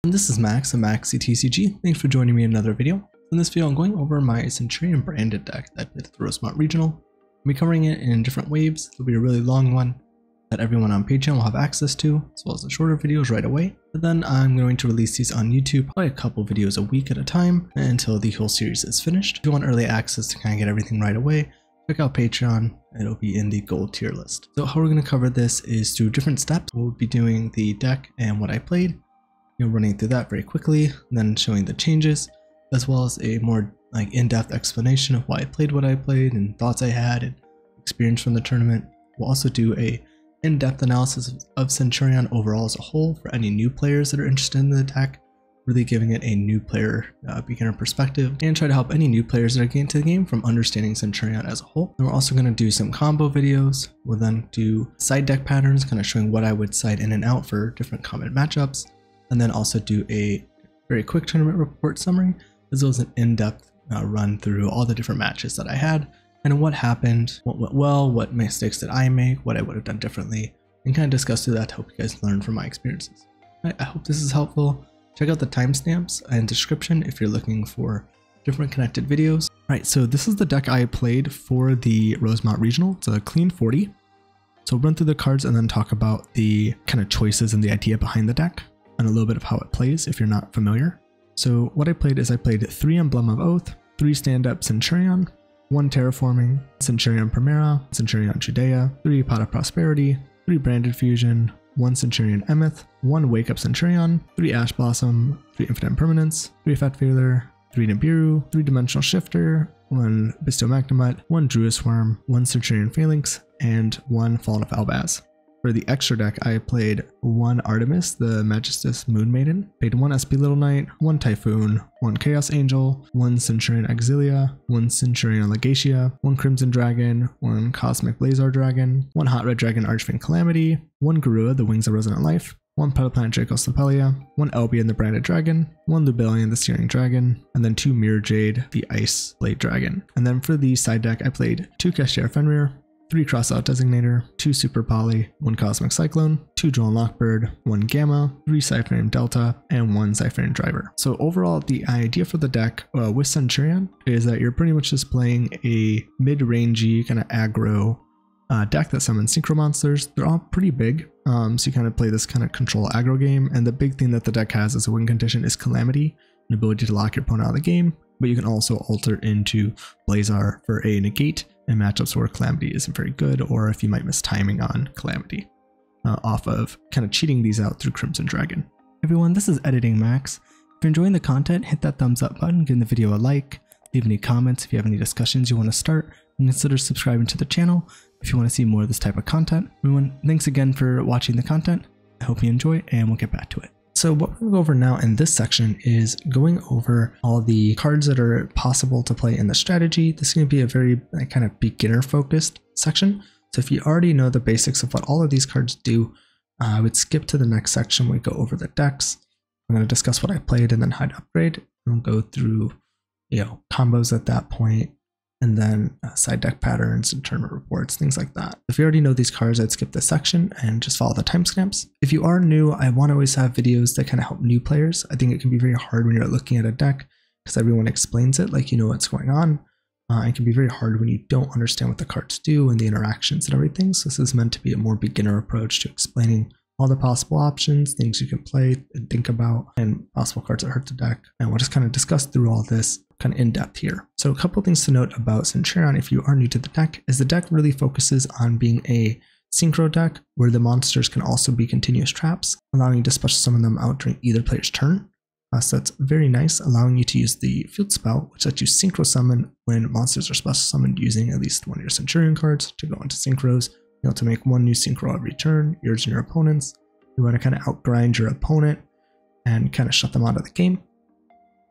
And this is Max of Max CTCG. Thanks for joining me in another video. In this video, I'm going over my Centur-Ion branded deck that I played at the Rosemont Regional. I'll be covering it in different waves. It'll be a really long one that everyone on Patreon will have access to, as well as the shorter videos right away. But then I'm going to release these on YouTube by a couple videos a week at a time until the whole series is finished. If you want early access to kind of get everything right away, check out Patreon. It'll be in the gold tier list. So how we're going to cover this is through different steps. We'll be doing the deck and what I played, running through that very quickly, then showing the changes, as well as a more in-depth explanation of why I played what I played and thoughts I had and experience from the tournament. We'll also do a in-depth analysis of Centur-Ion overall as a whole for any new players that are interested in the deck, really giving it a new player beginner perspective, and try to help any new players that are getting into the game from understanding Centur-Ion as a whole. And we're also going to do some combo videos. We'll then do side deck patterns, kind of showing what I would side in and out for different common matchups, and then also do a very quick tournament report summary, as well as an in-depth run through all the different matches that I had, and what happened, what went well, what mistakes did I make, what I would have done differently, and kind of discuss through that to help you guys learn from my experiences. I hope this is helpful. Check out the timestamps and description if you're looking for different connected videos. Alright, so this is the deck I played for the Rosemont Regional. It's a clean 40. So we'll run through the cards and then talk about the kind of choices and the idea behind the deck, and a little bit of how it plays if you're not familiar. So what I played is I played 3 Emblem of Oath, 3 stand-up Centur-Ion, 1 Terraforming, Centur-Ion Primera, Centur-Ion Judea, 3 Pot of Prosperity, 3 Branded Fusion, 1 Centur-Ion Emeth, 1 Wake Up Centur-Ion, 3 Ash Blossom, 3 Infinite Impermanence, 3 Fat Failure, 3 Nibiru, 3 Dimensional Shifter, 1 Bystial Package, 1 Druid Worm, 1 Centur-Ion Phalanx, and 1 Fallen of Albaz. For the extra deck, I played 1 Artemis, the Magistus Moon Maiden, played 1 SP Little Knight, 1 Typhoon, 1 Chaos Angel, 1 Centur-Ion Exilia, 1 Centur-Ion Legatia, 1 Crimson Dragon, 1 Cosmic Blazar Dragon, 1 Hot Red Dragon Archfiend Calamity, 1 Garua, the Wings of Resonant Life, 1 Petal Planet Draco Stapelia, 1 Albion, the Branded Dragon, 1 Lubellion, the Searing Dragon, and then 2 Mirror Jade, the Ice Blade Dragon. And then for the side deck, I played 2 Cashier Fenrir, 3 Crossout Designator, 2 Super Poly, 1 Cosmic Cyclone, 2 Droll Lockbird, 1 Gamma, 3 Cyphernamed Delta, and 1 Cyphernamed Driver. So overall, the idea for the deck with Centur-Ion is that you're pretty much just playing a mid-rangey kind of aggro deck that summons synchro monsters. They're all pretty big, so you kind of play this kind of control aggro game, and the big thing that the deck has as a win condition is Calamity, an ability to lock your opponent out of the game, but you can also alter into Blazar for a negate in matchups where Calamity isn't very good, or if you might miss timing on Calamity, off of kind of cheating these out through Crimson Dragon. Everyone, this is Editing Max. If you're enjoying the content, hit that thumbs up button, give the video a like, leave any comments if you have any discussions you want to start, and consider subscribing to the channel if you want to see more of this type of content. Everyone, thanks again for watching the content. I hope you enjoy, and we'll get back to it. So what we're going to go over now in this section is going over all the cards that are possible to play in the strategy. This is going to be a very kind of beginner focused section. So if you already know the basics of what all of these cards do, I would skip to the next section. We go over the decks. I'm going to discuss what I played and then how to upgrade. We'll go through, combos at that point, and then side deck patterns and tournament reports, things like that. If you already know these cards, I'd skip this section and just follow the timestamps. If you are new, I want to always have videos that kind of help new players. I think it can be very hard when you're looking at a deck because everyone explains it like you know what's going on. It can be very hard when you don't understand what the cards do and the interactions and everything. So this is meant to be a more beginner approach to explaining all the possible options, things you can play and think about, and possible cards that hurt the deck. And we'll just kind of discuss through all this kind of in depth here. So a couple things to note about Centur-Ion if you are new to the deck is the deck really focuses on being a synchro deck where the monsters can also be continuous traps, allowing you to special summon them out during either player's turn. So that's very nice, allowing you to use the field spell, which lets you synchro summon when monsters are special summoned using at least one of your Centur-Ion cards to go into synchros. You know, to make 1 new synchro every turn, yours and your opponent's. You want to kind of outgrind your opponent and kind of shut them out of the game.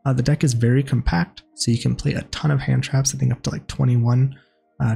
The deck is very compact, so you can play a ton of hand traps, I think up to like 21,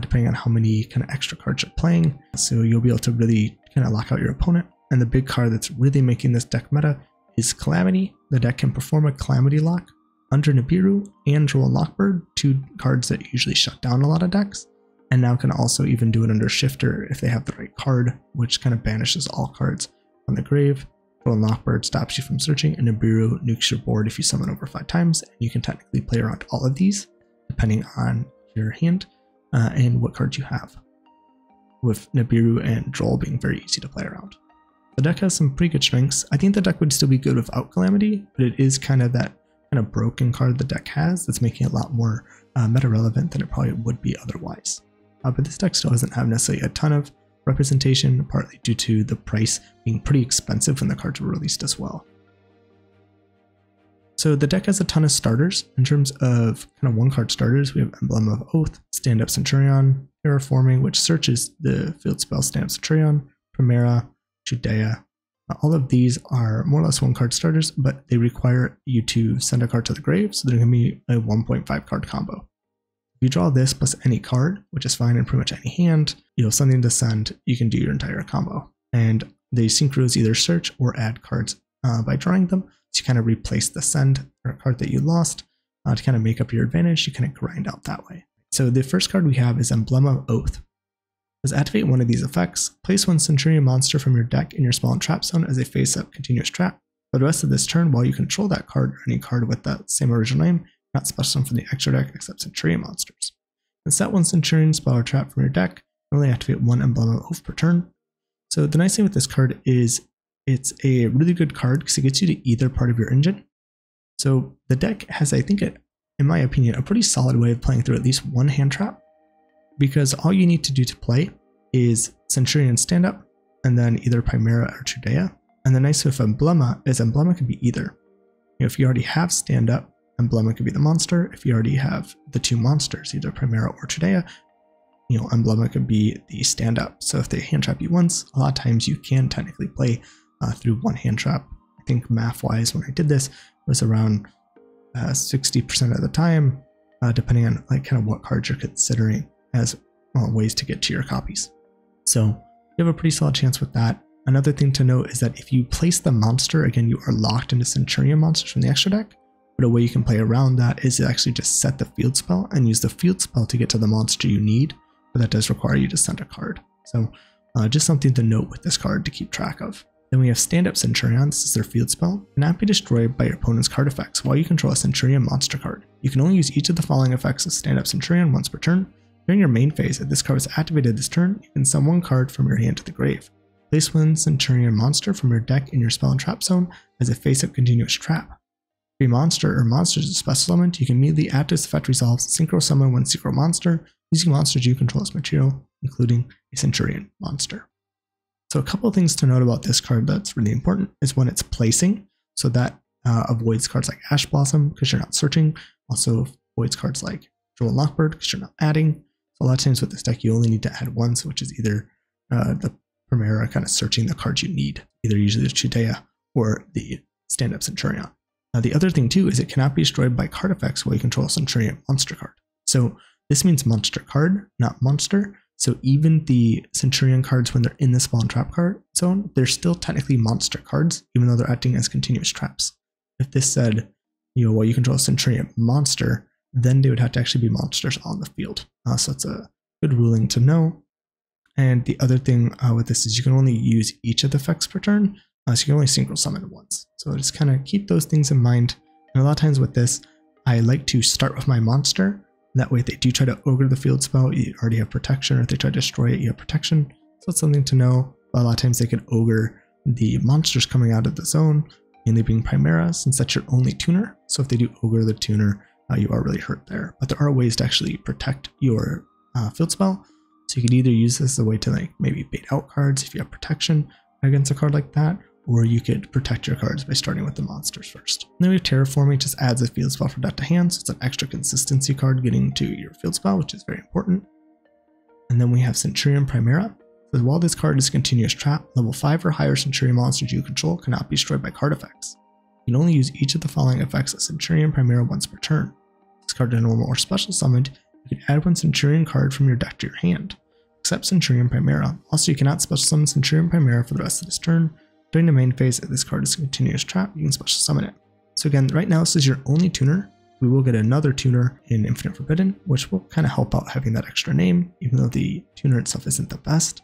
depending on how many kind of extra cards you're playing. So you'll be able to really kind of lock out your opponent. And the big card that's really making this deck meta is Calamity. The deck can perform a Calamity lock under Nibiru and Droll Lockbird, 2 cards that usually shut down a lot of decks. And now can also even do it under Shifter if they have the right card, which kind of banishes all cards from the grave. Joel Lockbird stops you from searching, and Nibiru nukes your board if you summon over 5 times, and you can technically play around all of these, depending on your hand and what cards you have, with Nibiru and Joel being very easy to play around. The deck has some pretty good strengths. I think the deck would still be good without Calamity, but it is kind of that kind of broken card the deck has that's making it a lot more meta relevant than it probably would be otherwise. But this deck still doesn't have necessarily a ton of representation, partly due to the price being pretty expensive when the cards were released as well. So the deck has a ton of starters. In terms of kind of one card starters, we have Emblem of Oath, Stand Up Centur-ion, Terraforming, which searches the field spell Stand Up Centur-ion, Primera, Judea. All of these are more or less one card starters, but they require you to send a card to the grave, so they're going to be a 1.5 card combo. If you draw this plus any card, which is fine in pretty much any hand, you have something to send, you can do your entire combo. And the synchros either search or add cards by drawing them, so you kind of replace the send or card that you lost to kind of make up your advantage. You kind of grind out that way. So the first card we have is Emblem of Oath. Let's activate one of these effects. Place one Centurion monster from your deck in your spell and trap zone as a face-up continuous trap. For the rest of this turn, while you control that card or any card with that same original name, not special summon from the extra deck except Centurion monsters. And set one Centurion spell or trap from your deck, and only activate one Emblem of Oath per turn. So the nice thing with this card is it's a really good card because it gets you to either part of your engine. So the deck has, I think, in my opinion, a pretty solid way of playing through at least one hand trap, because all you need to do to play is Centurion stand up and then either Primera or Judea. And the nice thing with Emblema is Emblema can be either. If you already have stand up, Emblema could be the monster. If you already have the 2 monsters, either Primera or Judea, Emblema could be the stand up. So if they hand trap you once, a lot of times you can technically play through one hand trap. I think math wise, when I did this, it was around 60% of the time, depending on kind of what cards you're considering as ways to get to your copies. So you have a pretty solid chance with that. Another thing to note is that if you place the monster, again, you are locked into Centurion monsters from the extra deck, but a way you can play around that is to actually just set the field spell and use the field spell to get to the monster you need, but that does require you to send a card. So just something to note with this card to keep track of. Then we have Stand Up Centurion. This is their field spell. Cannot be destroyed by your opponent's card effects while you control a Centurion monster card. You can only use each of the following effects of Stand Up Centurion once per turn. During your main phase, if this card is activated this turn, you can send one card from your hand to the grave. Place one Centurion monster from your deck in your spell and trap zone as a face-up continuous trap. If a monster or monsters is special summoned, you can immediately, after this effect resolves, synchro summon one synchro monster using monsters you control as material, including a Centurion monster. So a couple of things to note about this card that's really important is when it's placing, so that avoids cards like Ash Blossom because you're not searching, also avoids cards like Joel Lockbird because you're not adding. So a lot of times with this deck you only need to add once, which is either the Primera kind of searching the cards you need, either usually the Judea or the Stand Up Centurion. The other thing too is it cannot be destroyed by card effects while you control a Centurion monster card. So this means monster card, not monster. So even the Centurion cards, when they're in the spawn trap card zone, they're still technically monster cards, even though they're acting as continuous traps. If this said, while you control a Centurion monster, then they would have to actually be monsters on the field. So it's a good ruling to know. And the other thing with this is you can only use each of the effects per turn, so you can only synchro summon once. So just kind of keep those things in mind. And a lot of times with this, I like to start with my monster. That way, if they do try to ogre the field spell, you already have protection, or if they try to destroy it, you have protection. So it's something to know. But a lot of times they could ogre the monsters coming out of the zone, mainly being Primera, since that's your only tuner. So if they do ogre the tuner, you are really hurt there. But there are ways to actually protect your field spell. So you could either use this as a way to maybe bait out cards if you have protection against a card like that, or you could protect your cards by starting with the monsters first. And then we have Terraforming, just adds a field spell from deck to hand, so it's an extra consistency card getting to your field spell, which is very important. And then we have Centurion Primera. So while this card is continuous trap, level 5 or higher Centurion monsters you control cannot be destroyed by card effects. You can only use each of the following effects of Centurion Primera once per turn. This card is normal or special summoned, you can add one Centurion card from your deck to your hand, except Centurion Primera. Also, you cannot special summon Centurion Primera for the rest of this turn. During the main phase, if this card is a continuous trap, you can special summon it. So again, right now this is your only tuner. We will get another tuner in Infinite Forbidden, which will kind of help out having that extra name, even though the tuner itself isn't the best.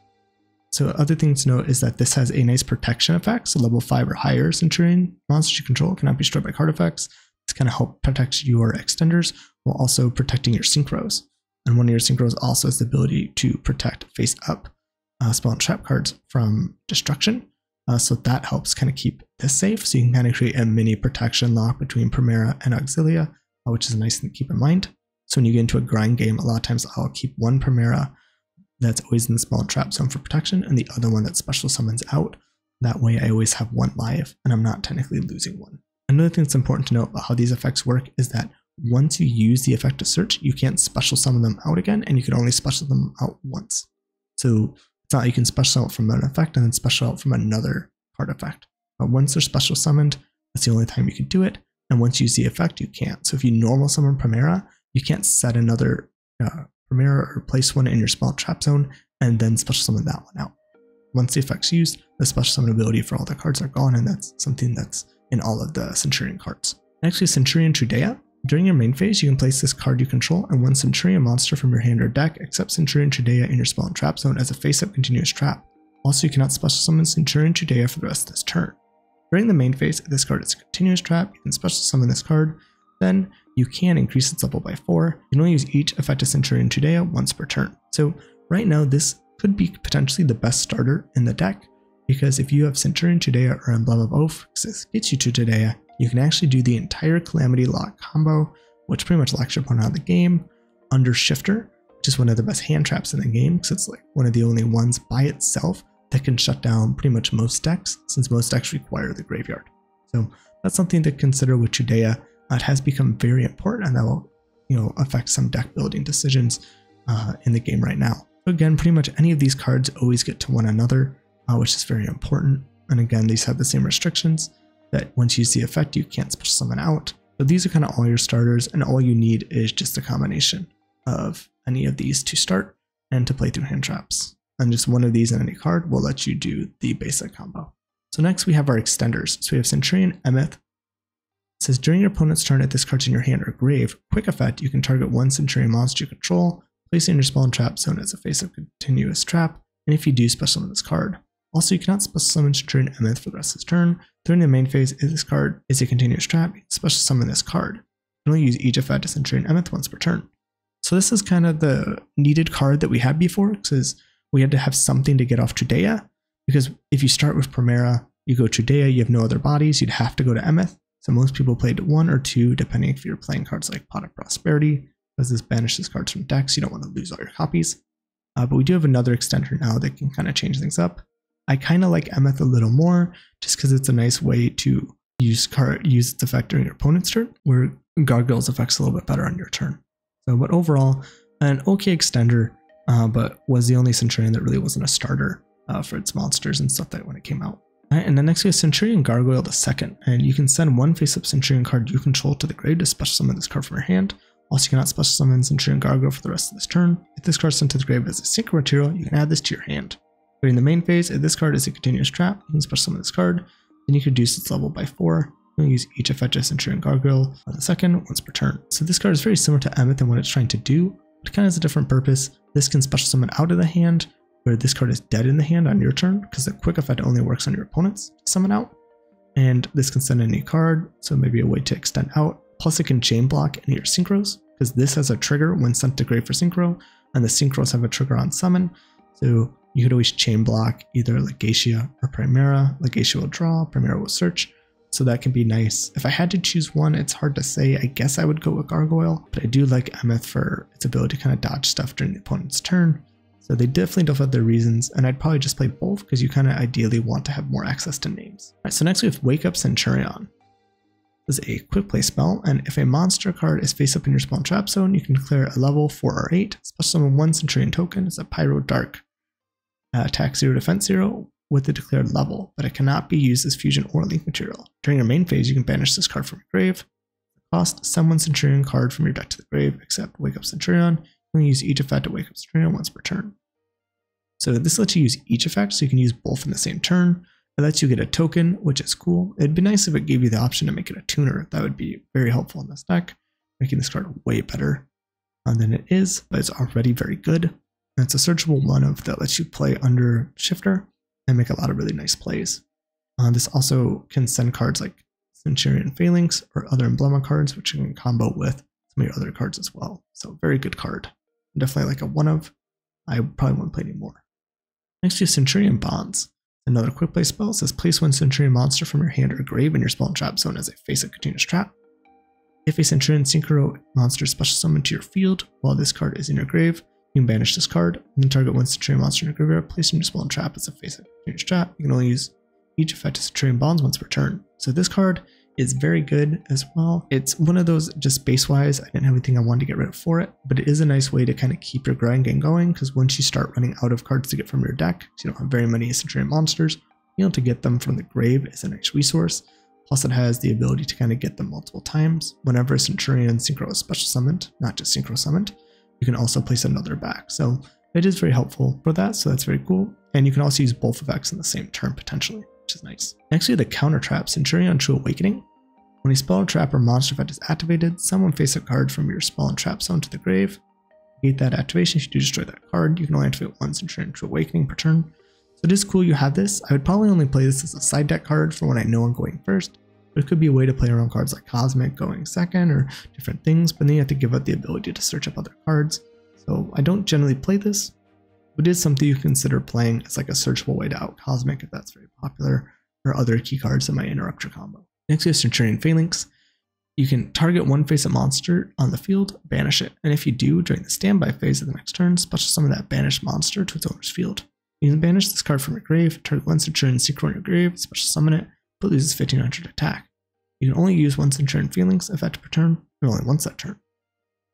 So other things to note is that this has a nice protection effect. So level 5 or higher Centur-Ion monsters you control cannot be destroyed by card effects. This kind of help protect your extenders while also protecting your synchros. And one of your synchros also has the ability to protect face up spell and trap cards from destruction. So that helps kind of keep this safe. So you can kind of create a mini protection lock between Primera and Auxilia, which is a nice thing to keep in mind. So when you get into a grind game, a lot of times I'll keep one Primera that's always in the spell and trap zone for protection and the other one that special summons out. That way I always have one live and I'm not technically losing one. Another thing that's important to note about how these effects work is that once you use the effect of search, you can't special summon them out again, and you can only special them out once. So it's not like you can special out from an effect and then special out from another card effect. But once they're special summoned, that's the only time you can do it. And once you use the effect, you can't. So if you normal summon Primera, you can't set another Primera or place one in your spell trap zone and then special summon that one out. Once the effect's used, the special summon ability for all the cards are gone, and that's something that's in all of the Centur-Ion cards. Next, we have Centur-Ion Trudea. During your main phase, you can place this card you control and one Centur-Ion monster from your hand or deck, except Centur-Ion Trudea in your spell and trap zone as a face-up continuous trap. Also, you cannot special summon Centur-Ion Trudea for the rest of this turn. During the main phase, if this card is a continuous trap, you can special summon this card. Then you can increase its level by 4. You can only use each effective Centur-Ion Trudea once per turn. So right now, this could be potentially the best starter in the deck, because if you have Centur-Ion Trudea or Emblem of Oath, because this gets you to Trudea, you can actually do the entire Calamity Lock combo, which pretty much locks your opponent out of the game, under Shifter, which is one of the best hand traps in the game, because it's like one of the only ones by itself that can shut down pretty much most decks, since most decks require the graveyard. So that's something to consider with Trudea. It has become very important, and that will, affect some deck building decisions in the game right now. So again, pretty much any of these cards always get to one another, which is very important. And again, these have the same restrictions that once you use the effect, you can't special summon out. But these are kind of all your starters, and all you need is just a combination of any of these to start and to play through hand traps. And just one of these in any card will let you do the basic combo. So next we have our extenders. So we have Centur-Ion Emeth. It says during your opponent's turn, if this card's in your hand or grave, quick effect, you can target one Centur-Ion monster you control, place it in your spell and trap zone as a face-up continuous trap, and if you do, special summon this card. Also, you cannot special summon Centur-Ion Emeth for the rest of this turn. During the main phase, if this card is a continuous trap, you can special summon this card. You can only use each effect of Centur-Ion Emeth once per turn. So this is kind of the needed card that we had before, because we had to have something to get off Trudea, because if you start with Primera, you go Trudea, you have no other bodies, you'd have to go to Emeth. So most people played 1 or 2, depending if you're playing cards like Pot of Prosperity, because this banishes cards from decks, you don't want to lose all your copies. But we do have another extender now that can kind of change things up. I kind of like Emeth a little more, just because it's a nice way to use its effect during your opponent's turn, where Gargoyle's effect's a little bit better on your turn. So, but overall, an okay extender, but was the only Centur-Ion that really wasn't a starter for its monsters and stuff that when it came out. Right, and then next we have Centur-Ion Gargoyle II, and you can send one face-up Centur-Ion card you control to the grave to special summon this card from your hand. Also, you cannot special summon Centur-Ion Gargoyle for the rest of this turn. If this card is sent to the grave as a synchro material, you can add this to your hand. During the main phase, if this card is a continuous trap, you can special summon this card. Then you can reduce its level by 4. You can use each effective Centur-Ion Gargoyle II once per turn. So this card is very similar to Emeth in what it's trying to do, but it kind of has a different purpose. This can special summon out of the hand, where this card is dead in the hand on your turn, because the quick effect only works on your opponent's summon out. And this can send any card, so maybe a way to extend out. Plus it can chain block any of your synchros, because this has a trigger when sent to grave for synchro, and the synchros have a trigger on summon. So you could always chain block either Legacia or Primera. Legacia will draw, Primera will search. So that can be nice. If I had to choose one, it's hard to say. I guess I would go with Gargoyle, but I do like Emeth for its ability to kind of dodge stuff during the opponent's turn. So they definitely don't have their reasons, and I'd probably just play both because you kind of ideally want to have more access to names. All right, so next we have Wake Up Centur-Ion. This is a quick play spell, and if a monster card is face up in your spawn trap zone, you can declare a level 4 or 8. Special summon one Centur-Ion token. It's a Pyro Dark. Attack 0, defense 0 with the declared level, but it cannot be used as fusion or link material. During your main phase, you can banish this card from your grave. Cost, send one Centur-Ion card from your deck to the grave, except Wake Up Centur-Ion. You can use each effect to Wake Up Centur-Ion once per turn. So this lets you use each effect, so you can use both in the same turn. It lets you get a token, which is cool. It'd be nice if it gave you the option to make it a tuner. That would be very helpful in this deck, making this card way better than it is, but it's already very good. And it's a searchable one-of that lets you play under Shifter and make a lot of really nice plays. This also can send cards like Centur-Ion Phalanx or other emblema cards, which you can combo with some of your other cards as well. So very good card. Definitely like a one-of. I probably won't play anymore. Next, you have Centur-Ion Bonds. Another quick play spell. It says place one Centur-Ion monster from your hand or grave in your spell and trap zone as a face-up continuous trap. If a Centur-Ion Synchro monster is special summoned to your field while this card is in your grave, you can banish this card and then target one Centur-Ion monster in your graveyard, place in your spell and trap as a face-up continuous trap. You can only use each effect of Centur-Ion Bonds once per turn. So this card is very good as well. It's one of those just base-wise, I didn't have anything I wanted to get rid of for it, but it is a nice way to kind of keep your grind game going, because once you start running out of cards to get from your deck, because you don't have very many Centur-Ion monsters, being able to get them from the grave is a nice resource. Plus it has the ability to kind of get them multiple times. Whenever a Centur-Ion Synchro is special summoned, not just Synchro summoned, you can also place another back. So it is very helpful for that, so that's very cool. And you can also use both effects in the same turn potentially, which is nice. Next we have the counter trap, Centur-Ion True Awakening. When a spell, trap, or monster effect is activated, summon face a card from your spell and trap zone to the grave. Negate that activation. If you do destroy that card, you can only activate one Centur-Ion True Awakening per turn. So it is cool you have this. I would probably only play this as a side deck card for when I know I'm going first, but it could be a way to play around cards like Cosmic going second or different things, but then you have to give up the ability to search up other cards. So I don't generally play this, but it is something you consider playing as like a searchable way to out Cosmic if that's very popular, or other key cards that might interrupt your combo. Next we have Centur-Ion Phalanx. You can target one face-up monster on the field, banish it, and if you do, during the standby phase of the next turn, special summon that banished monster to its owner's field. You can banish this card from your grave, target one Centur-Ion Synchro in your grave, special summon it, but loses 1500 attack. You can only use one Centur-Ion Phalanx effect per turn, and only once that turn.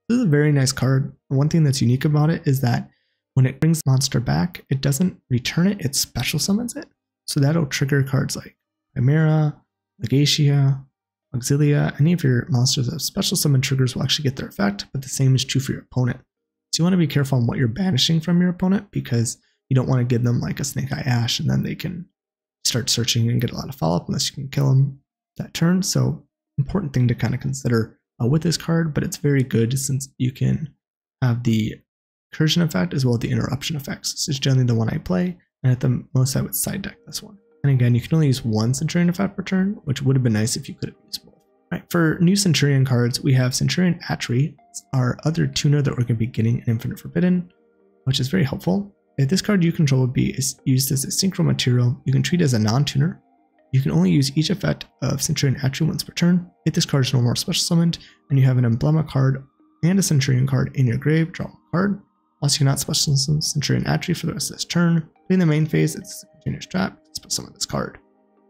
This is a very nice card. One thing that's unique about it is that when it brings the monster back, it doesn't return it, it special summons it. So that'll trigger cards like Chimera, Legacia, Auxilia. Any of your monsters that have special summon triggers will actually get their effect, but the same is true for your opponent. So you want to be careful on what you're banishing from your opponent, because you don't want to give them like a Snake Eye Ash and then they can start searching and get a lot of follow-up unless you can kill them that turn. So important thing to kind of consider with this card, but it's very good since you can have the incursion effect as well as the interruption effects. This is generally the one I play, and at the most I would side deck this one. And again, you can only use one Centur-Ion effect per turn, which would have been nice if you could have used both. Right, for new Centur-Ion cards, we have Centur-Ion Atri, our other tuner that we're going to be getting in Infinite Forbidden, which is very helpful. If this card you control would be used as a synchro material, you can treat it as a non-tuner. You can only use each effect of Centur-Ion Atri once per turn. If this card is no more special summoned, and you have an emblema card and a Centur-Ion card in your grave, draw a card. Also, you cannot special summon Centur-Ion Atri for the rest of this turn. In the main phase, it's a continuous trap, special summon this card.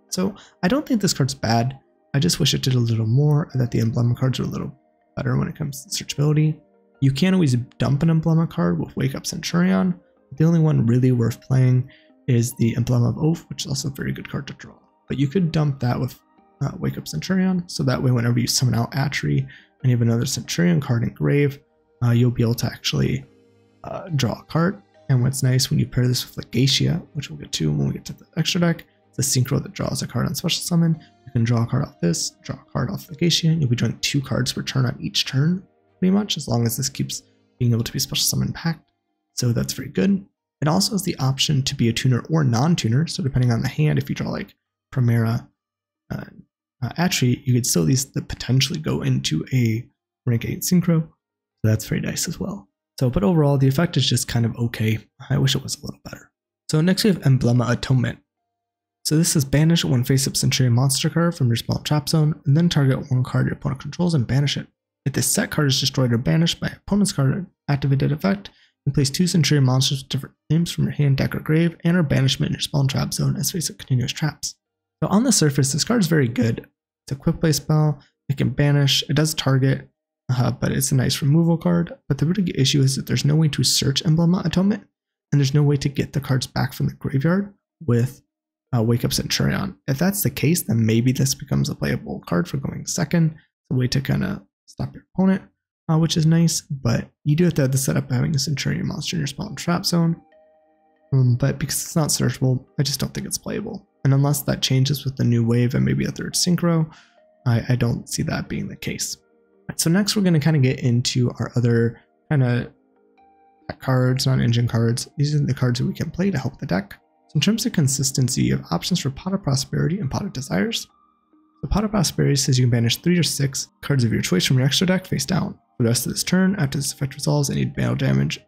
So I don't think this card's bad. I just wish it did a little more, and that the emblema cards are a little better when it comes to searchability. You can always dump an emblema card with Wake Up Centur-Ion. The only one really worth playing is the Emblema of Oath, which is also a very good card to draw. But you could dump that with Wake Up Centur-Ion, so that way whenever you summon out Atri and you have another Centur-Ion card in grave, you'll be able to actually draw a card. And what's nice when you pair this with Legacia, which we'll get to when we get to the extra deck, it's a synchro that draws a card on special summon. You can draw a card off this, draw a card off Legacia. You'll be drawing 2 cards per turn on each turn, pretty much, as long as this keeps being able to be special summon packed. So that's very good. It also has the option to be a tuner or non-tuner. So depending on the hand, if you draw like Primera Atri, you could still at least potentially go into a rank 8 synchro. So that's very nice as well. So, but overall, the effect is just kind of okay. I wish it was a little better. So next we have Emblema Atonement. So this is banish one face-up Centur-Ion monster card from your spell and trap zone, and then target one card your opponent controls and banish it. If this set card is destroyed or banished by opponent's card activated effect, you place 2 Centur-Ion monsters with different names from your hand, deck, or grave, and or banishment in your spell and trap zone as face-up continuous traps. So on the surface, this card is very good. It's a quick play spell. It can banish. It does target, but it's a nice removal card. But the big issue is that there's no way to search Emblema Atonement, and there's no way to get the cards back from the graveyard with Wake Up Centur-Ion. If that's the case, then maybe this becomes a playable card for going second. It's a way to kind of stop your opponent, which is nice. But you do have to have the setup of having a Centur-Ion monster in your spell and trap zone. But because it's not searchable, I just don't think it's playable. And unless that changes with the new wave and maybe a third synchro, I don't see that being the case. Right, so next we're going to kind of get into our other kind of cards, non-engine cards. These are the cards that we can play to help the deck. So in terms of consistency, you have options for Pot of Prosperity and Pot of Desires. The Pot of Prosperity says you can banish 3 or 6 cards of your choice from your extra deck face down. For the rest of this turn, after this effect resolves, any battle damage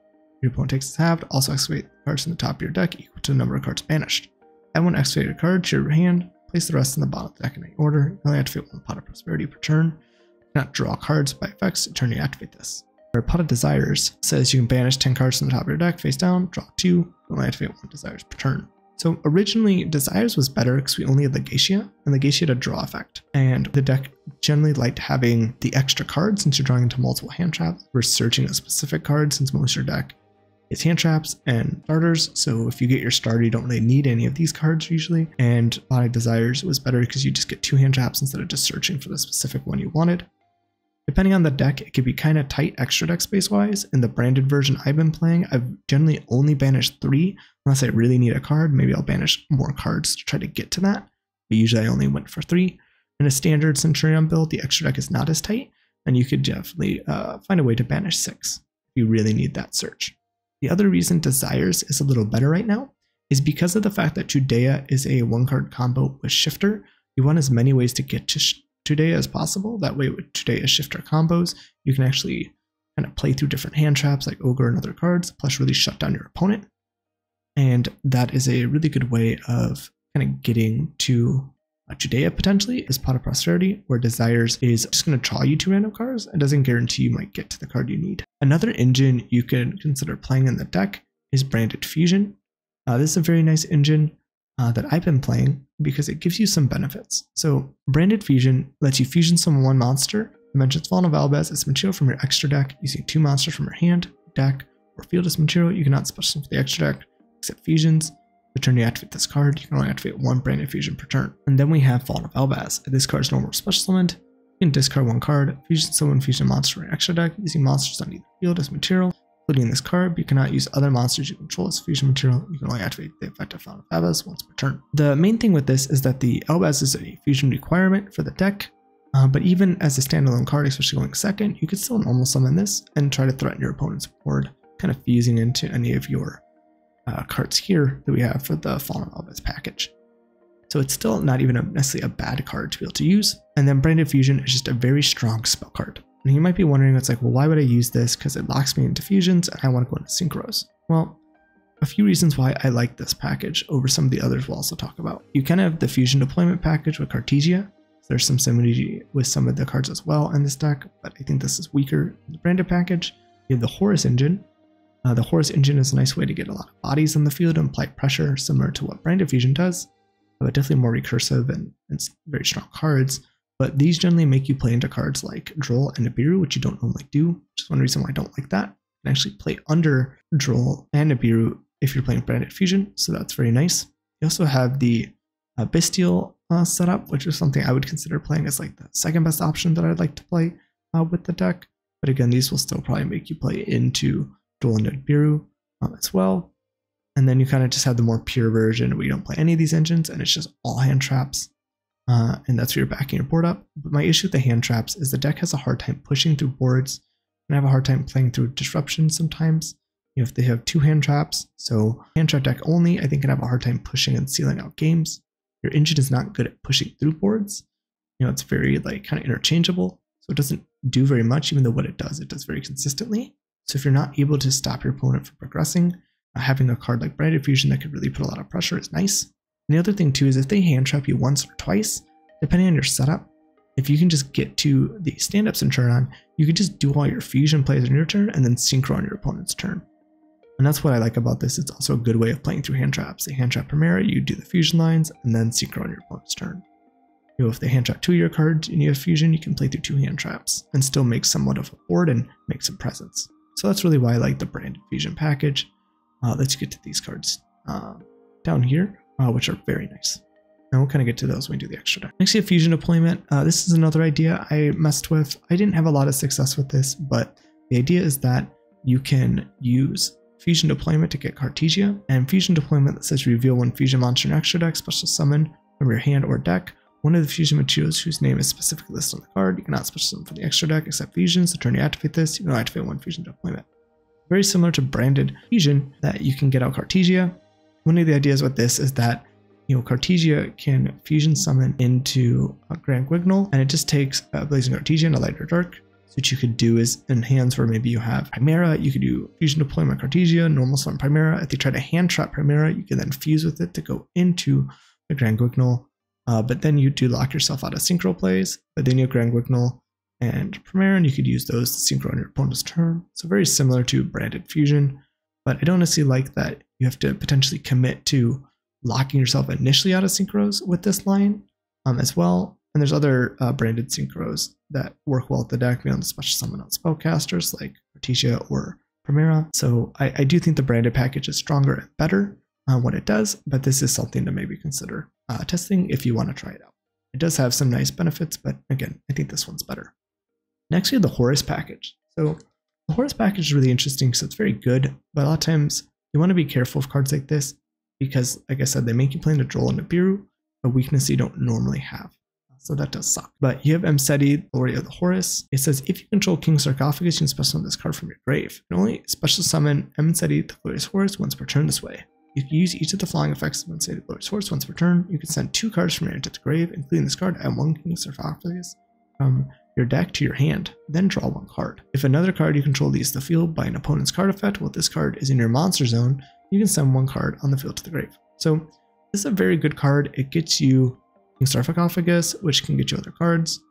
your opponent takes is halved. Also excavate cards from the top of your deck equal to the number of cards banished. Add 1 excavated card to your hand, place the rest in the bottom of the deck in any order. You only activate 1 Pot of Prosperity per turn. You cannot draw cards by effects to turn you activate this. Our Pot of Desires says you can banish 10 cards from the top of your deck face down, draw 2, you only activate 1 Desires per turn. So originally Desires was better because we only had Legatia, and Legatia had a draw effect. And the deck generally liked having the extra cards since you're drawing into multiple hand traps. We're searching a specific card since most of your deck is hand traps and starters. So if you get your starter, you don't really need any of these cards usually. And Pot of Desires was better because you just get 2 hand traps instead of just searching for the specific one you wanted. Depending on the deck, it could be kind of tight extra deck space wise. In the branded version I've been playing, I've generally only banished 3 unless I really need a card. Maybe I'll banish more cards to try to get to that, but usually I only went for 3. In a standard Centur-Ion build, the extra deck is not as tight, and you could definitely find a way to banish 6 if you really need that search. The other reason Desires is a little better right now is because of the fact that Judea is a 1-card combo with Shifter. You want as many ways to get to Judea as possible. That way with Judea Shifter combos, you can actually kind of play through different hand traps like Ogre and other cards, plus really shut down your opponent. And that is a really good way of kind of getting to Judea potentially is Pot of Prosperity, where Desires is just going to draw you 2 random cards and doesn't guarantee you might get to the card you need. Another engine you can consider playing in the deck is Branded Fusion. This is a very nice engine that I've been playing because it gives you some benefits. So Branded Fusion lets you fusion summon 1 monster, dimensions Fallen of Albaz as material from your extra deck using 2 monsters from your hand, deck, or field as material. You cannot special summon for the extra deck except fusions. The turn you activate this card, you can only activate 1 Branded Fusion per turn. And then we have Fallen of Albaz. If this card is no more special summoned, you can discard 1 card, fusion summon fusion monster from your extra deck using monsters on either field as material, including this card, but you cannot use other monsters you control as fusion material. You can only activate the effect of Fallen of Albaz once per turn. The main thing with this is that the Albaz is a fusion requirement for the deck, but even as a standalone card, especially going second, you could still normal summon this and try to threaten your opponent's board, kind of fusing into any of your cards here that we have for the Fallen Horus package. So it's still not even necessarily a bad card to be able to use. And then Branded Fusion is just a very strong spell card. And you might be wondering, it's like, well, why would I use this? Because it locks me into fusions and I want to go into synchros. Well, a few reasons why I like this package over some of the others we'll also talk about. You kind of have the fusion deployment package with Cartesia. There's some similarity with some of the cards as well in this deck, but I think this is weaker in the branded package. You have the Horus engine. The Horus engine is a nice way to get a lot of bodies on the field and apply pressure, similar to what Branded Fusion does, but definitely more recursive and very strong cards. But these generally make you play into cards like Droll and Nibiru, which you don't normally do, which is one reason why I don't like that. You can actually play under Droll and Nibiru if you're playing Branded Fusion, so that's very nice. You also have the Bystial setup, which is something I would consider playing as like the second best option that I'd like to play with the deck. But again, these will still probably make you play into Droll and Nibiru as well. And then you kind of just have the more pure version where you don't play any of these engines and it's just all hand traps. And that's where you're backing your board up. But my issue with the hand traps is the deck has a hard time pushing through boards, and I have a hard time playing through disruption sometimes. You know, if they have 2 hand traps, so hand trap deck only, I think can have a hard time pushing and sealing out games. Your engine is not good at pushing through boards. You know, it's very like kind of interchangeable, so it doesn't do very much, even though what it does very consistently. So if you're not able to stop your opponent from progressing, having a card like Branded Fusion that could really put a lot of pressure is nice. And the other thing too is if they hand trap you once or twice, depending on your setup, if you can just get to the stand-up Centur-Ion, you can just do all your fusion plays on your turn and then synchro on your opponent's turn. And that's what I like about this. It's also a good way of playing through hand traps. They hand trap Primera, you do the fusion lines, and then synchro on your opponent's turn. You know, if they hand trap 2 of your cards and you have fusion, you can play through 2 hand traps and still make somewhat of a board and make some presence. So that's really why I like the Branded Fusion package. Let's get to these cards down here, which are very nice. And we'll kind of get to those when we do the extra deck. Next, you have Fusion Deployment. This is another idea I messed with. I didn't have a lot of success with this, but the idea is that you can use Fusion Deployment to get Cartesia, and Fusion Deployment that says reveal 1 fusion monster in extra deck, special summon from your hand or deck. One of the fusion materials whose name is specifically listed on the card. You cannot special summon from the extra deck except fusions. So turn you activate this, you can activate 1 Fusion Deployment. Very similar to Branded Fusion that you can get out Cartesia. One of the ideas with this is that Cartesia can fusion summon into a Grand Wignal, and it just takes a Blazing Cartesia and a Light or Dark. So what you could do is in hands where maybe you have Primera, you could do Fusion Deployment Cartesia, normal summon Primera. If they try to hand trap Primera, you can then fuse with it to go into the Grand Wignal. But then you do lock yourself out of synchro plays, but then you have Grand Wignal and Primera, and you could use those to synchro on your opponent's turn. So very similar to Branded Fusion, but I don't necessarily like that you have to potentially commit to locking yourself initially out of synchros with this line as well. And there's other branded synchros that work well with the deck, the special summon on spellcasters like Cartesia or Primera. So I do think the branded package is stronger and better what it does, but this is something to maybe consider testing if you want to try it out. It does have some nice benefits, but again, I think this one's better. Next, we have the Horus Package. So the Horus Package is really interesting because it's very good, but a lot of times you want to be careful of cards like this because, like I said, they make you play Nibiru and Nibiru, a weakness you don't normally have. So that does suck. But you have Emseti, Glory of the Horus. It says if you control King Sarcophagus, you can special summon this card from your grave. You can only special summon Emseti, the Glorious Horus once per turn this way. You can use each of the flying effects of Emseti, the Glorious Horus once per turn. You can send 2 cards from your hand to the grave, including this card, add 1 King Sarcophagus from your deck to your hand, then draw 1 card. If another card you control leaves the field by an opponent's card effect while this card is in your monster zone, you can send 1 card on the field to the grave. So this is a very good card. It gets you King Sarcophagus, which can get you other cards.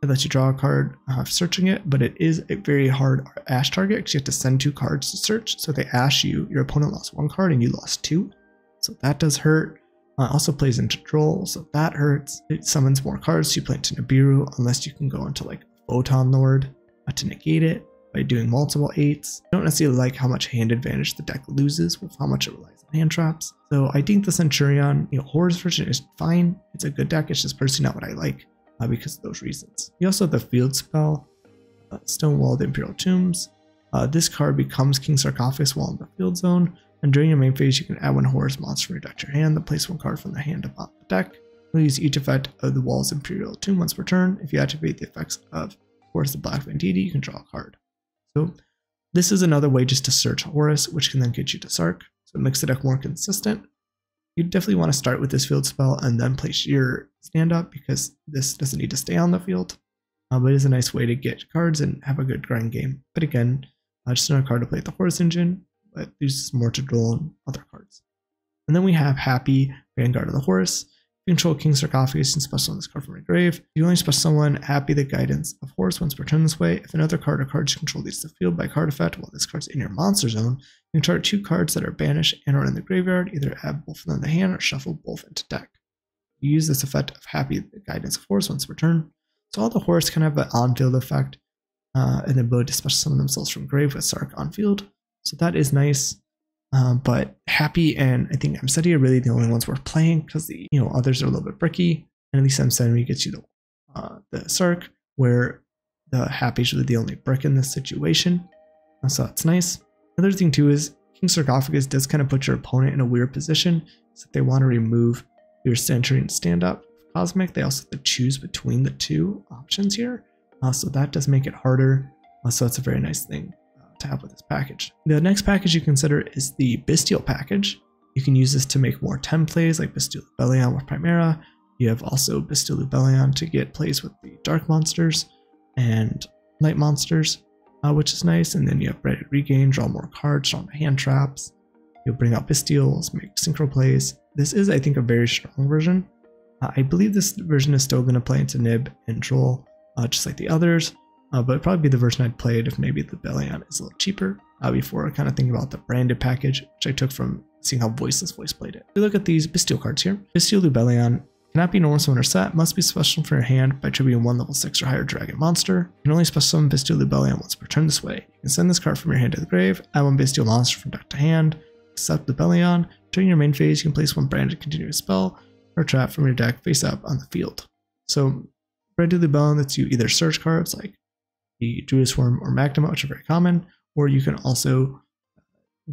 It lets you draw a card searching it, but it is a very hard ash target because you have to send 2 cards to search. So if they ash you, your opponent lost 1 card and you lost 2. So that does hurt. Also plays into Droll, so that hurts. It summons more cards, so you play into Nibiru, unless you can go into like Photon Lord to negate it by doing multiple 8s. I don't necessarily like how much hand advantage the deck loses with how much it relies on hand traps. So I think the Centur-Ion Horus version is fine. It's a good deck, it's just personally not what I like because of those reasons. You also have the field spell, Stonewall the Imperial Tombs. This card becomes King Sarcophagus while in the field zone. And during your main phase, you can add 1 Horus monster from your deck to your hand, then place 1 card from the hand upon the deck. You'll use each effect of the wall's Imperial Tomb once per turn. If you activate the effects of Horus the Black Deity, you can draw a card. So this is another way just to search Horus, which can then get you to Sark. So it makes the deck more consistent. You definitely want to start with this field spell and then place your stand up because this doesn't need to stay on the field. But it is a nice way to get cards and have a good grind game. But again, just another card to play with the Horus engine, but there's more to draw on other cards. And then we have Happy, Vanguard of the Horus. If you control King Sarcophagus and special summon this card from your grave, you only special summon Happy, the Guidance of Horus once per turn this way. If another card or cards you control leaves the field by card effect while this card's in your monster zone, you can target 2 cards that are banished and are in the graveyard, either add both of them to the hand or shuffle both into deck. You use this effect of Happy, the Guidance of Horus once per turn. So all the Horus can have an on-field effect and the ability to special summon themselves from grave with Sark on field. So that is nice, but Happy and I think Emseti are really the only ones worth playing because the others are a little bit bricky, and at least Emseti gets you the Sark, where the Happy is really the only brick in this situation. So that's nice. Another thing too is King Sarcophagus does kind of put your opponent in a weird position. So if they want to remove your Centur-Ion stand-up Cosmic, they also have to choose between the 2 options here. So that does make it harder. So that's a very nice thing to have with this package. The next package you consider is the Bystial Package. You can use this to make more 10 plays like Bystial Lubellion with Primera. You have also Bystial Lubellion to get plays with the Dark Monsters and Light Monsters, which is nice. And then you have Branded Regain, draw more cards, draw the hand traps. You'll bring out Bystials, make synchro plays. This is, I think, a very strong version. I believe this version is still going to play into Nib and Droll, just like the others. But it'd probably be the version I'd played if maybe the Lubellion is a little cheaper before I kind of think about the Branded package, which I took from seeing how Voiceless Voice played it. We look at these Bystial cards here. Bystial Lubellion cannot be normal summon or set, must be special from your hand by tributing 1 level 6 or higher dragon monster. You can only special summon Bystial Lubellion once per turn this way. You can send this card from your hand to the grave, add 1 Bystial monster from deck to hand, accept Lubellion. During your main phase, you can place 1 Branded continuous spell or trap from your deck face up on the field. So Branded Lubellion lets you either search cards like the Druid's Worm or Magma, which are very common, or you can also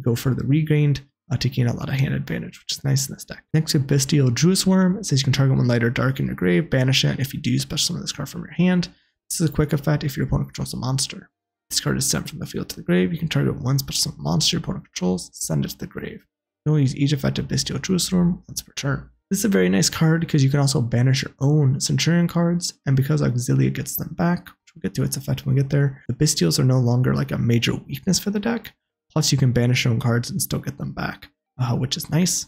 go for the Regained to gain a lot of hand advantage, which is nice in this deck. Next, we have Bystial Druid's Worm. It says you can target 1 light or dark in your grave, banish it, and if you do, special summon this card from your hand. This is a quick effect if your opponent controls a monster. This card is sent from the field to the grave. You can target one special summon monster your opponent controls, send it to the grave. You only use each effective Bystial Storm once per turn. This is a very nice card because you can also banish your own Centurion cards, and because Auxilia gets them back, which we'll get to its effect when we get there, the Bystials are no longer like a major weakness for the deck. Plus you can banish your own cards and still get them back, which is nice.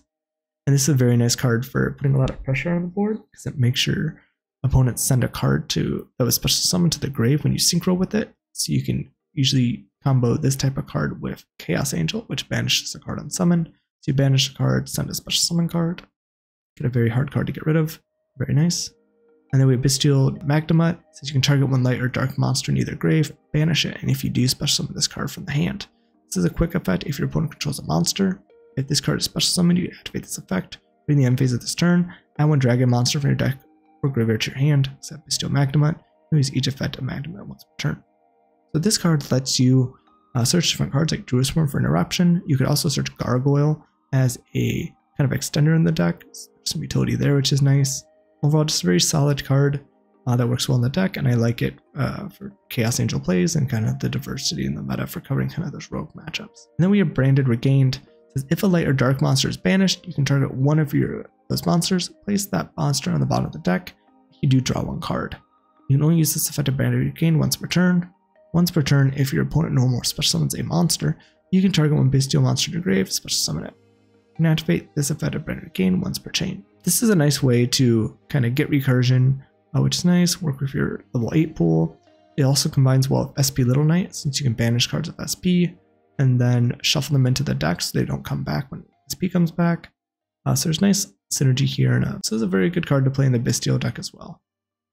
And this is a very nice card for putting a lot of pressure on the board because it makes your opponent send a card that was special summoned to the grave when you synchro with it. So you can usually combo this type of card with Chaos Angel, which banishes a card on summon. So you banish a card, send a special summon card, get a very hard card to get rid of. Very nice. And then we have Bystial Magnemite. Says you can target one light or dark monster in either grave, banish it, and if you do, special summon this card from the hand. This is a quick effect if your opponent controls a monster. If this card is special summoned, you activate this effect. During the end phase of this turn, add one dragon monster from your deck or graveyard to your hand, except Bystial Magnemite. You use each effect of Magnemite once per turn. So this card lets you search different cards like Druid's-Worm for interruption. You could also search Gargoyle as a kind of extender in the deck. There's some utility there, which is nice. Overall, just a very solid card that works well in the deck, and I like it for Chaos Angel plays and kind of the diversity in the meta for covering kind of those rogue matchups. And then we have Branded Regained. It says if a light or dark monster is banished, you can target one of those monsters, place that monster on the bottom of the deck. You do draw one card. You can only use this effect of Branded Regained once per turn. Once per turn, if your opponent no more special summons a monster, you can target one Bystial monster to grave, special summon it. You can activate this effect of Branded Regained once per chain. This is a nice way to kind of get recursion, which is nice, work with your level 8 pool. It also combines well with SP Little Knight, since you can banish cards with SP, and then shuffle them into the deck so they don't come back when SP comes back. So there's nice synergy here, and this is a very good card to play in the Bystial deck as well.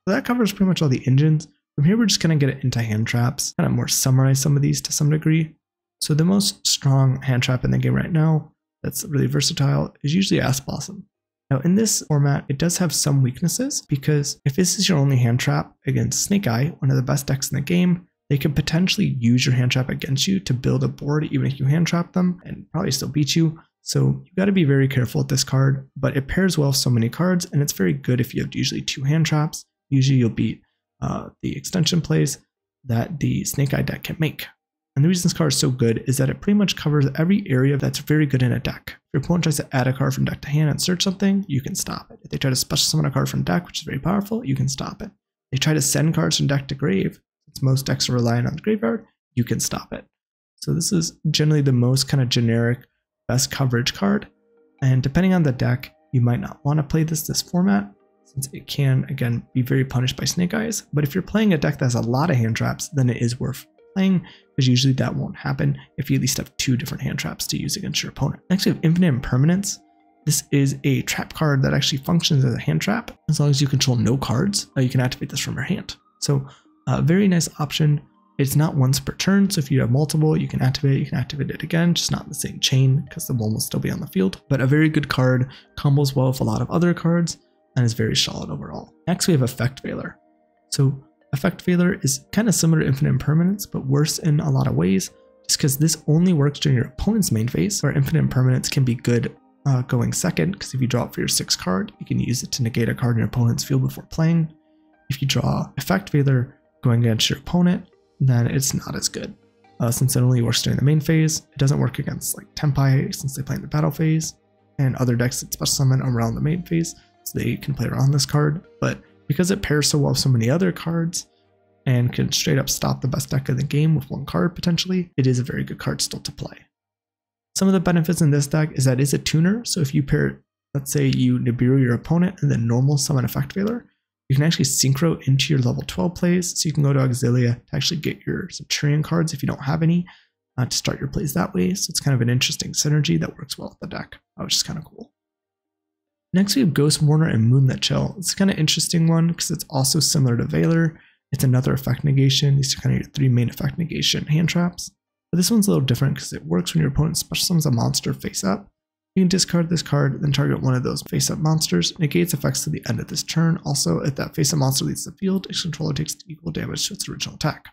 So that covers pretty much all the engines. From here, we're just going to get it into hand traps, kind of more summarize some of these to some degree. So the most strong hand trap in the game right now that's really versatile is usually Ass Blossom. Now in this format, it does have some weaknesses because if this is your only hand trap against Snake Eye, one of the best decks in the game, they could potentially use your hand trap against you to build a board even if you hand trap them and probably still beat you. So you got to be very careful with this card, but it pairs well with so many cards and it's very good if you have usually 2 hand traps. Usually you'll beat the extension plays that the Snake Eye deck can make. And the reason this card is so good is that it pretty much covers every area that's very good in a deck. If your opponent tries to add a card from deck to hand and search something, you can stop it. If they try to special summon a card from deck, which is very powerful, you can stop it. If they try to send cards from deck to grave, since most decks are relying on the graveyard, you can stop it. So this is generally the most kind of generic, best coverage card. And depending on the deck, you might not want to play this format, since it can, again, be very punished by Snake Eyes. But if you're playing a deck that has a lot of hand traps, then it is worth playing, because usually that won't happen if you at least have 2 different hand traps to use against your opponent. Next, we have Infinite Impermanence. This is a trap card that actually functions as a hand trap. As long as you control no cards, you can activate this from your hand. So a very nice option. It's not once per turn, so if you have multiple, you can activate it again, just not in the same chain because the one will still be on the field. But a very good card, combos well with a lot of other cards, and is very solid overall. Next, we have Effect Veiler. So Effect Veiler is kind of similar to Infinite Impermanence, but worse in a lot of ways, just because this only works during your opponent's main phase, where Infinite Impermanence can be good going second, because if you draw it for your 6th card, you can use it to negate a card in your opponent's field before playing. If you draw Effect Veiler going against your opponent, then it's not as good. Since it only works during the main phase, it doesn't work against like Tempai since they play in the battle phase, and other decks that special summon around the main phase, so they can play around this card. But because it pairs so well with so many other cards and can straight up stop the best deck of the game with 1 card potentially, it is a very good card still to play. Some of the benefits in this deck is that it's a tuner, so if you pair, let's say you Nibiru your opponent and then normal summon Effect Veiler, you can actually synchro into your level 12 plays, so you can go to Auxilia to actually get your Centurion cards if you don't have any, to start your plays that way. So it's kind of an interesting synergy that works well with the deck, which is kind of cool. Next, we have Ghost Mourner and Moonlit Chill. It's kind of interesting one because it's also similar to Veiler. It's another effect negation. These are kind of your 3 main effect negation hand traps. But this one's a little different because it works when your opponent special summons a monster face up. You can discard this card, then target one of those face up monsters. Negates effects to the end of this turn. Also, if that face up monster leaves the field, its controller takes equal damage to its original attack.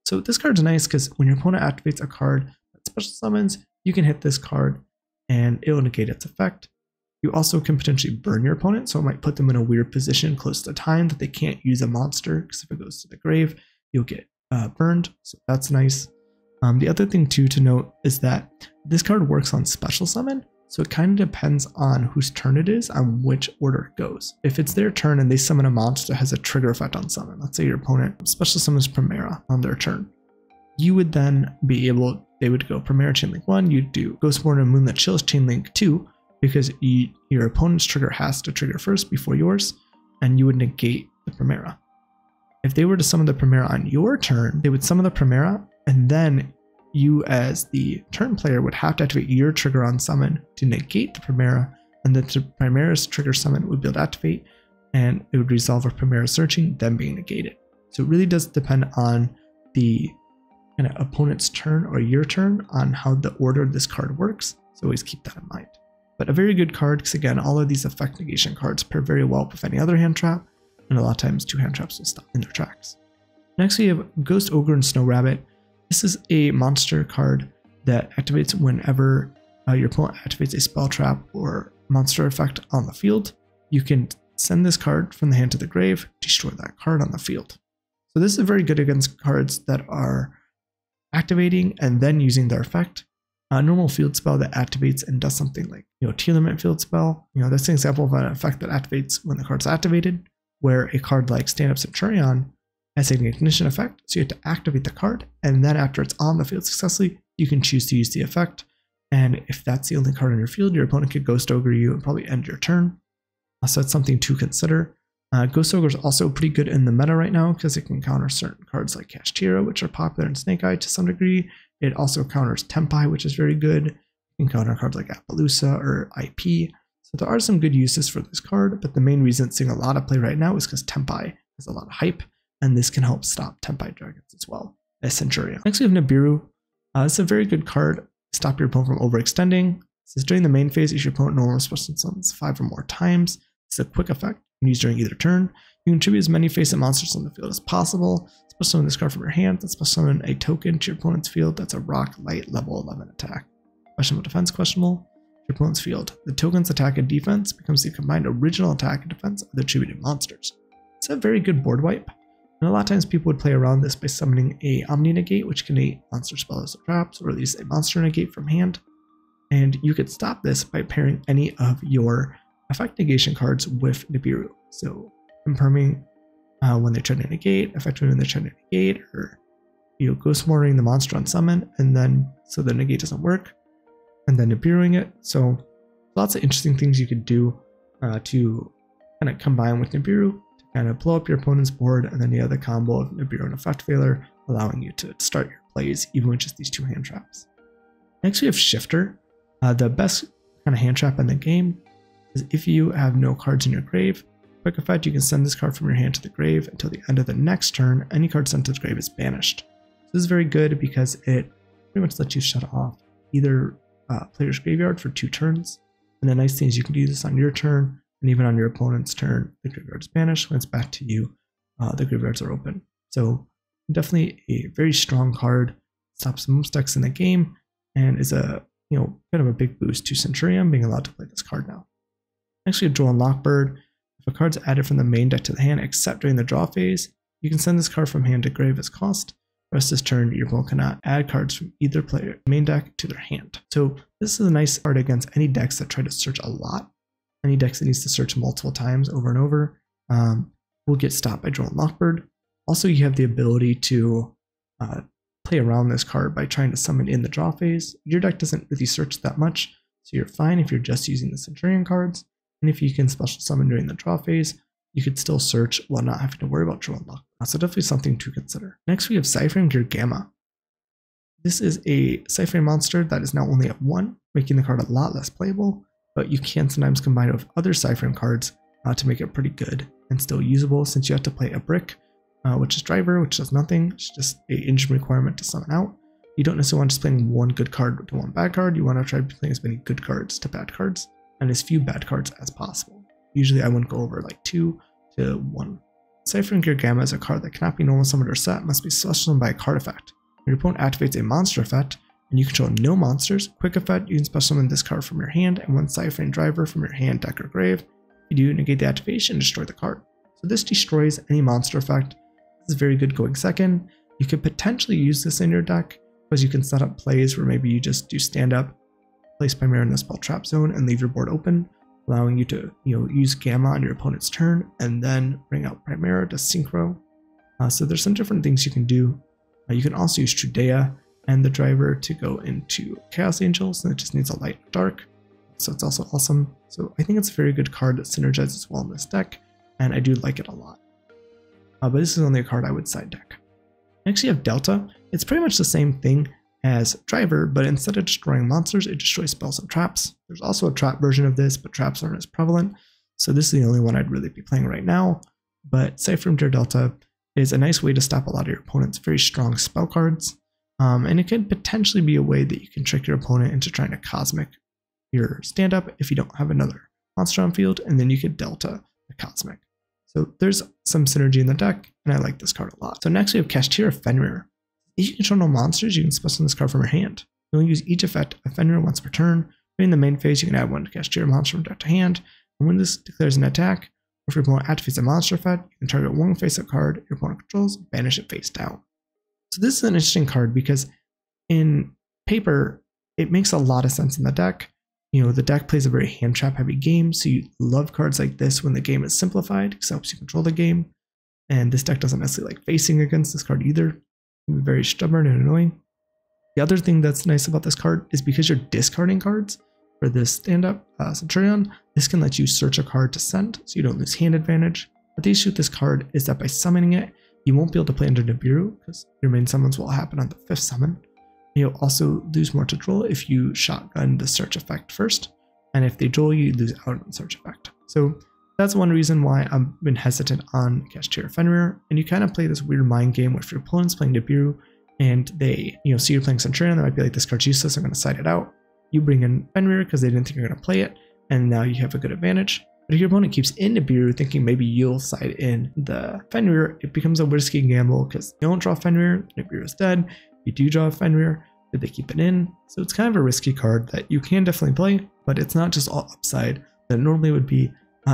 So this card's nice because when your opponent activates a card that special summons, you can hit this card and it will negate its effect. You also can potentially burn your opponent, so it might put them in a weird position close to time that they can't use a monster, because if it goes to the grave, you'll get burned, so that's nice. The other thing too to note is that this card works on special summon, so it kind of depends on whose turn it is on which order it goes. If it's their turn and they summon a monster that has a trigger effect on summon, let's say your opponent special summons Primera on their turn, you would then be able, they would go Primera Chainlink 1, you'd do Ghostborn and Moonlit Chills Chainlink 2, because your opponent's trigger has to trigger first before yours, and you would negate the Primera. If they were to summon the Primera on your turn, they would summon the Primera, and then you as the turn player would have to activate your trigger on summon to negate the Primera, and then the Primera's trigger summon would be able to activate, and it would resolve with Primera searching, then being negated. So it really does depend on the kind of opponent's turn or your turn on how the order this card works, so always keep that in mind. But a very good card, because again, all of these effect negation cards pair very well with any other hand trap, and a lot of times two hand traps will stop in their tracks. Next we have Ghost Ogre and Snow Rabbit. This is a monster card that activates whenever your opponent activates a spell trap or monster effect on the field. You can send this card from the hand to the grave, destroy that card on the field. So this is very good against cards that are activating and then using their effect. A normal field spell that activates and does something like, Tearlament field spell. That's an example of an effect that activates when the card's activated, where a card like Stand Up Centur-Ion has an ignition effect, so you have to activate the card, and then after it's on the field successfully, you can choose to use the effect. And if that's the only card on your field, your opponent could Ghost Ogre you and probably end your turn. So that's something to consider. Ghost Ogre is also pretty good in the meta right now because it can counter certain cards like Kashtira, which are popular in Snake Eye to some degree. It also counters Tempai, which is very good. You can counter cards like Appaloosa or IP. So there are some good uses for this card, but the main reason it's seeing a lot of play right now is because Tempai has a lot of hype, and this can help stop Tempai dragons as well as Centur-Ion. Next we have Nibiru. It's a very good card. Stop your opponent from overextending. It says during the main phase, each your opponent normal special summons 5 or more times. It's a quick effect you can use during either turn. You can tribute as many face-up monsters on the field as possible. Special summon this card from your hand. Then special summon a token to your opponent's field that's a rock light level 11 attack. Questionable defense, questionable. Your opponent's field. The token's attack and defense becomes the combined original attack and defense of the attributed monsters. It's a very good board wipe. And a lot of times people would play around this by summoning a Omni Negate, which can negate monster spells or traps, or release a monster negate from hand. And you could stop this by pairing any of your effect negation cards with Nibiru. So confirming when they're trying to negate, effectively when they're trying to negate, or ghost mortaring the monster on summon, and then so the negate doesn't work, and then Nibiruing it. So lots of interesting things you could do to kind of combine with Nibiru. Kind of blow up your opponent's board, and then you have the combo of Nibiru and Effect Failure, allowing you to start your plays even with just these two hand traps. Next we have Shifter. The best kind of hand trap in the game is if you have no cards in your grave. Quick effect, you can send this card from your hand to the grave until the end of the next turn. Any card sent to the grave is banished. So this is very good because it pretty much lets you shut off either player's graveyard for 2 turns. And the nice thing is you can do this on your turn, and even on your opponent's turn, the graveyard is banished. When it's back to you, the graveyards are open. So definitely a very strong card. Stops most decks in the game, and is a kind of a big boost to Centur-Ion being allowed to play this card now. Next we have Droll and Lockbird. If a card's added from the main deck to the hand, except during the draw phase, you can send this card from hand to grave as cost. The rest of this turn, your opponent cannot add cards from either player main deck to their hand. So this is a nice card against any decks that try to search a lot. Any decks that needs to search multiple times over and over will get stopped by Droll and Lockbird. Also, you have the ability to play around this card by trying to summon in the draw phase. Your deck doesn't really search that much, so you're fine if you're just using the Centur-Ion cards. And if you can special summon during the draw phase, you could still search while not having to worry about Droll and Lockbird. So definitely something to consider. Next, we have Cyframe Gear Gamma. This is a Cyframe monster that is now only at 1, making the card a lot less playable. But you can sometimes combine it with other Cyframe cards to make it pretty good and still usable, since you have to play a brick, which is driver, which does nothing. It's just an engine requirement to summon out. You don't necessarily want just playing one good card to one bad card. You want to try playing as many good cards to bad cards and as few bad cards as possible. Usually I wouldn't go over like 2 to 1. Cyframe Gear Gamma is a card that cannot be normal summoned or set, must be special summoned by a card effect. When your opponent activates a monster effect, and you control no monsters, quick effect, you can special summon this card from your hand and 1 Cyframe driver from your hand, deck, or grave. If you do, negate the activation and destroy the card. So this destroys any monster effect. This is very good going second. You could potentially use this in your deck because you can set up plays where maybe you just do stand up, place Primera in the spell trap zone, and leave your board open, allowing you to use Gamma on your opponent's turn, and then bring out Primera to synchro. So there's some different things you can do. You can also use Trudea and the driver to go into Chaos Angels, and it just needs a light and dark. So it's also awesome. So I think it's a very good card that synergizes well in this deck, and I do like it a lot. But this is only a card I would side deck. Next you have Delta. It's pretty much the same thing as Driver, but instead of destroying monsters, it destroys spells and traps. There's also a trap version of this, but traps aren't as prevalent. So this is the only one I'd really be playing right now. But Siphon-Meter Delta is a nice way to stop a lot of your opponent's very strong spell cards. And it can potentially be a way that you can trick your opponent into trying to Cosmic your stand-up if you don't have another monster on field, and then you could Delta the Cosmic. So there's some synergy in the deck, and I like this card a lot. So next we have Cartesia Fenrir. If you control no monsters, you can special this card from your hand. You'll use each effect of Fenrir once per turn. During the main phase, you can add one Cartesia monster from deck to hand, and when this declares an attack, or if your opponent activates a monster effect, you can target one face-up card your opponent controls, banish it face down. So this is an interesting card because in paper, it makes a lot of sense in the deck. The deck plays a very hand trap heavy game, so you love cards like this when the game is simplified because it helps you control the game. And this deck doesn't necessarily like facing against this card either. It can be very stubborn and annoying. The other thing that's nice about this card is because you're discarding cards for this stand-up Centur-Ion, this can let you search a card to send, so you don't lose hand advantage. But the issue with this card is that by summoning it, you won't be able to play under Nibiru because your main summons will happen on the 5th summon. You'll also lose more to draw if you shotgun the search effect first, and if they draw you lose out on the search effect. So that's one reason why I've been hesitant on Cartesia Fenrir, and you kind of play this weird mind game where if your opponent's playing Nibiru and they see you're playing Centur-Ion, they might be like, this card's useless, I'm going to side it out. You bring in Fenrir because they didn't think you're going to play it, and now you have a good advantage. But if your opponent keeps in Nibiru thinking maybe you'll side in the Fenrir, it becomes a risky gamble because you don't draw Fenrir, Nibiru is dead. You do draw Fenrir, did they keep it in? So it's kind of a risky card that you can definitely play, but it's not just all upside that normally would be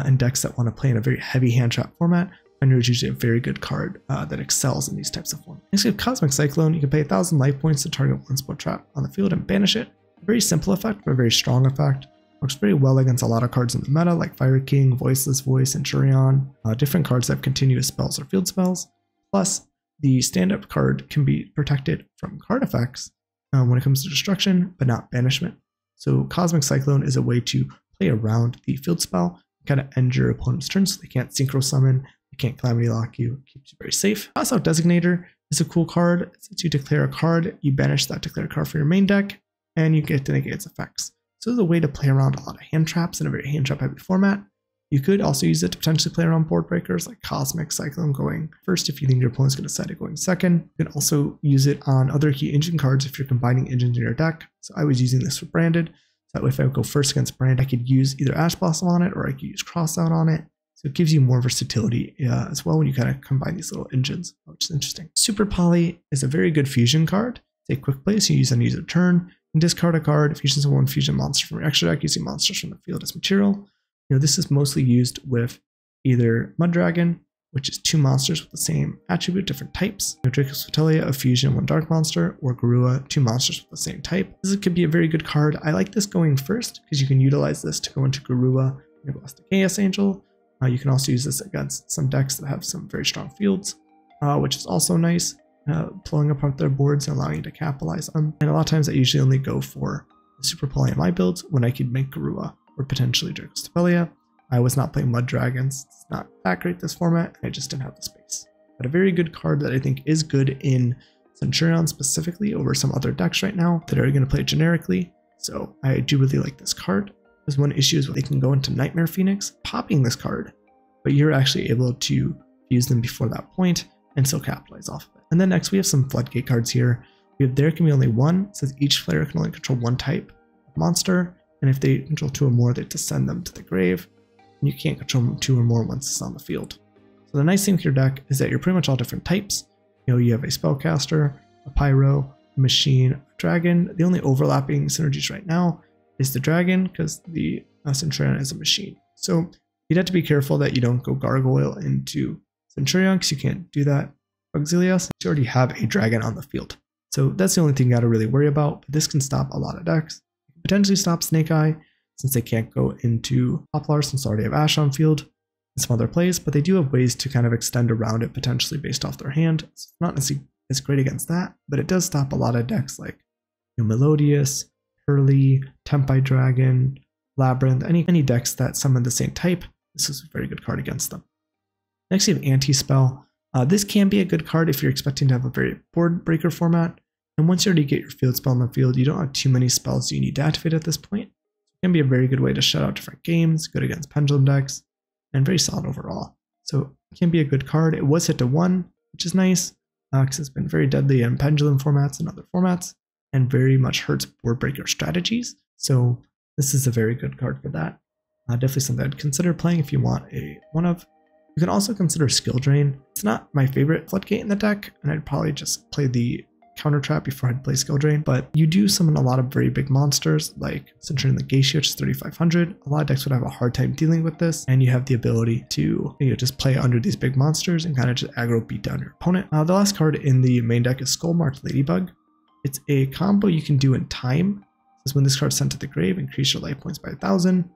in decks that want to play in a very heavy hand trap format. Fenrir is usually a very good card that excels in these types of formats. Next we have Cosmic Cyclone. You can pay 1,000 life points to target one spell trap on the field and banish it. A very simple effect, but a very strong effect. Works very well against a lot of cards in the meta like Fire King, Voiceless Voice, Centur-Ion, different cards that have continuous spells or field spells. Plus, the stand-up card can be protected from card effects when it comes to destruction, but not banishment. So Cosmic Cyclone is a way to play around the field spell, kind of end your opponent's turn so they can't synchro summon, they can't calamity lock you, it keeps you very safe. Toss Out Designator is a cool card. Since you declare a card, you banish that declared card from your main deck, and you get to negate its effects. So it's a way to play around a lot of hand traps in a very hand trap heavy format. You could also use it to potentially play around board breakers like Cosmic Cyclone going first if you think your opponent's going to decide it going second. You can also use it on other key engine cards if you're combining engines in your deck. So I was using this for Branded. So that way if I would go first against Branded, I could use either Ash Blossom on it or I could use Crossout on it. So it gives you more versatility as well when you kind of combine these little engines, which is interesting. Super Poly is a very good fusion card. It's a quick play, so you use on user turn. You discard a card, fusions one fusion monster from your extra deck using monsters from the field as material. This is mostly used with either Mud Dragon, which is 2 monsters with the same attribute, different types. Draco's Fotelia, a fusion, 1 dark monster, or Garua, 2 monsters with the same type. This could be a very good card. I like this going first because you can utilize this to go into Garua and go to Chaos Angel. You can also use this against some decks that have some very strong fields, which is also nice, pulling apart their boards and allowing you to capitalize on them. And a lot of times I usually only go for the Super Poly in my builds when I could make Garua or potentially Draco's Fotelia. I was not playing Mud Dragons. It's not that great this format, and I just didn't have the space. But a very good card that I think is good in Centur-Ion specifically over some other decks right now that are going to play generically. So I do really like this card. There's one issue is they can go into Nightmare Phoenix, popping this card, but you're actually able to use them before that point and still capitalize off of it. And then next we have some Floodgate cards here. We have There Can Be Only One. It says each player can only control 1 type of monster, and if they control 2 or more, they have to send them to the grave. And you can't control 2 or more once it's on the field. So the nice thing with your deck is that you're pretty much all different types. You have a Spellcaster, a Pyro, a Machine, a Dragon. The only overlapping synergies right now is the Dragon because the Centur-Ion is a Machine. So you'd have to be careful that you don't go Gargoyle into Centur-Ion because you can't do that. Auxilia, since you already have a dragon on the field. So that's the only thing you gotta really worry about, but this can stop a lot of decks. It can potentially stop Snake Eye, since they can't go into Poplar since they already have Ash on field and some other plays, but they do have ways to kind of extend around it potentially based off their hand. It's not necessarily as great against that, but it does stop a lot of decks like Melodious, Hurley, Tempi Dragon, Labyrinth, any decks that summon the same type. This is a very good card against them. Next you have Anti-Spell. This can be a good card if you're expecting to have a very board breaker format, and once you already get your field spell on the field, you don't have too many spells you need to activate at this point. It can be a very good way to shut out different games, good against pendulum decks, and very solid overall. So it can be a good card. It was hit to 1, which is nice, because it's been very deadly in pendulum formats and other formats, and very much hurts board breaker strategies. So this is a very good card for that. Definitely something I'd consider playing if you want a one-of. You can also consider Skill Drain. It's not my favorite Floodgate in the deck, and I'd probably just play the counter trap before I'd play Skill Drain, but you do summon a lot of very big monsters like Centur-Ion Legatia, which is 3,500. A lot of decks would have a hard time dealing with this, and you have the ability to just play under these big monsters and kind of just aggro beat down your opponent. The last card in the main deck is Skullmarked Ladybug. It's a combo you can do in time. Says when this card is sent to the grave, increase your life points by 1,000,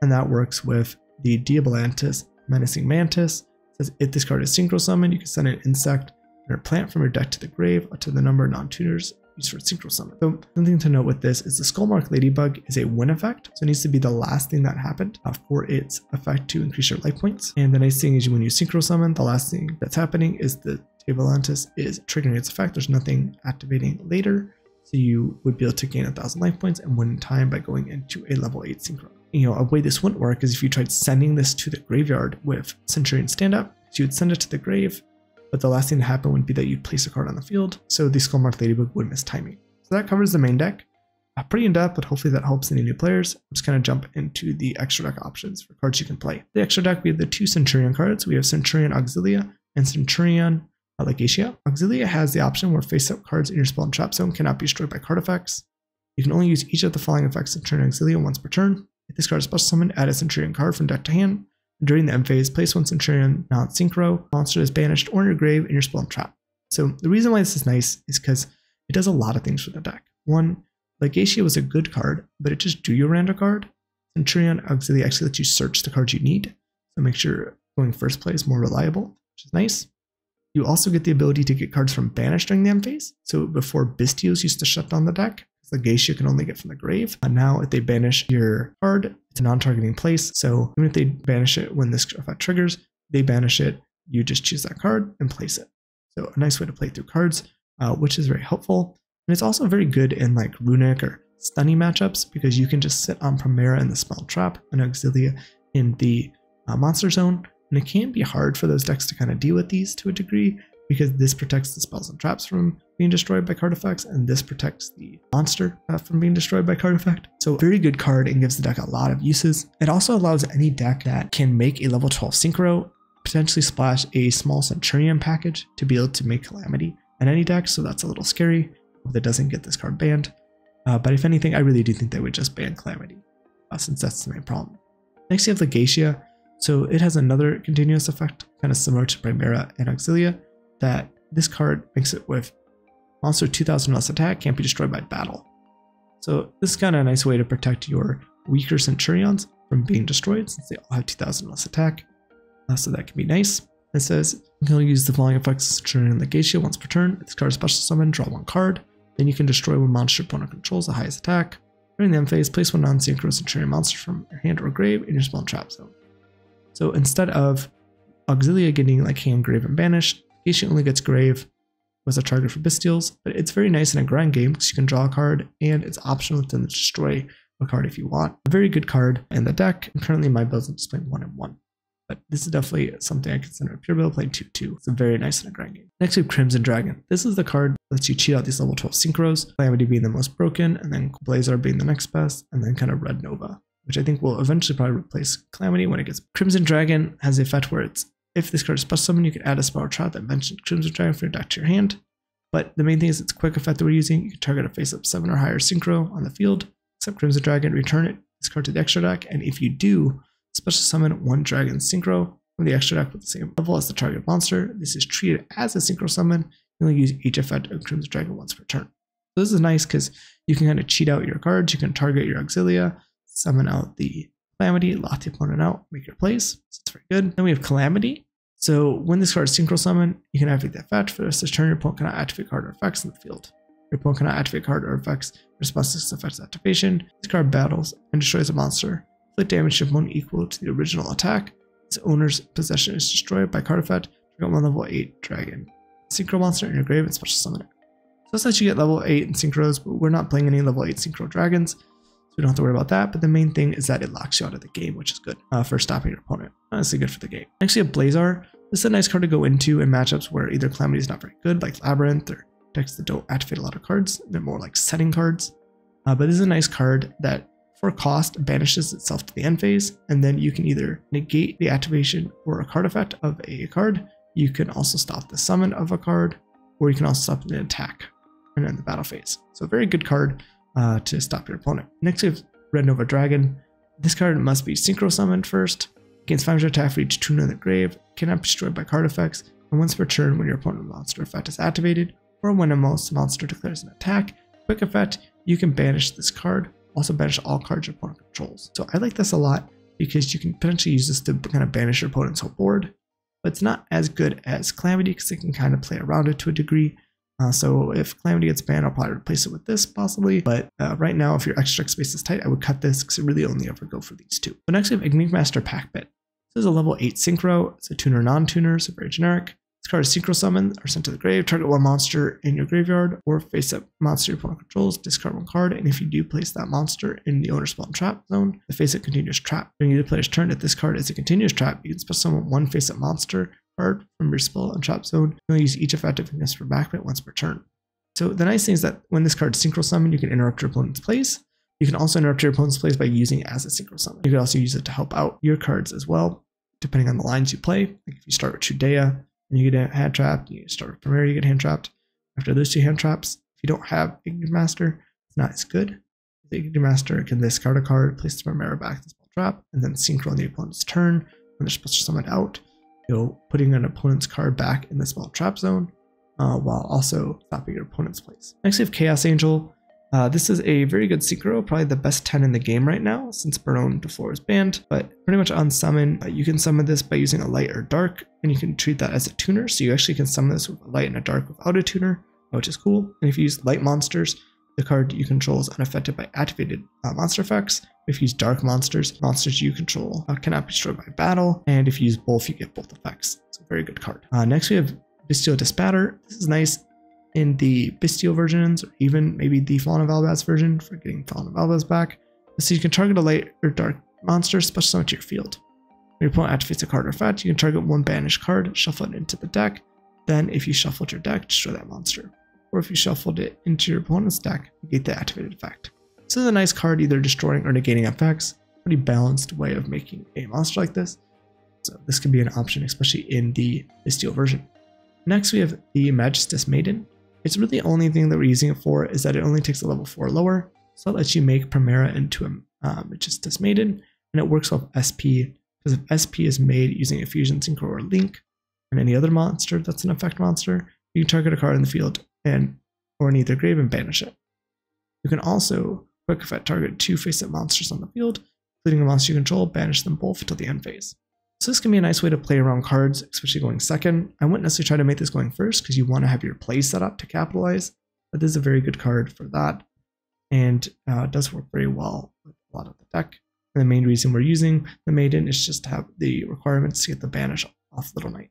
and that works with the Diabolantis Menacing Mantis. It says if this card is synchro summoned, you can send an insect or a plant from your deck to the grave up to the number of non-tuners used for synchro summon. So something to note with this is the Skullmarked Ladybug is a win effect, so it needs to be the last thing that happened for its effect to increase your life points. And the nice thing is when you synchro summon, the last thing that's happening is the Diabolantis is triggering its effect. There's nothing activating later, so you would be able to gain 1,000 life points and win in time by going into a level 8 synchro. A way this wouldn't work is if you tried sending this to the graveyard with Centurion Stand-Up. So you would send it to the grave, but the last thing to happen would be that you'd place a card on the field, so the Skullmarked Ladybug would miss timing. So that covers the main deck. Pretty in-depth, but hopefully that helps any new players. I'm just going to jump into the extra deck options for cards you can play. The extra deck, we have the 2 Centurion cards. We have Centur-Ion Auxilia and Centur-Ion Legatia. Auxilia has the option where face-up cards in your spell and trap zone cannot be destroyed by card effects. You can only use each of the following effects in Centur-Ion Auxilia once per turn. If this card is special summoned, add a Centurion card from deck to hand. During the end phase, place 1 Centurion non-synchro monster is banished or in your grave in your spell and trap. So the reason why this is nice is because it does a lot of things for the deck. One, Legatia was a good card, but it just drew you a random card. Centur-Ion Auxilia actually lets you search the cards you need, so make sure going first play is more reliable, which is nice. You also get the ability to get cards from banish during the end phase. So before Bystials used to shut down the deck, Legatia can only get from the grave. And now if they banish your card, it's a non-targeting place. So even if they banish it when this effect triggers, they banish it, you just choose that card and place it. So a nice way to play through cards, which is very helpful. And it's also very good in like Runic or Stunny matchups because you can just sit on Primera in the spell trap and Auxilia in the monster zone. And it can be hard for those decks to kind of deal with these to a degree because this protects the spells and traps from being destroyed by card effects, and this protects the monster from being destroyed by card effect. So very good card and gives the deck a lot of uses. It also allows any deck that can make a level 12 synchro potentially splash a small Centur-Ion package to be able to make Calamity in any deck, so that's a little scary. Hope that doesn't get this card banned. But if anything, I really do think they would just ban Calamity since that's the main problem. Next you have Legatia. So it has another continuous effect, kind of similar to Primera and Auxilia, that this card makes it with monster 2,000 less attack, can't be destroyed by battle. So this is kind of a nice way to protect your weaker Centurions from being destroyed since they all have 2,000 less attack. So that can be nice. It says you can only use the following effects of Centur-Ion Legatia once per turn. If this card is special summoned, draw 1 card. Then you can destroy one monster opponent controls the highest attack. During the end phase, place 1 non-synchro Centurion monster from your hand or grave in your spell and trap zone. So instead of Auxilia getting like hand, grave, and banished, Legatia only gets grave was a target for Bystials, but it's very nice in a grind game because you can draw a card and it's optional to destroy a card if you want. A very good card in the deck, and currently my build is just playing 1 and 1. But this is definitely something I consider a pure build, playing 2-2. It's a very nice in a grind game. Next we have Crimson Dragon. This is the card that lets you cheat out these level 12 synchros, Calamity being the most broken, and then Blazar being the next best, and then kind of Red Nova, which I think will eventually probably replace Calamity when it gets. Crimson Dragon has the effect where it's, if this card is special summoned, you can add a spell or trap that mentions Crimson Dragon from your deck to your hand. But the main thing is it's a quick effect that we're using. You can target a face-up 7 or higher synchro on the field, except Crimson Dragon, return this card to the extra deck, and if you do, special summon 1 dragon synchro from the extra deck with the same level as the target monster. This is treated as a synchro summon. You only use each effect of Crimson Dragon once per turn. So this is nice because you can kind of cheat out your cards. You can target your Auxilia, summon out the Calamity, lock the opponent out, make your plays. So it's very good. Then we have Calamity. So when this card is synchro summon, you can activate the effect. For the rest of the turn, your opponent cannot activate card or effects in the field. Your opponent cannot activate card or effects in response to this effect's activation. This card battles and destroys a monster. Inflict damage to opponent equal to the original attack. Its owner's possession is destroyed by card effect. Trigger one level 8 dragon synchro monster in your grave and special summon it. So this lets you get level 8 in synchros, but we're not playing any level 8 synchro dragons, so we don't have to worry about that. But the main thing is that it locks you out of the game, which is good for stopping your opponent. Honestly, good for the game. Next, we have Blazar. This is a nice card to go into in matchups where either Calamity is not very good, like Labyrinth, or decks that don't activate a lot of cards. They're more like setting cards. But this is a nice card that, for cost, banishes itself to the end phase, and then you can either negate the activation or a card effect of a card. You can also stop the summon of a card, or you can also stop an attack and in the battle phase. So a very good card to stop your opponent. Next, we have Red Nova Dragon. This card must be synchro summoned first. Gains 500 attack for each tuner in the grave. Cannot be destroyed by card effects. And once per turn, when your opponent's monster effect is activated, or when a monster declares an attack, quick effect, you can banish this card. Also banish all cards your opponent controls. So I like this a lot because you can potentially use this to kind of banish your opponent's whole board. But it's not as good as Calamity because it can kind of play around it to a degree. So if Calamity gets banned, I'll probably replace it with this possibly. But right now, if your extra space is tight, I would cut this because it really only ever go for these two. So next we have Enigmaster Packbit. This is a level 8 synchro. It's a tuner non-tuner, so very generic. This card is synchro summoned or sent to the grave. Target one monster in your graveyard or face up monster your opponent controls. Discard one card, and if you do place that monster in the owner's spawn trap zone, the face up continuous trap. During either player's turn, if this card is a continuous trap, you can special summon one face up monster card from your spell and trap zone. You'll use each effectiveness for backbit once per turn. So the nice thing is that when this card is synchro summoned, you can interrupt your opponent's plays. You can also interrupt your opponent's plays by using it as a synchro summon. You can also use it to help out your cards as well, depending on the lines you play. Like if you start with Chudea and you get hand trapped, you start with Primera, you get hand trapped. After those two hand traps, if you don't have Enigmaster, it's not as good. The Enigmaster can discard a card, place the Primera back in the spell trap, and then synchro on the opponent's turn. When they're supposed to summon out, you'll putting an opponent's card back in the spell trap zone while also stopping your opponent's plays. Next we have Chaos Angel. This is a very good synchro, probably the best 10 in the game right now since Burn Before is banned, but pretty much on summon, you can summon this by using a light or dark, and you can treat that as a tuner, so you actually can summon this with a light and a dark without a tuner, which is cool. And if you use light monsters, the card you control is unaffected by activated monster effects. If you use dark monsters, monsters you control cannot be destroyed by battle, and if you use both, you get both effects. It's a very good card. Next we have Bystial Dispatter. This is nice in the Bystial versions, or even maybe the Fallen of Albaz version for getting Fallen of Albaz back. So you can target a light or dark monster, special summon to your field. When your opponent activates a card or effect, you can target one banished card, shuffle it into the deck. Then if you shuffled your deck, destroy that monster. Or if you shuffled it into your opponent's deck, negate the activated effect. This is a nice card, either destroying or negating effects. Pretty balanced way of making a monster like this. So this could be an option, especially in the Bystial version. Next we have the Magistus Maiden. It's really the only thing that we're using it for is that it only takes a level 4 or lower, so it lets you make Primera into a Magistus Maiden, and it works with SP, because if SP is made using a Fusion, Synchro, or Link, and any other monster that's an effect monster, you can target a card in the field or in either grave and banish it. You can also quick effect target 2 face-up monsters on the field, including a monster you control, banish them both until the end phase. So this can be a nice way to play around cards, especially going second. I wouldn't necessarily try to make this going first because you want to have your play set up to capitalize, but this is a very good card for that, and it does work very well with a lot of the deck. And the main reason we're using the Maiden is just to have the requirements to get the banish off Little Knight.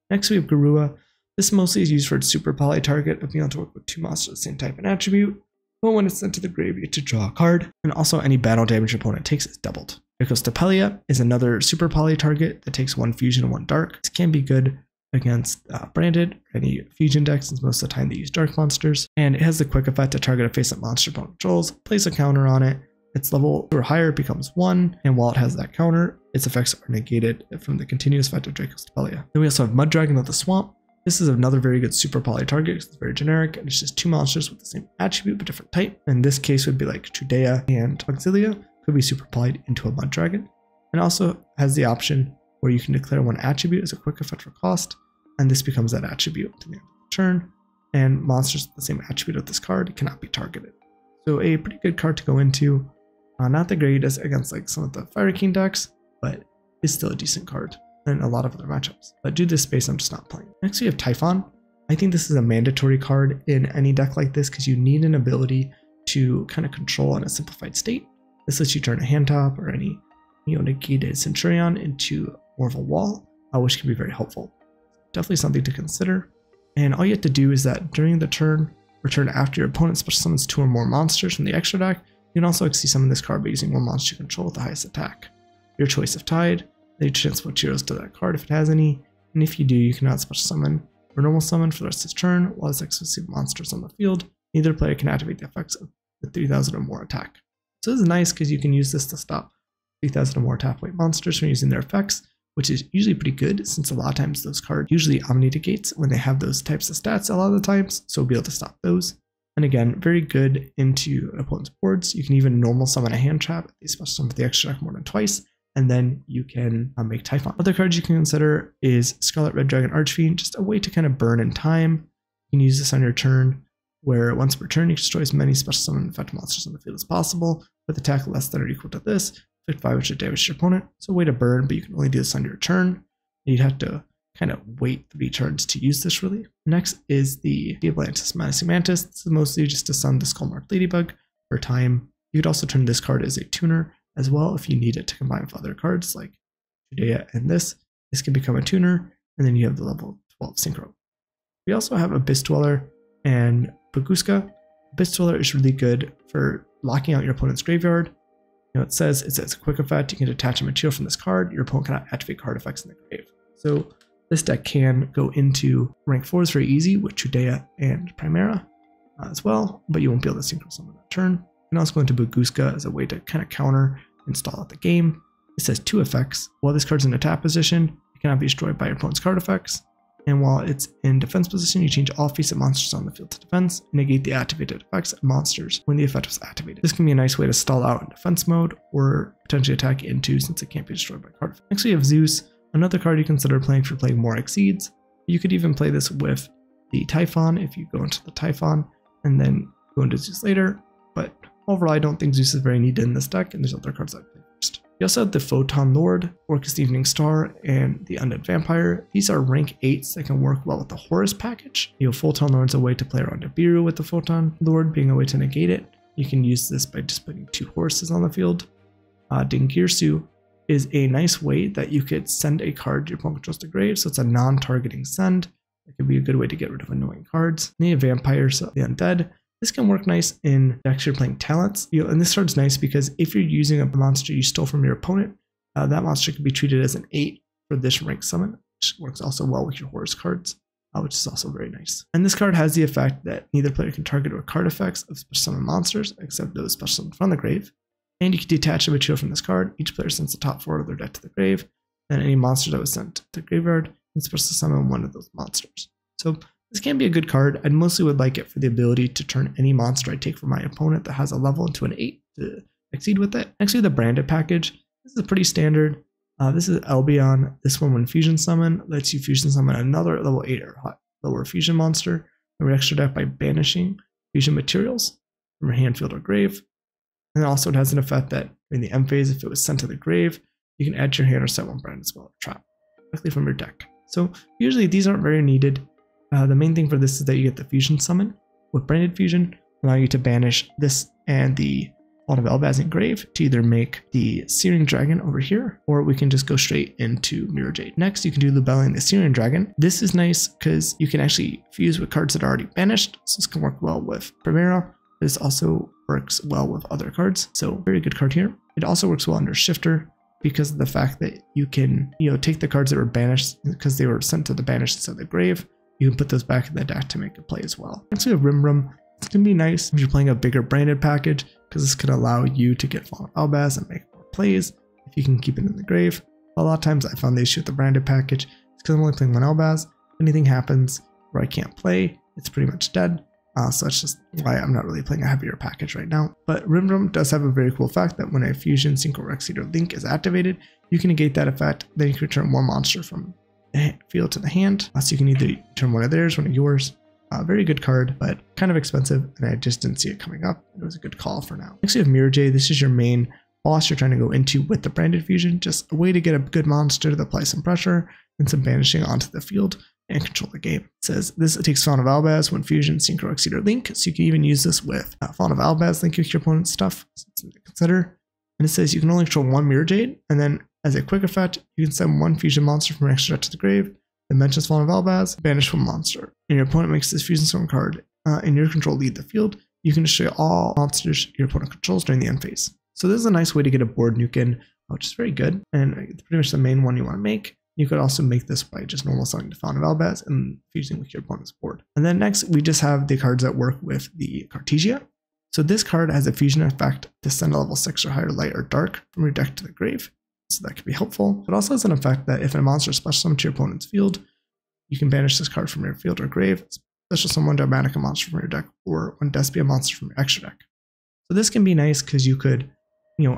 Next we have Garua. This mostly is used for its super poly target of being able to work with 2 monsters of the same type and attribute, but when it's sent to the grave you get to draw a card, and also any battle damage your opponent takes is doubled. Cartesia is another super poly target that takes 1 fusion and 1 dark. This can be good against Branded, any fusion decks, since most of the time they use dark monsters. And it has the quick effect to target a face-up monster opponent controls, place a counter on it. Its level 2 or higher becomes 1, and while it has that counter, its effects are negated from the continuous effect of Cartesia. Then we also have Mud Dragon of the Swamp. This is another very good super poly target because it's very generic, and it's just 2 monsters with the same attribute but different type. In this case would be like Chudea and Auxilia. Could be super polyed into a Mud Dragon, and also has the option where you can declare one attribute as a quick effect for cost, and this becomes that attribute to the end of the turn, and monsters with the same attribute of this card cannot be targeted. So a pretty good card to go into, not the greatest against like some of the Fire King decks, but is still a decent card in a lot of other matchups. But due to this space, I'm just not playing. Next we have Typhon. I think this is a mandatory card in any deck like this because you need an ability to kind of control in a simplified state. This lets you turn a hand top or any negated Centurion into more of a wall, which can be very helpful. Definitely something to consider. And all you have to do is that during the turn or turn after your opponent special summons 2 or more monsters from the extra deck, you can also exceed summon this card by using one monster you control with the highest attack. Your choice of Tide, then you transfer heroes to that card if it has any, and if you do, you cannot special summon or normal summon for the rest of the turn while this exclusive monster is on the field. Neither player can activate the effects of the 3000 or more attack. So this is nice because you can use this to stop 3000 or more attack weight monsters from using their effects, which is usually pretty good since a lot of times those cards usually omni-negates when they have those types of stats a lot of the times, so we'll be able to stop those. And again, very good into an opponent's boards. You can even normal summon a hand trap, they special summon the extra deck more than twice, and then you can make Typhon. Other cards you can consider is Scarlet Red Dragon Archfiend, just a way to kind of burn in time. You can use this on your turn, where once per turn you can destroy as many special summon effect monsters on the field as possible, with attack less than or equal to this, inflict 5 which would damage your opponent. So a way to burn, but you can only do this on your turn. You'd have to kind of wait 3 turns to use this really. Next is the Atlantis Menacing Mantis. This is mostly just to summon the Skullmarked Ladybug for time. You could also turn this card as a tuner as well if you need it to combine with other cards like Judea and this. This can become a tuner, and then you have the level 12 Synchro. We also have Abyss Dweller and Baguska. Abyss Dweller is really good for locking out your opponent's graveyard. It says it's a quick effect. You can detach a material from this card. Your opponent cannot activate card effects in the grave. So this deck can go into rank 4s very easy with Judea and Primera as well, but you won't be able to synchro summon that turn. You can also go into Baguska as a way to kind of counter and stall out the game. It says 2 effects. While this card's in attack position, it cannot be destroyed by your opponent's card effects. And while it's in defense position, you change all face-up monsters on the field to defense and negate the activated effects of monsters when the effect was activated. This can be a nice way to stall out in defense mode or potentially attack into since it can't be destroyed by card effects. Next we have Zeus, another card you consider playing if you're playing more Exceeds. You could even play this with the Typhon if you go into the Typhon and then go into Zeus later, but overall I don't think Zeus is very needed in this deck, and there's other cards I play first. You also have the Photon Lord, Orcus Evening Star, and the Undead Vampire. These are rank 8s that can work well with the Horus Package. Photon Lord's a way to play around Nibiru with the Photon Lord being a way to negate it. You can use this by just putting 2 horses on the field. Dingirsu is a nice way that you could send a card your opponent controls to grave, so it's a non-targeting send. It could be a good way to get rid of annoying cards. Then you have Vampires, the Undead. This can work nice in decks you're playing talents. And this card's nice because if you're using a monster you stole from your opponent, that monster can be treated as an 8 for this rank summon, which works also well with your Horus cards, which is also very nice. And this card has the effect that neither player can target or card effects of special summon monsters except those special summoned from the grave. And you can detach a material from this card. Each player sends the top 4 of their deck to the grave, and any monster that was sent to the graveyard can special summon one of those monsters. So this can be a good card. I mostly would like it for the ability to turn any monster I take from my opponent that has a level into an 8 to exceed with it. Next we have the Branded Package. This is pretty standard. This is Albion. This one, when Fusion Summon, lets you Fusion Summon another level 8 or lower Fusion monster from your extra deck by banishing Fusion materials from your hand, field, or grave. And also it has an effect that in the end phase, if it was sent to the grave, you can add to your hand or set one branded spell or trap directly from your deck. So usually these aren't very needed. The main thing for this is that you get the Fusion Summon with Branded Fusion, allowing you to banish this and the Vault of Elbaz Grave to either make the Searing Dragon over here, or we can just go straight into Mirror Jade. Next, you can do Lubellion the Searing Dragon. This is nice because you can actually fuse with cards that are already banished, so this can work well with Primera. This also works well with other cards, so very good card here. It also works well under Shifter because of the fact that you can, take the cards that were banished because they were sent to the banished instead of the grave. You can put those back in the deck to make a play as well. Next we have Rim. It's going to be nice if you're playing a bigger branded package because this could allow you to get Vault of Elbaz and make more plays if you can keep it in the grave. A lot of times I found the issue with the branded package. It's because I'm only playing one Elbaz. If anything happens where I can't play, it's pretty much dead. So that's just why I'm not really playing a heavier package right now. But Runthrough does have a very cool fact that when a fusion, synchro, or exceeder link is activated, you can negate that effect. Then you can return one monster from the field to the hand. So you can either turn one of theirs, one of yours. Very good card, but kind of expensive, and I just didn't see it coming up. It was a good call for now. Next, we have Mirror J. This is your main boss you're trying to go into with the Branded Fusion. Just a way to get a good monster to apply some pressure and some banishing onto the field and control the game. It says this takes Fawn of Albaz when fusion, synchro, exceeder, link. So you can even use this with Fawn of Albaz link with your opponent's stuff. So something to consider. And it says you can only control one Mirror Jade, and then as a quick effect, you can send one fusion monster from an extra deck to the grave. Then mentions Fawn of Albaz, banish one monster. And your opponent makes this fusion storm card in your control lead the field. You can destroy all monsters your opponent controls during the end phase. So this is a nice way to get a board nuke in, which is very good, and it's pretty much the main one you want to make. You could also make this by just normal summoning the Fawn of Albaz and fusing with your opponent's board. And then next, we just have the cards that work with the Cartesia. So this card has a fusion effect to send a level 6 or higher light or dark from your deck to the grave. So that could be helpful. It also has an effect that if a monster is special summoned to your opponent's field, you can banish this card from your field or grave, special summon one Dogmatic monster from your deck, or one Despia monster from your extra deck. So this can be nice because you could,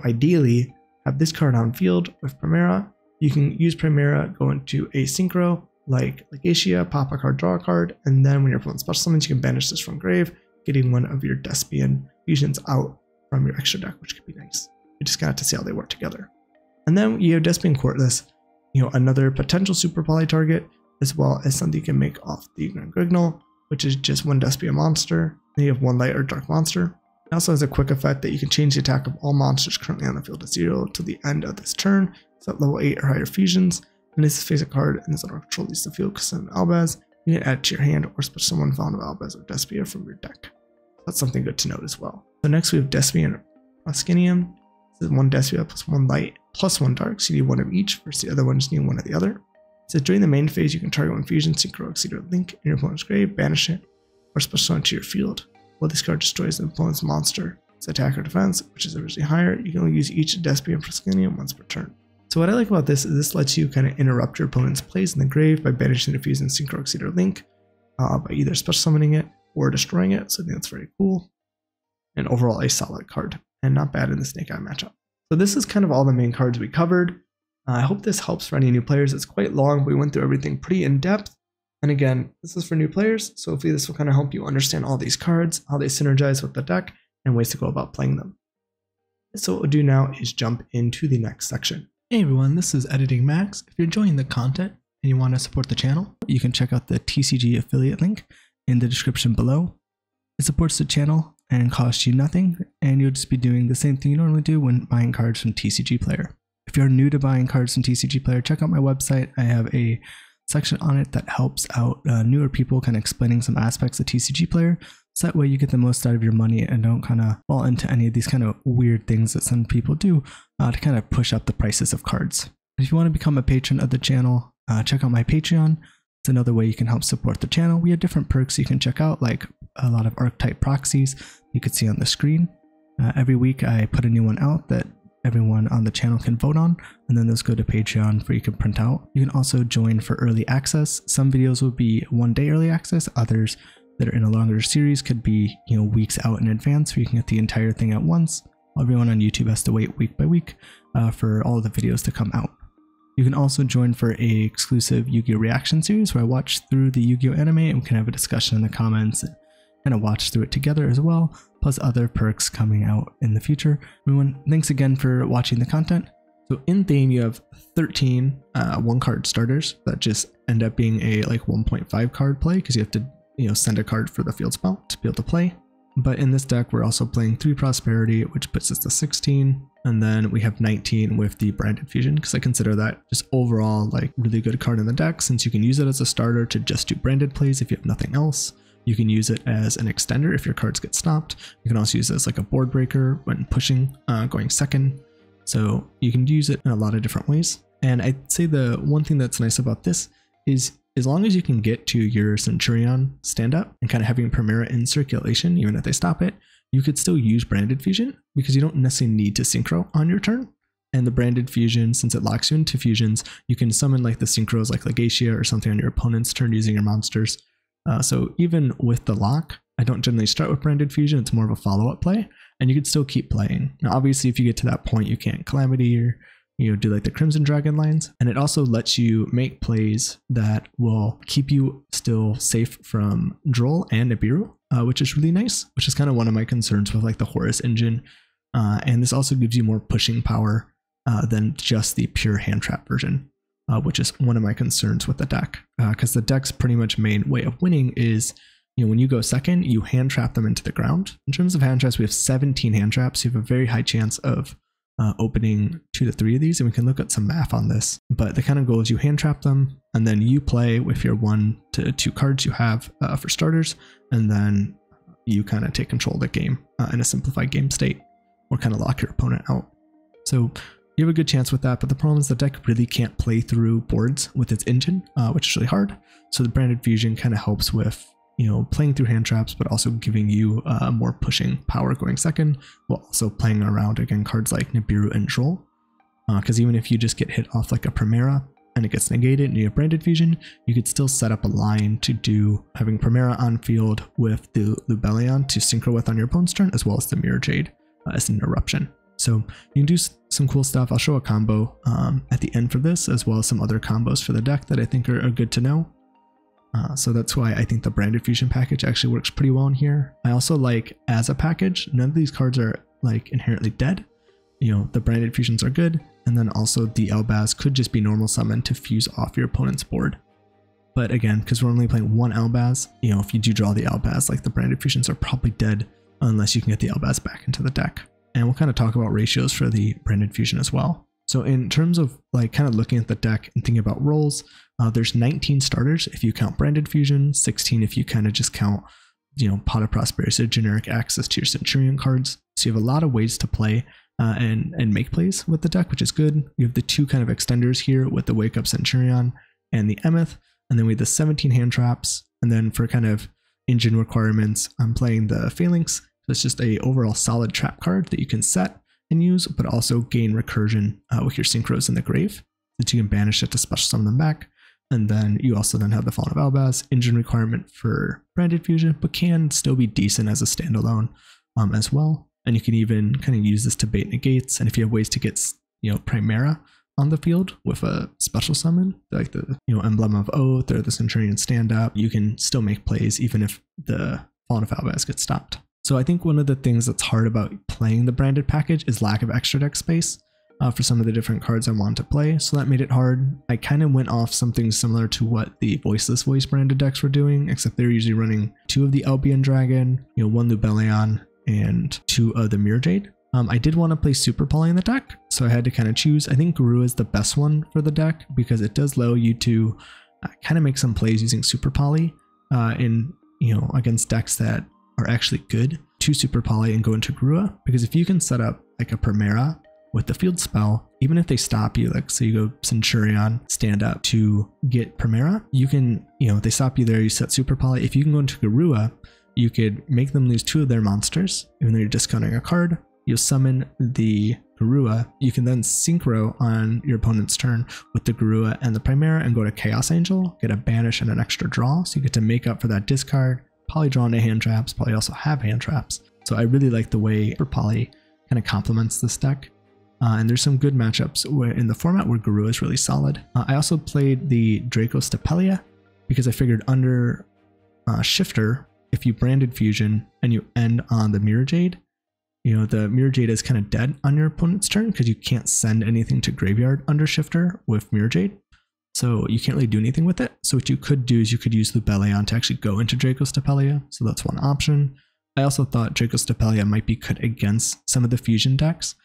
ideally have this card on field with Primera. You can use Primera, go into a synchro like Legacia, pop a card, draw a card, and then when your opponent special summons, you can banish this from grave, getting one of your Despian fusions out from your extra deck, which could be nice. You just got to see how they work together. And then you have Despian Courtless, another potential super poly target, as well as something you can make off the Ignorant Grignal, which is just one Despia monster. Then you have one light or dark monster. It also has a quick effect that you can change the attack of all monsters currently on the field to 0 till the end of this turn. So at level 8 or higher fusions. And this is face a card and this under control leads the field because of Albaz. You can add to your hand or special summon Fawn of Albaz or Despia from your deck. That's something good to note as well. So next we have Despian Proskinium. This is one Despia plus one light plus one dark. So you need one of each versus the other one just need one of the other. So during the main phase, you can target one fusion, synchro, exceeder, link in your opponent's grave, banish it, or special summon to your field. While this card destroys the opponent's monster, its attack or defense, which is originally higher, you can only use each Despia and Proskinium once per turn. So what I like about this is this lets you kind of interrupt your opponent's plays in the grave by banishing the fusion, synchro, exceeder, link, by either special summoning it or destroying it. So I think that's very cool. And overall, a solid card, and not bad in the Snake Eye matchup. So this is kind of all the main cards we covered. I hope this helps for any new players. It's quite long, but we went through everything pretty in depth. And again, this is for new players, so hopefully this will kind of help you understand all these cards, how they synergize with the deck, and ways to go about playing them. So what we'll do now is jump into the next section. Hey everyone, this is Editing Max. If you're enjoying the content and you want to support the channel, you can check out the TCG affiliate link in the description below. It supports the channel and costs you nothing, and you'll just be doing the same thing you normally do when buying cards from TCG Player. If you're new to buying cards from TCG Player, check out my website. I have a section on it that helps out newer people, kind of explaining some aspects of TCG Player, so that way you get the most out of your money and don't kind of fall into any of these kind of weird things that some people do to kind of push up the prices of cards. If you want to become a patron of the channel, check out my Patreon. It's another way you can help support the channel. We have different perks you can check out, like a lot of archetype proxies you can see on the screen. Every week I put a new one out that everyone on the channel can vote on, and then those go to Patreon for you can print out. You can also join for early access. Some videos will be 1 day early access, others that are in a longer series could be weeks out in advance where you can get the entire thing at once. Everyone on YouTube has to wait week by week for all the videos to come out. You can also join for a exclusive Yu-Gi-Oh! Reaction series where I watch through the Yu-Gi-Oh! Anime and we can have a discussion in the comments and kind of watch through it together as well, plus other perks coming out in the future. Everyone, thanks again for watching the content. So in theme, you have 13 one-card starters that just end up being a 1.5 card play because you have to send a card for the field spell to be able to play. But in this deck, we're also playing 3 Prosperity, which puts us to 16. And then we have 19 with the Branded Fusion, because I consider that just overall really good card in the deck, since you can use it as a starter to just do branded plays if you have nothing else. You can use it as an extender if your cards get stopped. You can also use it as a board breaker when pushing, going second. So you can use it in a lot of different ways. And I'd say the one thing that's nice about this is as long as you can get to your Centur-Ion stand up and kind of having Primera in circulation, even if they stop it, you could still use Branded Fusion because you don't necessarily need to synchro on your turn. And the Branded Fusion, since it locks you into fusions, you can summon the synchros like Legacia or something on your opponent's turn using your monsters. So even with the lock, I don't generally start with Branded Fusion, it's more of a follow-up play, and you could still keep playing. Now obviously if you get to that point you can't Calamity or do like the Crimson Dragon lines, and it also lets you make plays that will keep you still safe from Droll and Nibiru, which is really nice, which is kind of one of my concerns with like the Horus engine. And this also gives you more pushing power than just the pure hand trap version, which is one of my concerns with the deck, because the deck's pretty much main way of winning is, when you go second, you hand trap them into the ground. In terms of hand traps, we have 17 hand traps. You have a very high chance of opening 2 to 3 of these, and we can look at some math on this. But the kind of goal is you hand trap them, and then you play with your 1 to 2 cards you have for starters, and then you kind of take control of the game in a simplified game state, or kind of lock your opponent out. So you have a good chance with that, but the problem is the deck really can't play through boards with its engine, which is really hard. So the Branded Fusion kind of helps with playing through hand traps, but also giving you more pushing power going second, while also playing around, again, cards like Nibiru and Droll. Because even if you just get hit off like a Primera and it gets negated and you have Branded Fusion, you could still set up a line to do having Primera on field with the Lubellion to synchro with on your opponent's turn, as well as the Mirror Jade as an interruption. So you can do some cool stuff. I'll show a combo at the end for this, as well as some other combos for the deck that I think are good to know. So that's why I think the Branded Fusion package actually works pretty well in here. I also like as a package, none of these cards are like inherently dead. The Branded Fusions are good, and then also the Elbaz could just be normal summon to fuse off your opponent's board. But again, because we're only playing 1 Elbaz, if you do draw the Elbaz, like the Branded Fusions are probably dead unless you can get the Elbaz back into the deck. And we'll kind of talk about ratios for the Branded Fusion as well. So in terms of like kind of looking at the deck and thinking about roles, there's 19 starters if you count Branded Fusion, 16 if you kind of just count, Pot of Prosperity, so generic access to your Centurion cards. So you have a lot of ways to play and make plays with the deck, which is good. You have the 2 kind of extenders here with the Wake Up Centurion and the Emeth, and then we have the 17 hand traps. And then for kind of engine requirements, I'm playing the Phalanx. So it's just a overall solid trap card that you can set and use, but also gain recursion with your synchros in the grave, that you can banish it to special summon them back. And then you also then have the Fallen of Elbaz engine requirement for Branded Fusion, but can still be decent as a standalone as well. And you can even kind of use this to bait negates. And if you have ways to get Primera on the field with a special summon, like the Emblem of Oath or the Centurion Stand Up, you can still make plays even if the Fallen of Elbaz gets stopped. So I think one of the things that's hard about playing the branded package is lack of extra deck space for some of the different cards I want to play. So that made it hard. I kind of went off something similar to what the Voiceless Voice branded decks were doing, except they're usually running 2 of the Albion Dragon, 1 Lubellion, and 2 of the Mirror Jade. I did want to play Super Poly in the deck, so I had to kind of choose. I think Garua is the best one for the deck because it does allow you to kind of make some plays using Super Poly in against decks that are actually good to Super Poly and go into Garua, because if you can set up like a Primera with the field spell, even if they stop you, like say you go Centur-Ion Stand Up to get Primera, you can, they stop you there, you set Super Poly. If you can go into Garua, you could make them lose 2 of their monsters, even though you're discounting a card. You'll summon the Garua. You can then synchro on your opponent's turn with the Garua and the Primera and go to Chaos Angel, get a banish and an extra draw. So you get to make up for that discard, probably draw into hand traps, probably also have hand traps. So I really like the way Super Poly kind of complements this deck. And there's some good matchups where in the format where Garua is really solid. I also played the Draco Stapelia because I figured under Shifter, if you Branded Fusion and you end on the Mirror Jade, the Mirror Jade is kind of dead on your opponent's turn because you can't send anything to graveyard under Shifter with Mirror Jade. So you can't really do anything with it. So what you could do is you could use Lubellion to actually go into Draco Stapelia. So that's one option. I also thought Draco Stapelia might be good against some of the fusion decks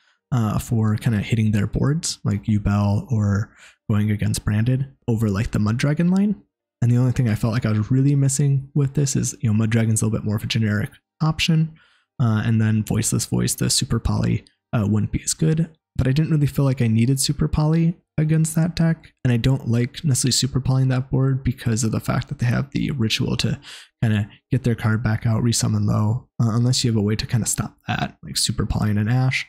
for kind of hitting their boards, like Ubel or going against Branded over like the Mud Dragon line. And the only thing I felt like I was really missing with this is, Mud Dragon's a little bit more of a generic option. And then Voiceless Voice, the Super Poly wouldn't be as good. But I didn't really feel like I needed Super Poly against that deck. And I don't like necessarily Super Polying that board because of the fact that they have the ritual to kind of get their card back out, resummon low, unless you have a way to kind of stop that, like Super Polying an Ash.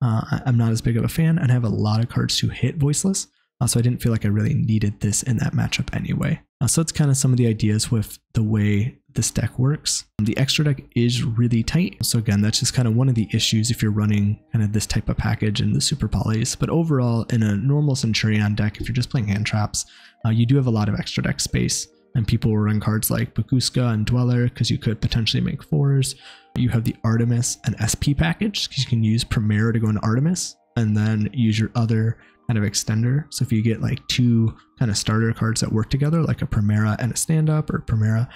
I'm not as big of a fan, and I have a lot of cards to hit Voiceless. So I didn't feel like I really needed this in that matchup anyway. So it's kind of some of the ideas with the way this deck works. The extra deck is really tight. So again, that's just kind of one of the issues if you're running kind of this type of package in the super polys. But overall, in a normal Centur-Ion deck, if you're just playing hand traps, you do have a lot of extra deck space. And people will run cards like Baguska and Dweller because you could potentially make 4s. You have the Artemis and SP package because you can use Primera to go into Artemis and then use your other kind of extender. So if you get like 2 kind of starter cards that work together, like a Primera and a stand-up, or Primera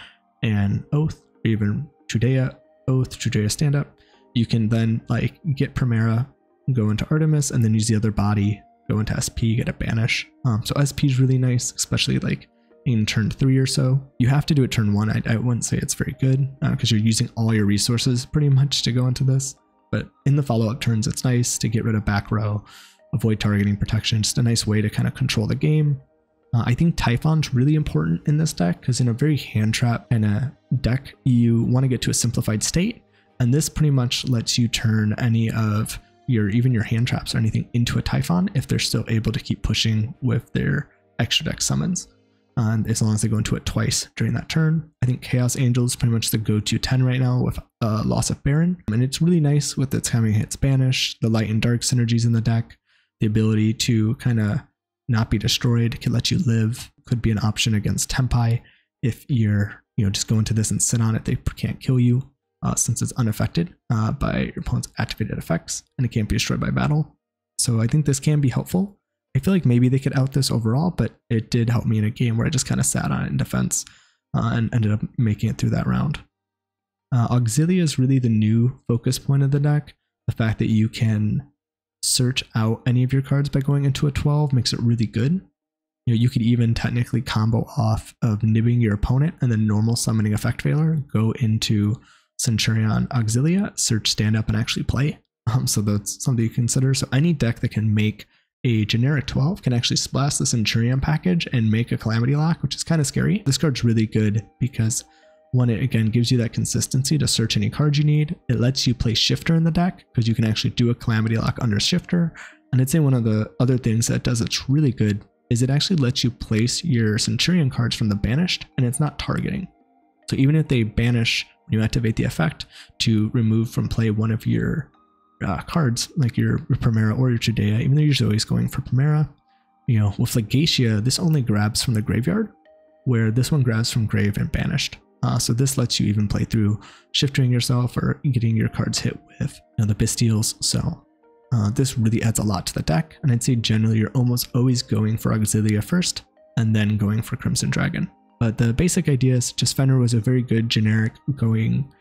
and Oath, or even Trudea Oath, Trudea stand-up, you can then like get Primera, go into Artemis, and then use the other body, go into SP, get a banish. So SP is really nice, especially like in turn 3 or so. You have to do it turn 1. I wouldn't say it's very good because you're using all your resources pretty much to go into this. But in the follow-up turns, it's nice to get rid of back row, avoid targeting protection, just a nice way to kind of control the game. I think Typhon's really important in this deck because in a very hand trap kind of deck, you want to get to a simplified state. And this pretty much lets you turn any of even your hand traps or anything into a Typhon if they're still able to keep pushing with their extra deck summons. As long as they go into it twice during that turn. I think Chaos Angel is pretty much the go-to 10 right now with Loss of Baron. And it's really nice with its having hits Banish, the light and dark synergies in the deck, the ability to kind of not be destroyed, can let you live, could be an option against Tempai if you're, just go into this and sit on it, they can't kill you since it's unaffected by your opponent's activated effects and it can't be destroyed by battle. So I think this can be helpful. I feel like maybe they could out this overall, but it did help me in a game where I just kind of sat on it in defense and ended up making it through that round. Auxilia is really the new focus point of the deck. The fact that you can search out any of your cards by going into a 12 makes it really good. You could even technically combo off of nibbing your opponent and then normal summoning effect failure, go into Centur-Ion Auxilia, search stand up and actually play. So that's something you consider. So any deck that can make a generic 12 can actually splash the Centur-Ion package and make a Calamity Lock, which is kind of scary. This card's really good because one, it again gives you that consistency to search any card you need. It lets you play Shifter in the deck because you can actually do a Calamity Lock under Shifter. And I'd say one of the other things that does it's really good is it actually lets you place your Centur-Ion cards from the banished and it's not targeting. So even if they banish when you activate the effect to remove from play one of your cards, like your Primera or your Trudea, even though you're usually always going for Primera, with Floodgates, this only grabs from the graveyard, where this one grabs from grave and banished. So this lets you even play through shifting yourself or getting your cards hit with the Bystials. So this really adds a lot to the deck, and I'd say generally you're almost always going for Auxilia first and then going for Crimson Dragon. But the basic idea is just Fenrir was a very good generic going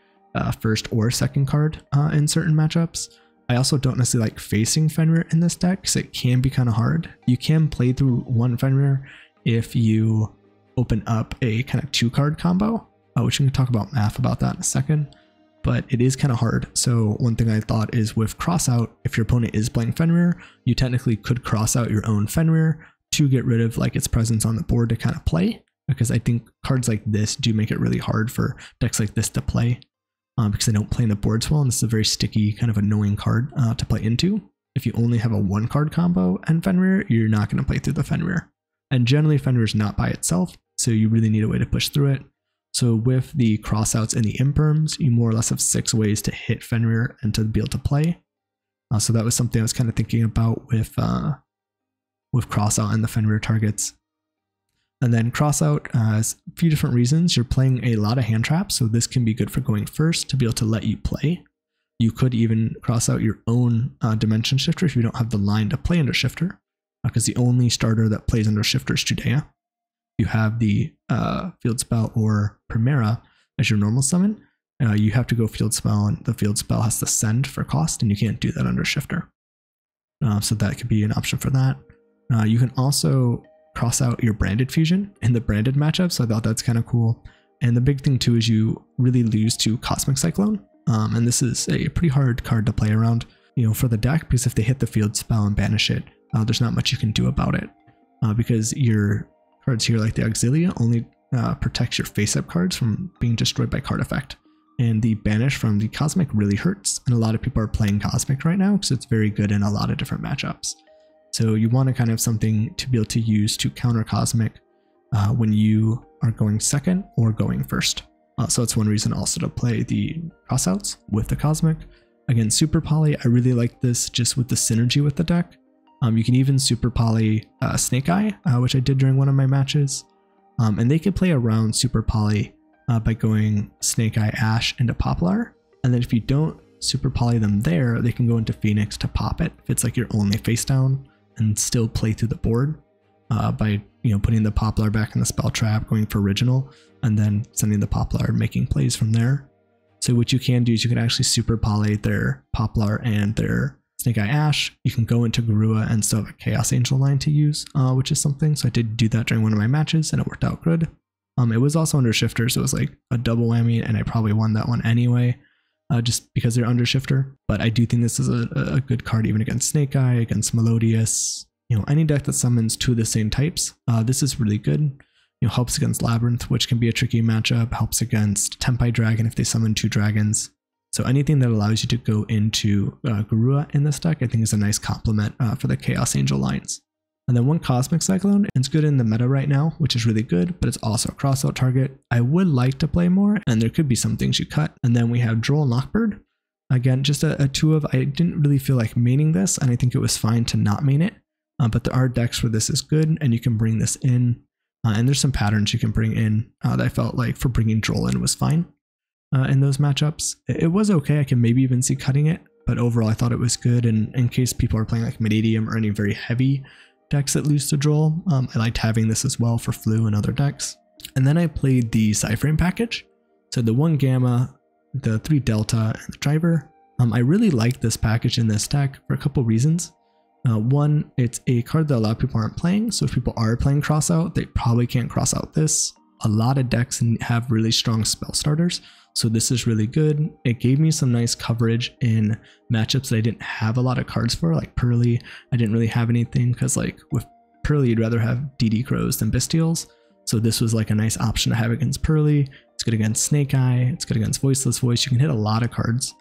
first or second card in certain matchups. I also don't necessarily like facing Fenrir in this deck because it can be kind of hard. You can play through one Fenrir if you open up a kind of 2-card combo, which we can talk about math about that in a second, but it is kind of hard. So one thing I thought is with Crossout, if your opponent is playing Fenrir, you technically could cross out your own Fenrir to get rid of like its presence on the board to kind of play, because I think cards like this do make it really hard for decks like this to play. Because they don't play in the boards well, and this is a very sticky, kind of annoying card to play into. If you only have a 1-card combo and Fenrir, you're not going to play through the Fenrir. And generally, Fenrir is not by itself, so you really need a way to push through it. So with the crossouts and the imperms, you more or less have 6 ways to hit Fenrir and to be able to play. So that was something I was kind of thinking about with crossout and the Fenrir targets. And then Crossout has a few different reasons. You're playing a lot of hand traps, so this can be good for going first to be able to let you play. You could even cross out your own Dimension Shifter if you don't have the line to play under Shifter, because the only starter that plays under Shifter is Trudea. You have the Field Spell or Primera as your normal summon. You have to go Field Spell, and the Field Spell has to send for cost, and you can't do that under Shifter. So that could be an option for that. You can also cross out your Branded Fusion in the Branded matchup, so I thought that's kind of cool. And the big thing too is you really lose to Cosmic Cyclone, and this is a pretty hard card to play around, for the deck, because if they hit the Field Spell and banish it, there's not much you can do about it, because your cards here like the Auxilia only protects your face-up cards from being destroyed by card effect, and the banish from the Cosmic really hurts, and a lot of people are playing Cosmic right now because it's very good in a lot of different matchups. So you want to kind of have something to be able to use to counter Cosmic when you are going second or going first. So that's one reason also to play the crossouts with the Cosmic. Again, Super Poly, I really like this just with the synergy with the deck. You can even Super Poly Snake Eye, which I did during one of my matches. And they could play around Super Poly by going Snake Eye Ash into Poplar. And then if you don't Super Poly them there, they can go into Phoenix to pop it if it's like your only face down and still play through the board by putting the Poplar back in the spell trap, going for original, and then sending the Poplar, making plays from there. So what you can do is you can actually Super Poly their Poplar and their Snake Eye Ash. You can go into Garua and still have a Chaos Angel line to use, which is something. So I did do that during one of my matches and it worked out good. It was also under Shifter, so it was like a double whammy, and I probably won that one anyway, just because they're under Shifter. But I do think this is a good card even against Snake Eye, against Melodious, any deck that summons two of the same types. This is really good. Helps against Labyrinth, which can be a tricky matchup, helps against Tempai Dragon if they summon two dragons. So anything that allows you to go into Garua in this deck, I think is a nice complement for the Chaos Angel lines. And then one Cosmic Cyclone, it's good in the meta right now, which is really good, but it's also a crossout target. I would like to play more, and there could be some things you cut. And then we have Droll and Lockbird. Again, just a 2 of, I didn't really feel like maining this, and I think it was fine to not main it. But there are decks where this is good, and you can bring this in. And there's some patterns you can bring in that I felt like for bringing Droll in was fine in those matchups. It was okay, I can maybe even see cutting it, but overall I thought it was good. And in case people are playing like Medium or any very heavy decks that lose to Droll, I liked having this as well for Flu and other decks. And then I played the Cyframe package. So the 1 Gamma, the 3 Delta, and the Driver. I really like this package in this deck for a couple reasons. One, it's a card that a lot of people aren't playing, so if people are playing crossout, they probably can't cross out this. A lot of decks have really strong spell starters, so this is really good. It gave me some nice coverage in matchups that I didn't have a lot of cards for, like Pearly. I didn't really have anything because like with Pearly you'd rather have DD Crows than Bystials, so this was like a nice option to have against Pearly. It's good against Snake Eye, it's good against Voiceless Voice. You can hit a lot of cards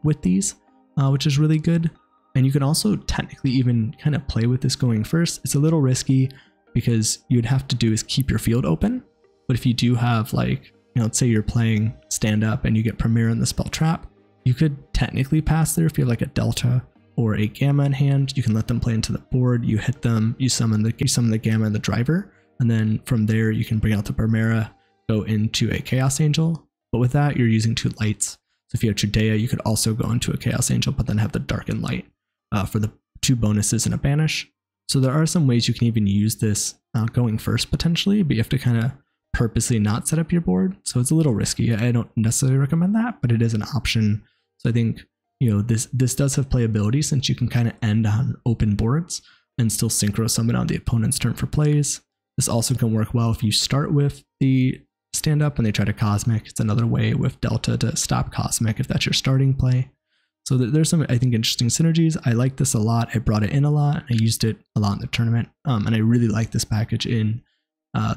with these, which is really good. And you can also technically even kind of play with this going first. It's a little risky because you'd have to do is keep your field open. But if you do have like, let's say you're playing stand up and you get Premier in the spell trap, you could technically pass there if you have like a Delta or a Gamma in hand. You can let them play into the board, you hit them, you summon the Gamma and the Driver. And then from there you can bring out the Primera, go into a Chaos Angel. But with that, you're using 2 lights. So if you have Chudea, you could also go into a Chaos Angel, but then have the Dark and Light. For the 2 bonuses and a banish. So there are some ways you can even use this going first potentially, but you have to kind of purposely not set up your board. So it's a little risky. I don't necessarily recommend that, but it is an option. So I think, this does have playability since you can kind of end on open boards and still synchro summon on the opponent's turn for plays. This also can work well if you start with the stand up and they try to Cosmic. It's another way with Delta to stop Cosmic if that's your starting play. So there's some, I think, interesting synergies. I like this a lot. I brought it in a lot. I used it a lot in the tournament. And I really like this package in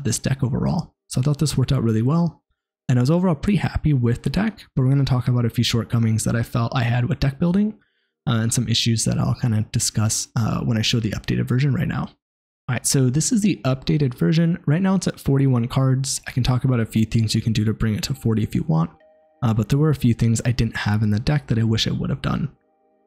this deck overall. So I thought this worked out really well. And I was overall pretty happy with the deck. But we're going to talk about a few shortcomings that I felt I had with deck building and some issues that I'll kind of discuss when I show the updated version right now. All right, so this is the updated version. Right now it's at 41 cards. I can talk about a few things you can do to bring it to 40 if you want. But there were a few things I didn't have in the deck that I wish I would have done.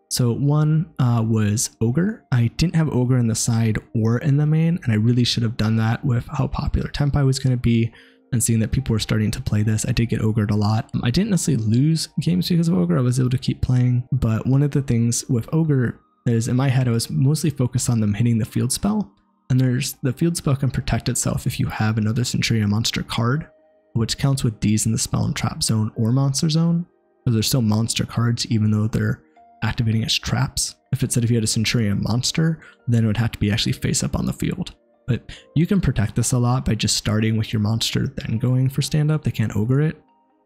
So one was Ogre. I didn't have Ogre in the side or in the main, and I really should have done that with how popular Tempai was going to be and seeing that people were starting to play this. I did get Ogred a lot. I didn't necessarily lose games because of Ogre. I was able to keep playing, but one of the things with Ogre is in my head I was mostly focused on them hitting the field spell, and the field spell can protect itself if you have another Centur-Ion monster card, which counts with these in the spell and trap zone or monster zone, because they're still monster cards even though they're activating as traps. If it said if you had a Centur-Ion monster, then it would have to be actually face up on the field. But you can protect this a lot by just starting with your monster, then going for stand up. They can't ogre it,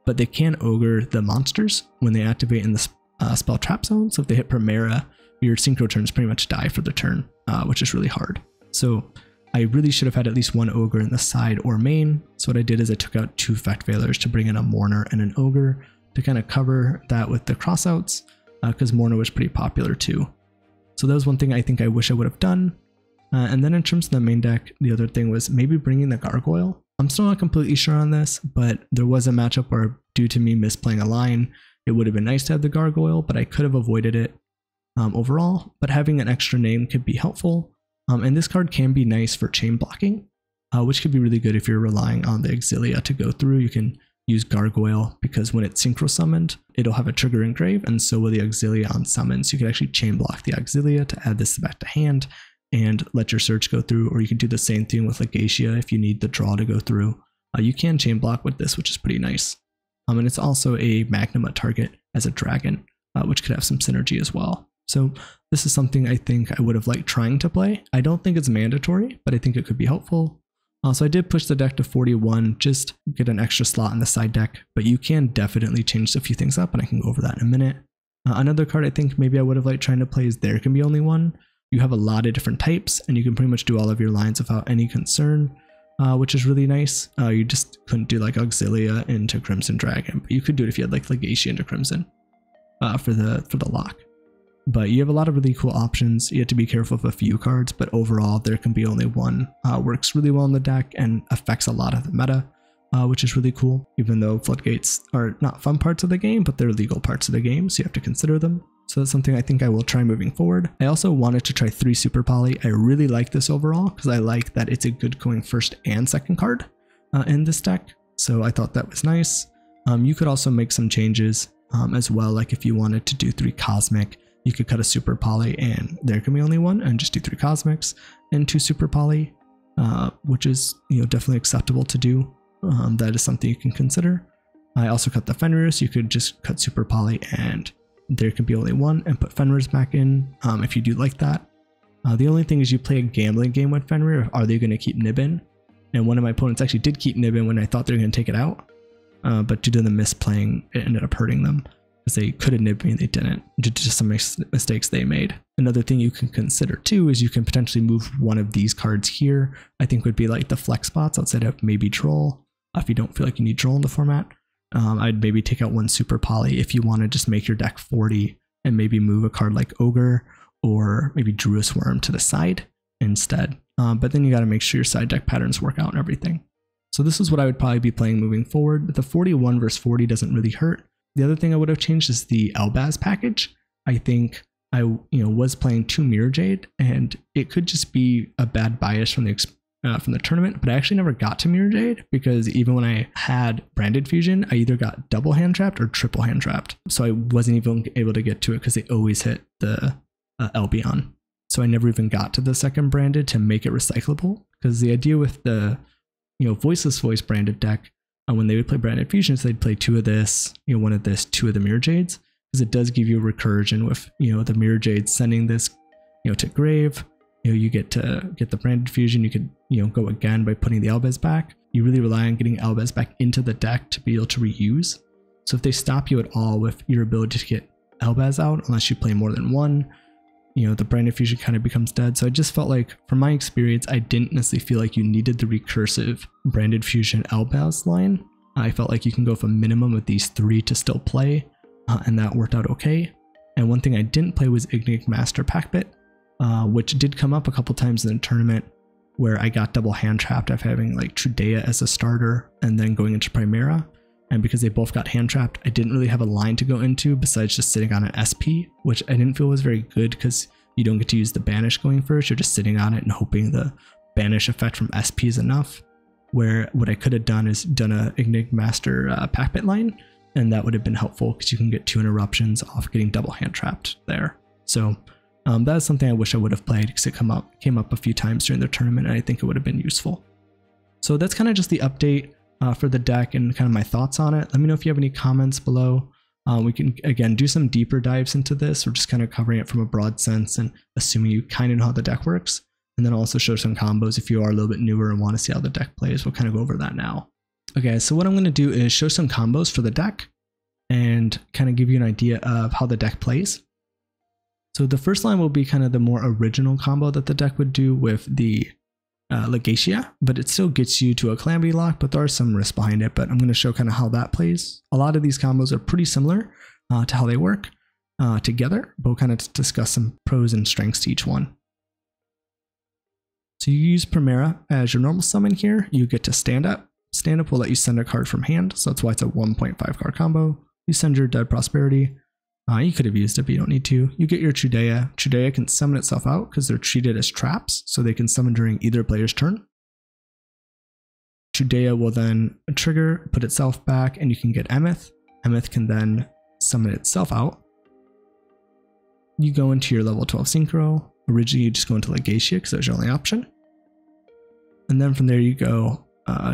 but they can ogre the monsters when they activate in the spell trap zone. So if they hit Primera, your synchro turns pretty much die for the turn, which is really hard. So I really should have had at least one ogre in the side or main. So what I did is I took out 2 effect failures to bring in a Mourner and an ogre to kind of cover that with the crossouts, because Mourner was pretty popular too. So that was one thing I think I wish I would have done. And then in terms of the main deck, the other thing was maybe bringing the Gargoyle. I'm still not completely sure on this, but there was a matchup where, due to me misplaying a line, it would have been nice to have the gargoyle, but I could have avoided it overall. But having an extra name could be helpful. And this card can be nice for chain blocking, which could be really good if you're relying on the Exilia to go through. You can use Gargoyle because when it's synchro summoned, it'll have a trigger engrave, and so will the Auxilia on summon. So you can actually chain block the Auxilia to add this back to hand and let your search go through, or you can do the same thing with Legacia if you need the draw to go through. You can chain block with this, which is pretty nice. And it's also a Magnum target as a dragon, which could have some synergy as well. So this is something I think I would have liked trying to play. I don't think it's mandatory, but I think it could be helpful. So I did push the deck to 41, just get an extra slot in the side deck, but you can definitely change a few things up, and I can go over that in a minute. Another card I think maybe I would have liked trying to play is There Can Be Only One. You have a lot of different types, and you can pretty much do all of your lines without any concern, which is really nice. You just couldn't do like Auxilia into Crimson Dragon, but you could do it if you had like Legacia into Crimson for the lock. But you have a lot of really cool options. You have to be careful of a few cards, but overall There Can Be Only One works really well in the deck and affects a lot of the meta, which is really cool. Even though Floodgates are not fun parts of the game, but they're legal parts of the game, so you have to consider them. So that's something I think I will try moving forward. I also wanted to try 3 Super Poly. I really like this overall because I like that it's a good going first and second card in this deck. So I thought that was nice. You could also make some changes as well, like if you wanted to do 3 Cosmic, you could cut a Super Poly and There Can Be Only One and just do 3 Cosmics and 2 Super Poly, which is definitely acceptable to do. That is something you can consider. I also cut the Fenrir, so you could just cut Super Poly and There Can Be Only One and put Fenrir's back in if you do like that. The only thing is you play a gambling game with Fenrir. Are they going to keep Nibbin? And one of my opponents actually did keep Nibbin when I thought they were going to take it out, but due to the misplaying, it ended up hurting them. Because they could have nibbed me and they didn't, due to some mistakes they made. Another thing you can consider too is you can potentially move one of these cards here. I think would be like the flex spots outside of maybe Droll. If you don't feel like you need Droll in the format, I'd maybe take out 1 Super Poly if you want to just make your deck 40 and maybe move a card like Ogre or maybe Druid's Worm to the side instead. But then you got to make sure your side deck patterns work out and everything. So this is what I would probably be playing moving forward. The 41 versus 40 doesn't really hurt. The other thing I would have changed is the Elbaz package. I think I was playing 2 Mirror Jade, and it could just be a bad bias from the tournament, but I actually never got to Mirror Jade because even when I had Branded Fusion, I either got double hand trapped or triple hand trapped. So I wasn't even able to get to it because they always hit the Elbion. So I never even got to the second Branded to make it recyclable, because the idea with the Voiceless Voice Branded deck, when they would play Branded Fusions, they'd play 2 of this, 1 of this, 2 of the Mirror Jades, because it does give you recursion with the Mirror Jade sending this to grave. You get to get the Branded Fusion. You could go again by putting the Elbaz back. You really rely on getting Elbaz back into the deck to be able to reuse. So if they stop you at all with your ability to get Elbaz out, unless you play more than 1, the Branded Fusion kind of becomes dead. So I just felt like, from my experience, I didn't necessarily feel like you needed the recursive Branded Fusion Elbaz line. I felt like you can go with a minimum of these 3 to still play, and that worked out okay. And one thing I didn't play was Ignic Master Packbit, which did come up a couple times in the tournament where I got double hand trapped after having like Trudea as a starter and then going into Primera. And because they both got hand trapped, I didn't really have a line to go into besides just sitting on an SP, which I didn't feel was very good because you don't get to use the banish going first. You're just sitting on it and hoping the banish effect from SP is enough. Where what I could have done is done a Ignic Master Packbit line, and that would have been helpful because you can get 2 interruptions off getting double hand trapped there. So that is something I wish I would have played because it came up a few times during the tournament, and I think it would have been useful. So that's kind of just the update for the deck and kind of my thoughts on it. Let me know if you have any comments below. We can, again, do some deeper dives into this. We're just kind of covering it from a broad sense and assuming you kind of know how the deck works. And then also show some combos if you are a little bit newer and want to see how the deck plays. We'll kind of go over that now. Okay, so what I'm going to do is show some combos for the deck and kind of give you an idea of how the deck plays. So the first line will be kind of the more original combo that the deck would do with the Legacia, but it still gets you to a Calamity Lock, but there are some risks behind it, but I'm going to show kind of how that plays. A lot of these combos are pretty similar to how they work together, but we'll kind of discuss some pros and strengths to each one. So you use Primera as your normal summon here. You get to stand up. Stand up will let you send a card from hand, so that's why it's a 1.5 card combo. You send your Dead Prosperity. You could have used it, but you don't need to. You get your Trudea. Trudea can summon itself out because they're treated as traps, so they can summon during either player's turn. Trudea will then trigger, put itself back, and you can get Emeth. Emeth can then summon itself out. You go into your level 12 Synchro. Originally, you just go into Legacia because that was your only option. And then from there, you go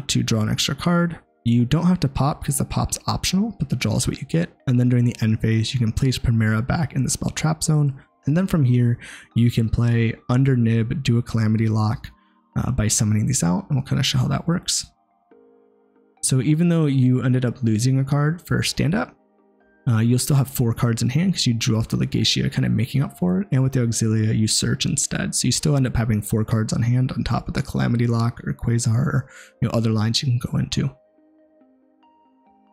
to draw an extra card. You don't have to pop because the pop's optional, but the draw is what you get. And then during the end phase, you can place Primera back in the spell trap zone. And then from here, you can play under Nib, do a Calamity Lock by summoning these out, and we'll kind of show how that works. So even though you ended up losing a card for stand up, you'll still have 4 cards in hand because you drew off the Legacia, kind of making up for it. And with the Auxilia, you search instead. So you still end up having 4 cards on hand on top of the Calamity Lock or Quasar or other lines you can go into.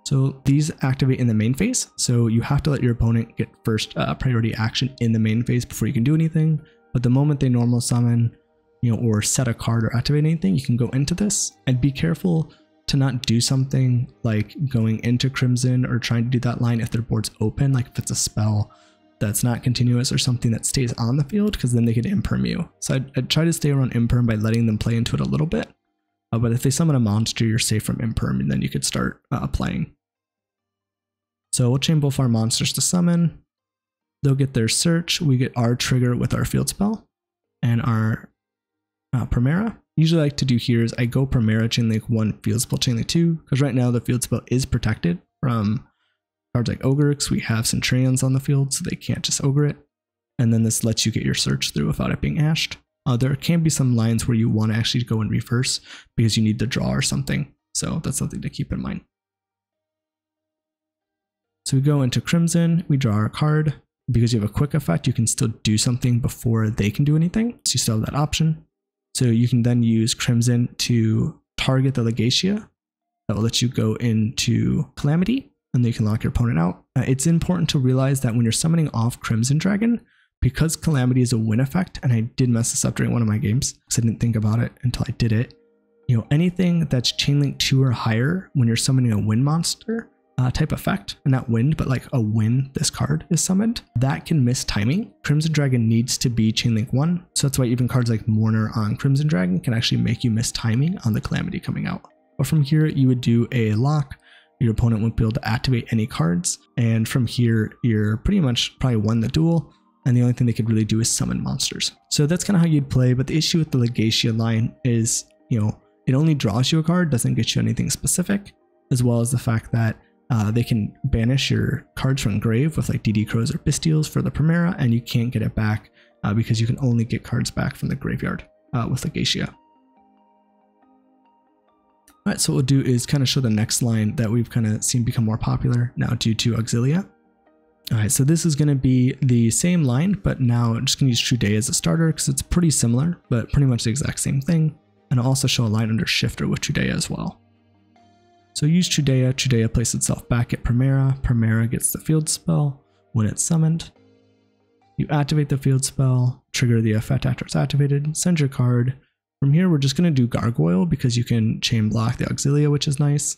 So these activate in the main phase. So you have to let your opponent get first priority action in the main phase before you can do anything. But the moment they normal summon, or set a card or activate anything, you can go into this. And be careful to not do something like going into Crimson or trying to do that line if their board's open, like if it's a spell that's not continuous or something that stays on the field, because then they could imperm you. So I'd try to stay around imperm by letting them play into it a little bit. But if they summon a monster, you're safe from imperm, and then you could start playing. So we'll chain both our monsters to summon. They'll get their search. We get our trigger with our field spell and our Primera. Usually I like to do here is I go Primera, chain link 1, field spell, chain link 2, because right now the field spell is protected from cards like Ogre, because we have Centurions on the field, so they can't just Ogre it. And then this lets you get your search through without it being ashed. There can be some lines where you want to actually go in reverse because you need the draw or something. So that's something to keep in mind. So we go into Crimson, we draw our card. Because you have a quick effect, you can still do something before they can do anything. So you still have that option. So you can then use Crimson to target the Legacia. That will let you go into Calamity, and then you can lock your opponent out. It's important to realize that when you're summoning off Crimson Dragon, because Calamity is a win effect, and I did mess this up during one of my games because I didn't think about it until I did it. Anything that's chainlink 2 or higher when you're summoning a win monster type effect, and not wind, but like a win, this card is summoned, that can miss timing. Crimson Dragon needs to be chainlink 1, so that's why even cards like Mourner on Crimson Dragon can actually make you miss timing on the Calamity coming out. But from here, you would do a lock. Your opponent won't be able to activate any cards, and from here, you're pretty much probably won the duel, and the only thing they could really do is summon monsters. So that's kind of how you'd play, but the issue with the Legacia line is, it only draws you a card, doesn't get you anything specific, as well as the fact that they can banish your cards from grave with like DD Crows or Bystials for the Primera, and you can't get it back because you can only get cards back from the graveyard with Legacia. Alright, so what we'll do is kind of show the next line that we've kind of seen become more popular now due to Auxilia. Alright, so this is going to be the same line, but now I'm just going to use Trudea as a starter because it's pretty similar, but pretty much the exact same thing. And I'll also show a line under Shifter with Trudea as well. So use Trudea, Trudea places itself back at Primera, Primera gets the field spell when it's summoned. You activate the field spell, trigger the effect after it's activated, send your card. From here we're just going to do Gargoyle because you can chain block the Auxilia, which is nice.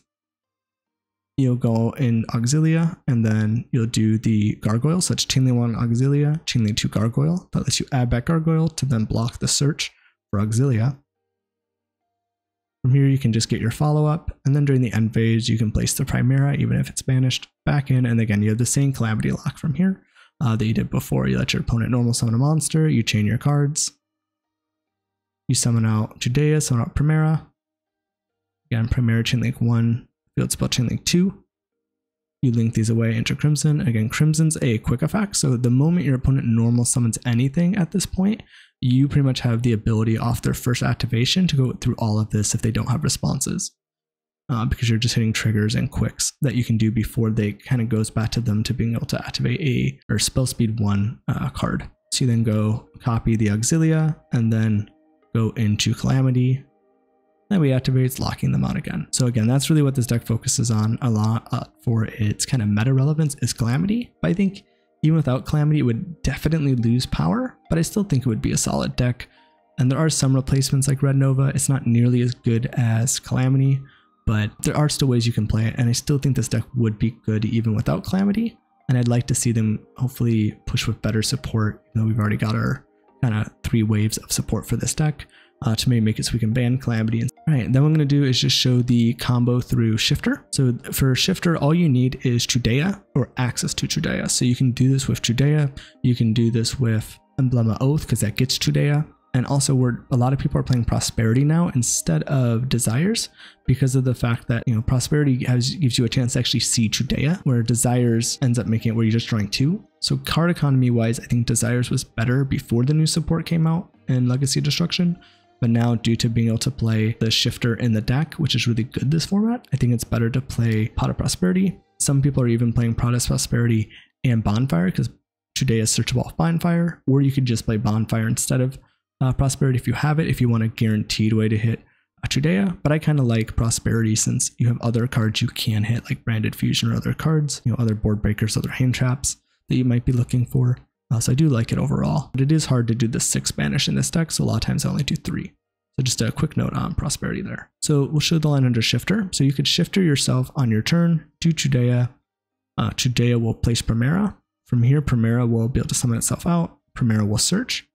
You'll go in Auxilia and then you'll do the Gargoyle, so it's chainlink 1 Auxilia, chainlink 2 Gargoyle. That lets you add back Gargoyle to then block the search for Auxilia. From here, you can just get your follow-up, and then during the end phase, you can place the Primera, even if it's banished, back in, and again, you have the same Calamity Lock from here that you did before. You let your opponent normal summon a monster, you chain your cards, you summon out Trudea, summon out Primera. Again, Primera chainlink 1, field spell chainlink 2. You link these away into Crimson. Again, Crimson's a quick effect, so the moment your opponent normal summons anything at this point, you pretty much have the ability off their first activation to go through all of this if they don't have responses. Because you're just hitting triggers and quicks that you can do before they kind of goes back to them to being able to activate or spell speed 1 card. So you then go copy the Auxilia and then go into Calamity. Then we activate, locking them out again. So again, that's really what this deck focuses on a lot for its kind of meta relevance is Calamity. But I think even without Calamity, it would definitely lose power, but I still think it would be a solid deck. And there are some replacements like Red Nova. It's not nearly as good as Calamity, but there are still ways you can play it. And I still think this deck would be good even without Calamity. And I'd like to see them hopefully push with better support, even though we've already got our kind of 3 waves of support for this deck, to maybe make it so we can ban Calamity. All right, then what I'm going to do is just show the combo through Shifter. So for Shifter, all you need is Trudea or access to Trudea. So you can do this with Trudea. You can do this with Emblem of Oath because that gets Trudea. And also a lot of people are playing Prosperity now instead of Desires because of the fact that, you know, Prosperity gives you a chance to actually see Trudea, where Desires ends up making it where you're just drawing 2. So card economy wise, I think Desires was better before the new support came out in Legacy Destruction. But now, due to being able to play the Shifter in the deck, which is really good this format, I think it's better to play Pot of Prosperity. Some people are even playing Pot of Prosperity and Bonfire because Trudea is searchable off Bonfire, or you could just play Bonfire instead of Prosperity if you have it, if you want a guaranteed way to hit a Trudea. But I kind of like Prosperity since you have other cards you can hit, like Branded Fusion or other cards, you know, other board breakers, other hand traps that you might be looking for. So I do like it overall, but it is hard to do the 6 banish in this deck, so a lot of times I only do 3. So just a quick note on Prosperity there. So we'll show the line under Shifter. So you could Shifter yourself on your turn, do Trudea. Trudea will place Primera. From here, Primera will be able to summon itself out. Primera will search.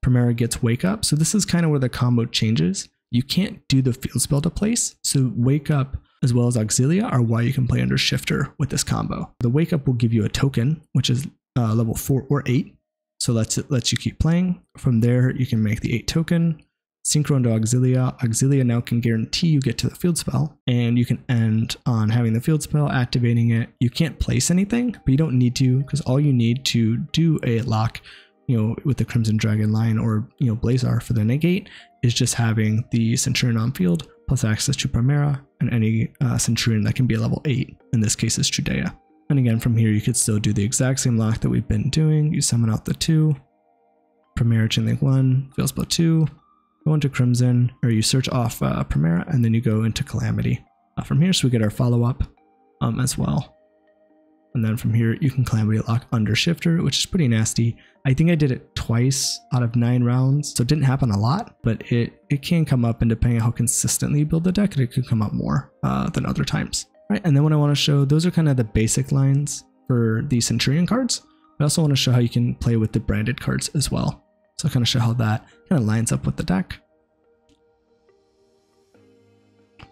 Primera gets Wake Up. So this is kind of where the combo changes. You can't do the field spell to place. So Wake Up as well as Auxilia are why you can play under Shifter with this combo. The Wake Up will give you a token, which is level 4 or 8. So lets you keep playing. From there, you can make the 8 token, synchro into Auxilia. Auxilia now can guarantee you get to the field spell, and you can end on having the field spell, activating it. You can't place anything, but you don't need to, because all you need to do a lock, you know, with the Crimson Dragon line or, you know, Blazar for the negate is just having the Centurion on field plus access to Primera and any Centurion that can be a level 8. In this case, is Trudea. And again, from here, you could still do the exact same lock that we've been doing. You summon out the 2, Primera Chainlink 1, Field Spell 2, go into Crimson, or you search off Primera, and then you go into Calamity. From here, so we get our follow-up as well. And then from here, you can Calamity lock under Shifter, which is pretty nasty. I think I did it twice out of 9 rounds, so it didn't happen a lot, but it can come up, and depending on how consistently you build the deck, it could come up more than other times. Right, and then what I want to show, those are kind of the basic lines for the Centurion cards. I also want to show how you can play with the branded cards as well. So I'll kind of show how that kind of lines up with the deck.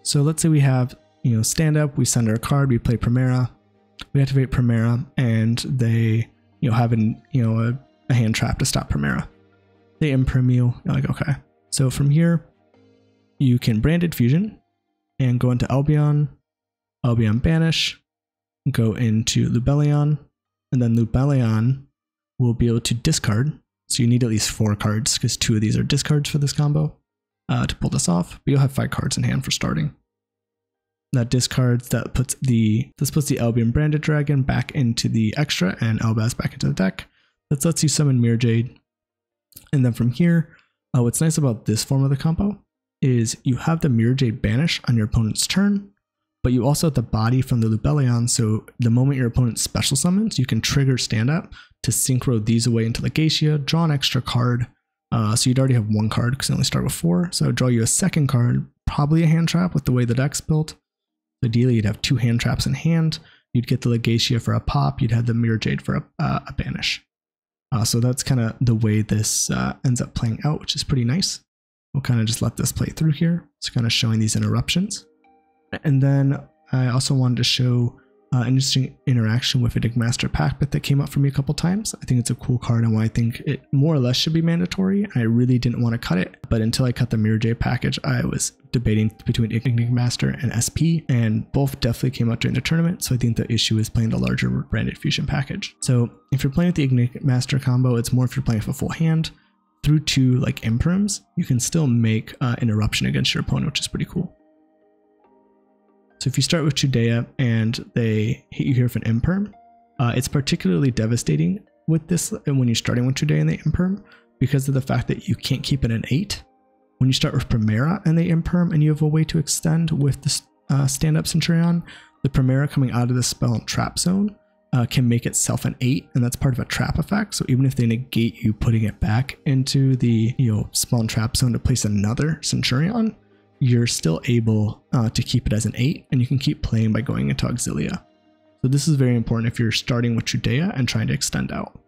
So let's say we have, you know, stand up, we send our card, we play Primera, we activate Primera, and they, you know, have a hand trap to stop Primera. They imprim you, you're like, okay. So from here, you can Branded Fusion and go into Albion Banish, go into Lubellion, and then Lubellion will be able to discard. So you need at least 4 cards because 2 of these are discards for this combo to pull this off. But you'll have 5 cards in hand for starting. That discards, this puts the Albion Branded Dragon back into the extra and Elbaz back into the deck. That lets you summon Mirror Jade. And then from here, what's nice about this form of the combo is you have the Mirror Jade banish on your opponent's turn, but you also have the body from the Lubellion, so the moment your opponent special summons, you can trigger stand up to synchro these away into Legacia, draw an extra card. So you'd already have 1 card because you only start with 4. So draw you a 2nd card, probably a hand trap with the way the deck's built. Ideally, you'd have 2 hand traps in hand. You'd get the Legacia for a pop. You'd have the Mirror Jade for a banish. So that's kind of the way this ends up playing out, which is pretty nice. We'll kind of just let this play through here. It's kind of showing these interruptions. And then I also wanted to show an interesting interaction with Enigmaster Packbit that came up for me a couple times. I think it's a cool card and why I think it more or less should be mandatory. I really didn't want to cut it, but until I cut the Mirror Jade package, I was debating between Enigmaster and SP, and both definitely came out during the tournament. So I think the issue is playing the larger Branded Fusion package. So if you're playing with the Enigmaster combo, it's more if you're playing with a full hand. Through 2 like imprims, you can still make interruption against your opponent, which is pretty cool. So if you start with Trudea and they hit you here with an imperm, it's particularly devastating with this when you're starting with Trudea and they imperm because of the fact that you can't keep it an 8. When you start with Primera and they imperm and you have a way to extend with the stand-up Centurion, the Primera coming out of the spell and trap zone can make itself an 8, and that's part of a trap effect. So even if they negate you putting it back into the spawn trap zone to place another Centur-Ion, you're still able to keep it as an 8, and you can keep playing by going into Auxilia. So this is very important if you're starting with Judea and trying to extend out.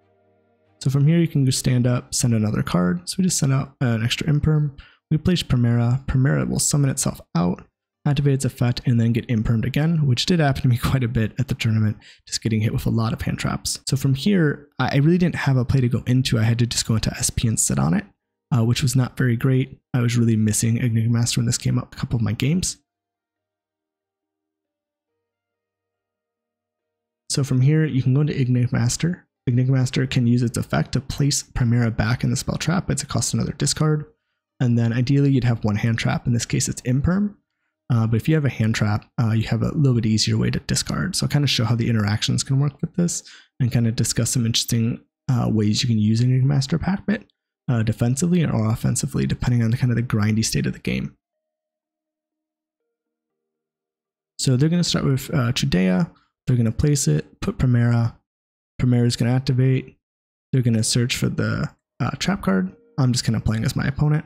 So from here you can just stand up, send another card. So we just send out an extra imperm. We place Primera. Primera will summon itself out, activate its effect, and then get impermed again, which did happen to me quite a bit at the tournament, just getting hit with a lot of hand traps. So from here, I really didn't have a play to go into. I had to just go into SP and sit on it, which was not very great. I was really missing Enigmaster when this came up a couple of my games. So from here, you can go into Enigmaster. Enigmaster can use its effect to place Primera back in the spell trap. It's a cost another discard. And then ideally you'd have one hand trap. In this case, it's imperm. But if you have a hand trap, you have a little bit easier way to discard. So I'll kind of show how the interactions can work with this and kind of discuss some interesting ways you can use Enigmaster Pack Pit defensively or offensively, depending on the kind of the grindy state of the game. So they're going to start with Judea. They're going to place it, put Primera. Primera is going to activate. They're going to search for the trap card. I'm just kind of playing as my opponent.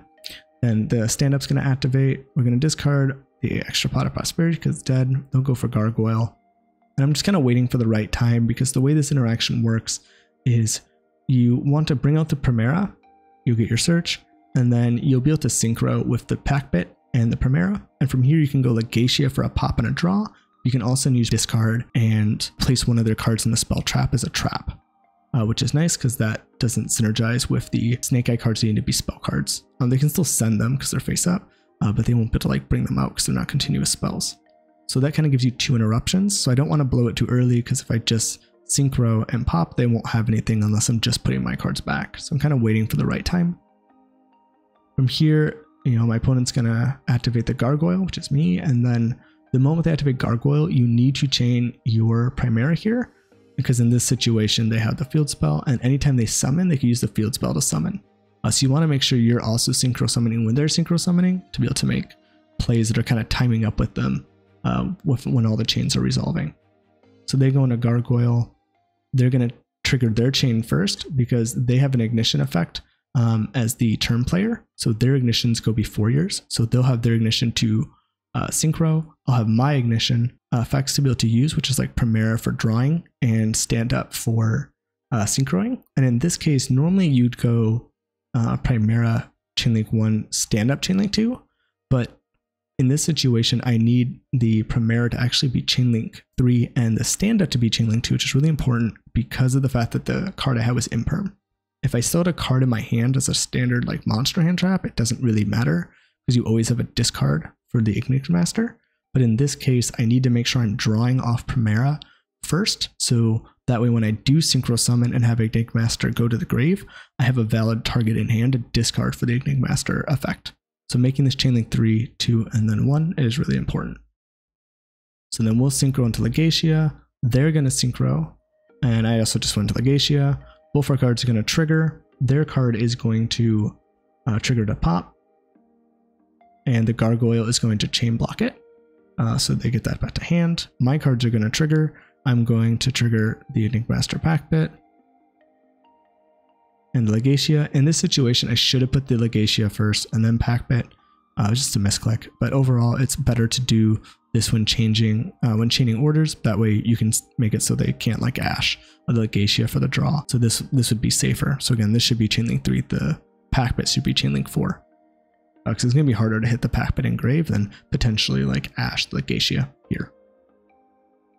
Then the stand-up's going to activate. We're going to discard the extra Pot of Prosperity because it's dead. They'll go for Gargoyle. And I'm just kind of waiting for the right time because the way this interaction works is you want to bring out the Primera, you'll get your search, and then you'll be able to synchro with the Pack Pit and the Primera. And from here you can go Legacia for a pop and a draw. You can also use discard and place one of their cards in the spell trap as a trap, which is nice because that doesn't synergize with the Snake Eye cards that need to be spell cards. They can still send them because they're face up, but they won't be able to like bring them out because they're not continuous spells. So that kind of gives you 2 interruptions. So I don't want to blow it too early because if I just synchro and pop, they won't have anything unless I'm just putting my cards back. So I'm kind of waiting for the right time. From here, my opponent's going to activate the Gargoyle, which is me, and then the moment they activate Gargoyle, you need to chain your Primera here, because in this situation, they have the field spell, and anytime they summon, they can use the field spell to summon. So you want to make sure you're also synchro summoning when they're synchro summoning to be able to make plays that are kind of timing up with them when all the chains are resolving. So they go into Gargoyle. They're going to trigger their chain first because they have an ignition effect as the turn player. So their ignitions go before yours. So they'll have their ignition to synchro. I'll have my ignition effects to be able to use, which is like Primera for drawing and stand up for synchroing. And in this case, normally you'd go Primera chainlink 1, stand up chainlink 2, but in this situation, I need the Primera to actually be chainlink 3 and the stand up to be chainlink 2, which is really important because of the fact that the card I have is imperm. If I still had a card in my hand as a standard like monster hand trap, it doesn't really matter because you always have a discard for the Enigmaster. But in this case, I need to make sure I'm drawing off Primera first. So that way when I do synchro summon and have Enigmaster go to the grave, I have a valid target in hand to discard for the Enigmaster effect. So making this chainlink 3, 2, and then 1 is really important. So then we'll synchro into Legacia. They're going to synchro. And I also just went to Legacia. Both our cards are going to trigger. Their card is going to trigger to pop. And the Gargoyle is going to chain block it. So they get that back to hand. My cards are going to trigger. I'm going to trigger the Enigmaster Pack Pit and the Legacia. In this situation, I should have put the Legacia first and then Pack Pit. Just a misclick. But overall, it's better to do this when chaining orders. That way you can make it so they can't like Ash or the Legacia for the draw. So this would be safer. So again, this should be chainlink 3. The Pack Pit should be chainlink 4. Because it's going to be harder to hit the Pack Pit engrave than potentially like Ash the Legacia here.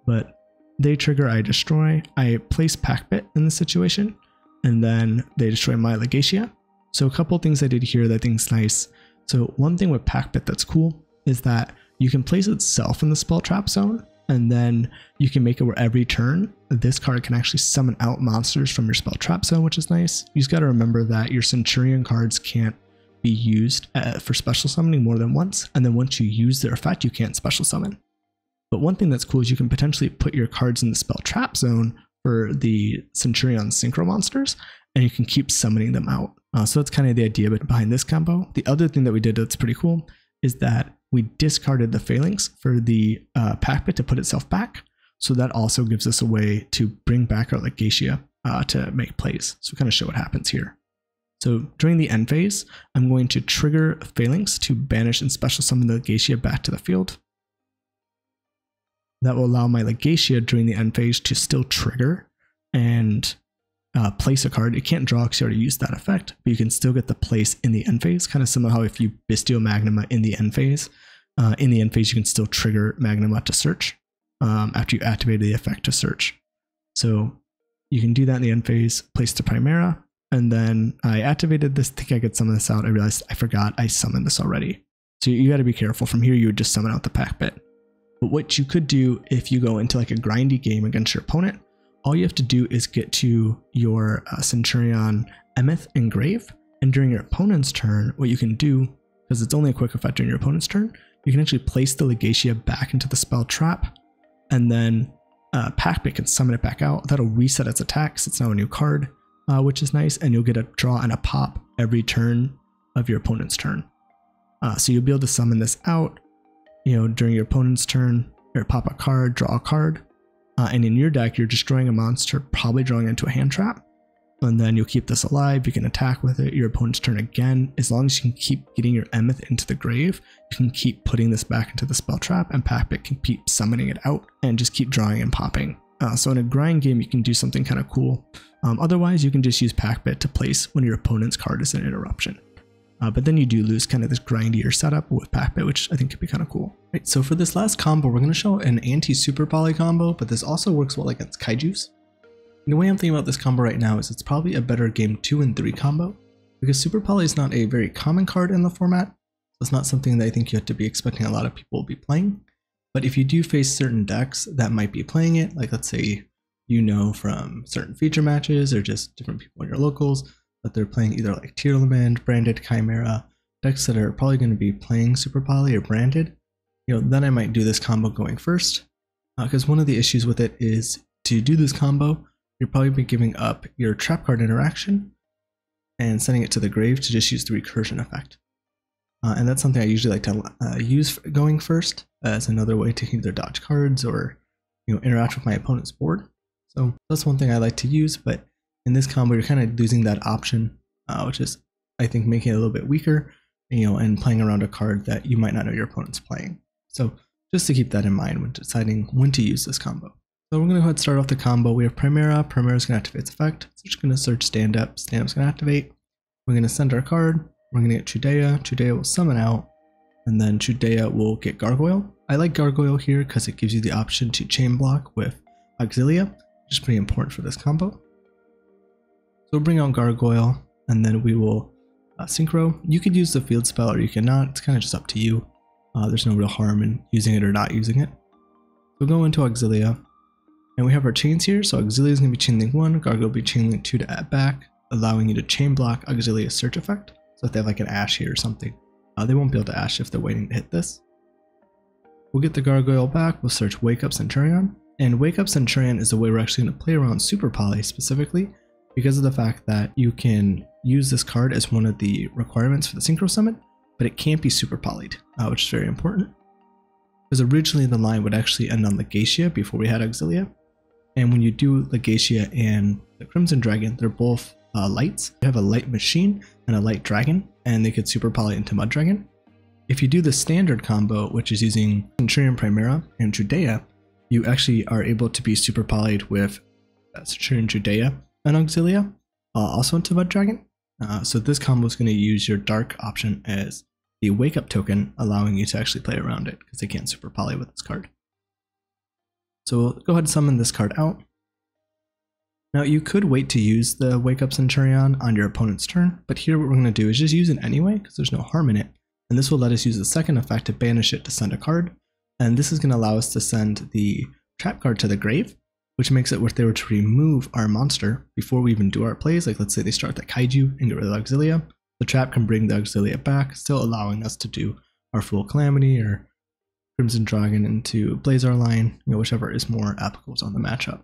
But they trigger, I destroy. I place Pack Pit in this situation, and then they destroy my Legacia. So a couple things I did here that I think is nice. So one thing with Pack Pit that's cool is that you can place itself in the spell trap zone, and then you can make it where every turn this card can actually summon out monsters from your spell trap zone, which is nice. You just got to remember that your Centurion cards can't be used for special summoning more than once, and then once you use their effect, you can't special summon. But one thing that's cool is you can potentially put your cards in the spell trap zone for the Centur-Ion synchro monsters, and you can keep summoning them out. So that's kind of the idea behind this combo. The other thing that we did that's pretty cool is that we discarded the phalanx for the Pack Pit to put itself back. So that also gives us a way to bring back our Legacia to make plays. So kind of show what happens here. So during the end phase, I'm going to trigger Phalanx to banish and special summon the Legacia back to the field. That will allow my Legacia during the end phase to still trigger and place a card. It can't draw because you already used that effect, but you can still get the place in the end phase. Kind of similar how if you Bystial Magnema in the end phase, you can still trigger Magnema to search after you activated the effect to search. So you can do that in the end phase, place the Primera, and then I activated this, think I could summon this out. I realized I forgot I summoned this already. So you got to be careful. From here, you would just summon out the pack bit. But what you could do if you go into like a grindy game against your opponent, all you have to do is get to your Centur-Ion Emeth Engrave, and during your opponent's turn, what you can do, because it's only a quick effect during your opponent's turn, you can actually place the Legacia back into the spell trap, and then Packbit can summon it back out. That'll reset its attacks. It's now a new card, which is nice, and you'll get a draw and a pop every turn of your opponent's turn. So you'll be able to summon this out, during your opponent's turn, or pop a card, draw a card, and in your deck, you're destroying a monster, probably drawing into a hand trap, and then you'll keep this alive. You can attack with it your opponent's turn again. As long as you can keep getting your Emeth into the grave, you can keep putting this back into the spell trap, and Packbit can keep summoning it out and just keep drawing and popping. So in a grind game, you can do something kind of cool. Otherwise, you can just use Packbit to place when your opponent's card is an interruption. But then you do lose kind of this grindier setup with Packbit, which I think could be kind of cool. Right, so for this last combo, we're going to show an anti-super poly combo, but this also works well against Kaijus. And the way I'm thinking about this combo right now is it's probably a better game 2 and 3 combo, because super poly is not a very common card in the format. So it's not something that I think you have to be expecting a lot of people will be playing. But if you do face certain decks that might be playing it, like let's say from certain feature matches or just different people in your locals, that they're playing either like Tearlament, Branded, Chimera, decks that are probably going to be playing Super Poly or Branded, then I might do this combo going first. Because one of the issues with it is to do this combo, you're probably be giving up your trap card interaction and sending it to the grave to just use the recursion effect. And that's something I usually like to use going first as another way to either dodge cards or interact with my opponent's board. So that's one thing I like to use, but in this combo you're kind of losing that option, which is I think making it a little bit weaker, and playing around a card that you might not know your opponent's playing. So just to keep that in mind when deciding when to use this combo. So we're going to go ahead and start off the combo. We have Primera. Primera is going to activate its effect. So we're just going to search Stand Up. Stand Up is going to activate. We're going to send our card. We're going to get Chudea. Chudea will summon out. And then Chudea will get Gargoyle. I like Gargoyle here because it gives you the option to chain block with Auxilia, which is pretty important for this combo. So we'll bring out Gargoyle, and then we will Synchro. You could use the field spell or you cannot. It's kind of just up to you. There's no real harm in using it or not using it. We'll go into Auxilia. And we have our chains here, so Auxilia is going to be chain link 1, Gargoyle will be chain link 2 to add back, allowing you to chain block Auxilia's search effect. So if they have like an Ash here or something, they won't be able to Ash if they're waiting to hit this. We'll get the Gargoyle back, we'll search Wake Up Centur-Ion, and Wake Up Centur-Ion is the way we're actually going to play around Super Poly specifically, because of the fact that you can use this card as one of the requirements for the Synchro Summit, but it can't be Super Polyed, which is very important. Because originally the line would actually end on Legacia before we had Auxilia. And when you do Legacia and the Crimson Dragon, they're both lights. You have a light machine and a light dragon, and they could super poly into Mud Dragon. If you do the standard combo, which is using Centurion Primera and Chudea, you actually are able to be super polyed with Centurion Chudea and Auxilia, also into Mud Dragon. So this combo is going to use your dark option as the Wake Up token, allowing you to actually play around it because they can't super poly with this card. So we'll go ahead and summon this card out. Now you could wait to use the Wake Up Centur-Ion on your opponent's turn, but here what we're going to do is just use it anyway because there's no harm in it. And this will let us use the second effect to banish it to send a card. And this is going to allow us to send the trap card to the grave, which makes it if they were to remove our monster before we even do our plays, like let's say they start the Kaiju and get rid of the Auxilia, the trap can bring the Auxilia back, still allowing us to do our full Calamity or Crimson Dragon into Blazar line, whichever is more applicable on the matchup.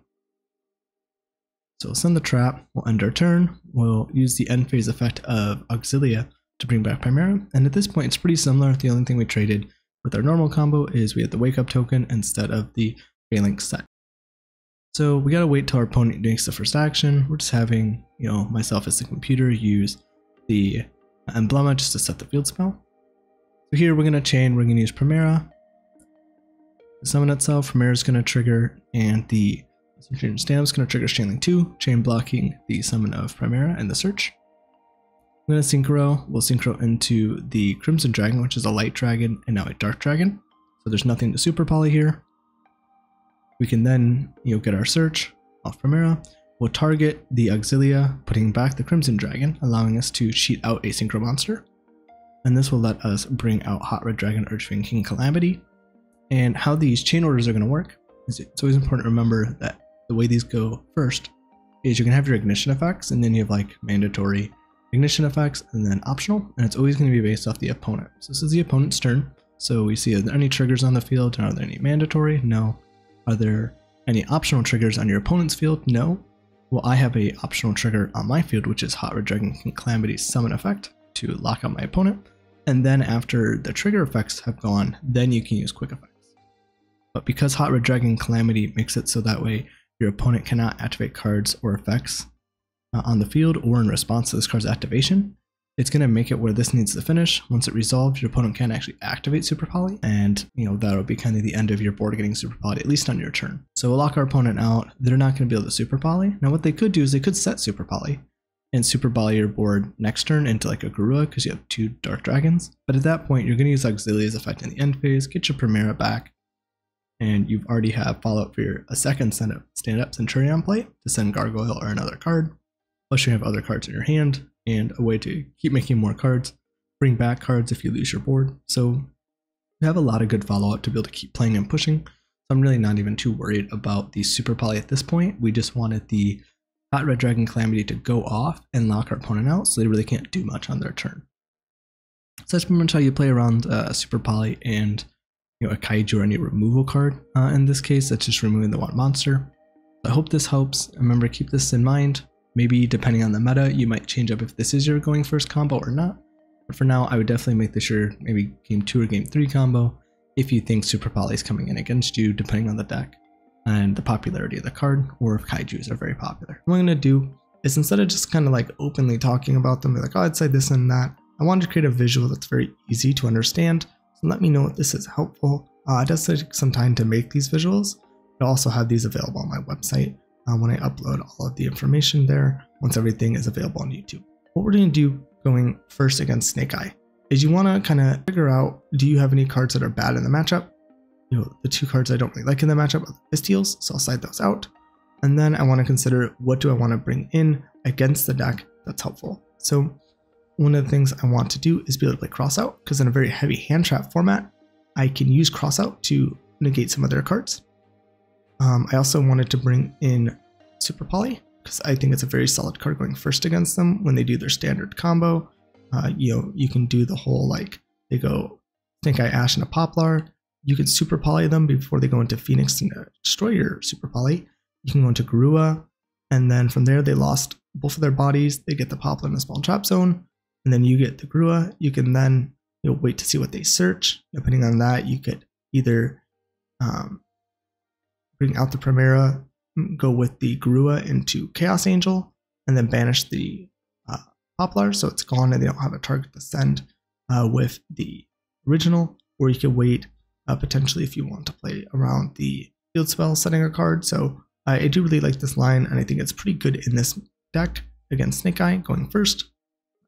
So we'll send the trap, we'll end our turn, we'll use the end phase effect of Auxilia to bring back Primera, and at this point it's pretty similar. The only thing we traded with our normal combo is we had the Wake Up token instead of the Phalanx set. So we gotta wait till our opponent makes the first action. We're just having, myself as the computer use the emblema just to set the field spell. So here we're gonna chain, we're gonna use Primera to summon itself. Primera is gonna trigger, and the Centur-Ion Stamp is gonna trigger Chainlink 2, chain blocking the summon of Primera and the search. I'm gonna synchro, we'll synchro into the Crimson Dragon, which is a light dragon and now a dark dragon. So there's nothing to super poly here. We can then, get our search off Primera. We'll target the Auxilia, putting back the Crimson Dragon, allowing us to cheat out a synchro monster. And this will let us bring out Hot Red Dragon, Archfiend King Calamity. And how these chain orders are going to work is it's always important to remember that the way these go first is you're going to have your ignition effects, and then you have like mandatory ignition effects and then optional, and it's always going to be based off the opponent. So this is the opponent's turn. So we see, are there any triggers on the field? Are there any mandatory? No. Are there any optional triggers on your opponent's field? No. Well, I have a optional trigger on my field, which is Hot Red Dragon King Calamity's summon effect to lock out my opponent. And then after the trigger effects have gone, then you can use quick effects. But because Hot Red Dragon Calamity makes it so that way your opponent cannot activate cards or effects on the field or in response to this card's activation, it's going to make it where this needs to finish. Once it resolves, your opponent can actually activate Super Poly, and that'll be kind of the end of your board getting Super Poly, at least on your turn. So we'll lock our opponent out. They're not going to be able to Super Poly. Now what they could do is they could set Super Poly and Super Poly your board next turn into like a Garua, because you have 2 Dark Dragons. But at that point, you're going to use Auxilia's effect in the end phase, get your Primera back, and you've already have follow-up for a second stand-up Centurion play to send Gargoyle or another card. Plus you have other cards in your hand, and a way to keep making more cards, bring back cards if you lose your board. So you have a lot of good follow-up to be able to keep playing and pushing. So I'm really not even too worried about the Super Poly at this point. We just wanted the Hot Red Dragon Calamity to go off and lock our opponent out, so they really can't do much on their turn. So that's pretty much how you play around Super Poly and a Kaiju or any removal card. In this case, that's just removing the one monster. I hope this helps. Remember, keep this in mind. Maybe depending on the meta, you might change up if this is your going first combo or not. But for now, I would definitely make this your maybe game 2 or game 3 combo if you think Super Poly is coming in against you, depending on the deck and the popularity of the card, or if Kaijus are very popular. What I'm going to do is, instead of just kind of like openly talking about them, like, oh, I'd say this and that, I wanted to create a visual that's very easy to understand. So let me know if this is helpful. It does take some time to make these visuals, but I also have these available on my website. When I upload all of the information there, once everything is available on YouTube. What we're going to do going first against Snake Eye is you want to kind of figure out, do you have any cards that are bad in the matchup? The 2 cards I don't really like in the matchup are the Bystials, so I'll side those out. And then I want to consider, what do I want to bring in against the deck that's helpful? So one of the things I want to do is be able to play Crossout, because in a very heavy hand trap format, I can use Crossout to negate some of their cards. I also wanted to bring in Super Poly, because I think it's a very solid card going first against them when they do their standard combo. You can do the whole, like, they go Snake Eye Ash and a Poplar. You can Super Poly them before they go into Phoenix and destroy your Super Poly. You can go into Garua, and then from there they lost both of their bodies. They get the Poplar in the Spawn Trap Zone, and then you get the Garua. You can then wait to see what they search. Depending on that, you could either bring out the Primera, go with the Garua into Chaos Angel, and then banish the Poplar, so it's gone and they don't have a target to send with the original. Or you could wait potentially if you want to play around the field spell setting a card. So I do really like this line, and I think it's pretty good in this deck against Snake Eye going first,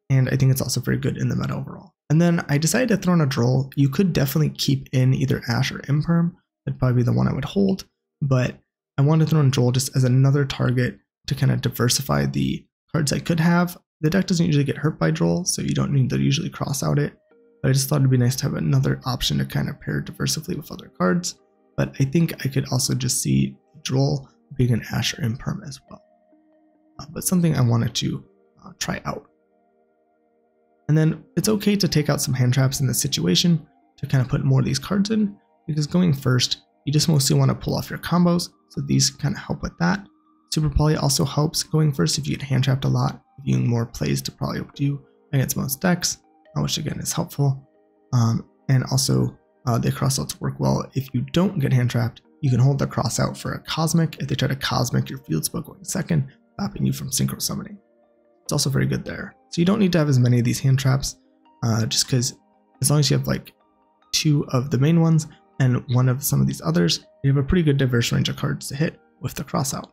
and I think it's also very good in the meta overall. And then I decided to throw in a Droll. You could definitely keep in either Ash or Imperm. That'd probably be the one I would hold, but I wanted to throw in Droll just as another target to kind of diversify the cards I could have. The deck doesn't usually get hurt by Droll, so you don't need to usually cross out it, but I just thought it'd be nice to have another option to kind of pair diversifully with other cards. But I think I could also just see Droll being an Ash or Imperm as well. But something I wanted to try out. And then it's okay to take out some hand traps in this situation to kind of put more of these cards in, because going first, you just mostly want to pull off your combos, so these kind of help with that. Super Poly also helps going first if you get hand trapped a lot, giving more plays to probably do against most decks, which again is helpful. And also the crossouts work well if you don't get hand trapped. you can hold the cross out for a Cosmic if they try to Cosmic your field spell going second, stopping you from Synchro Summoning. It's also very good there. So you don't need to have as many of these hand traps, just because as long as you have like 2 of the main ones and 1 of some of these others, you have a pretty good diverse range of cards to hit with the cross out.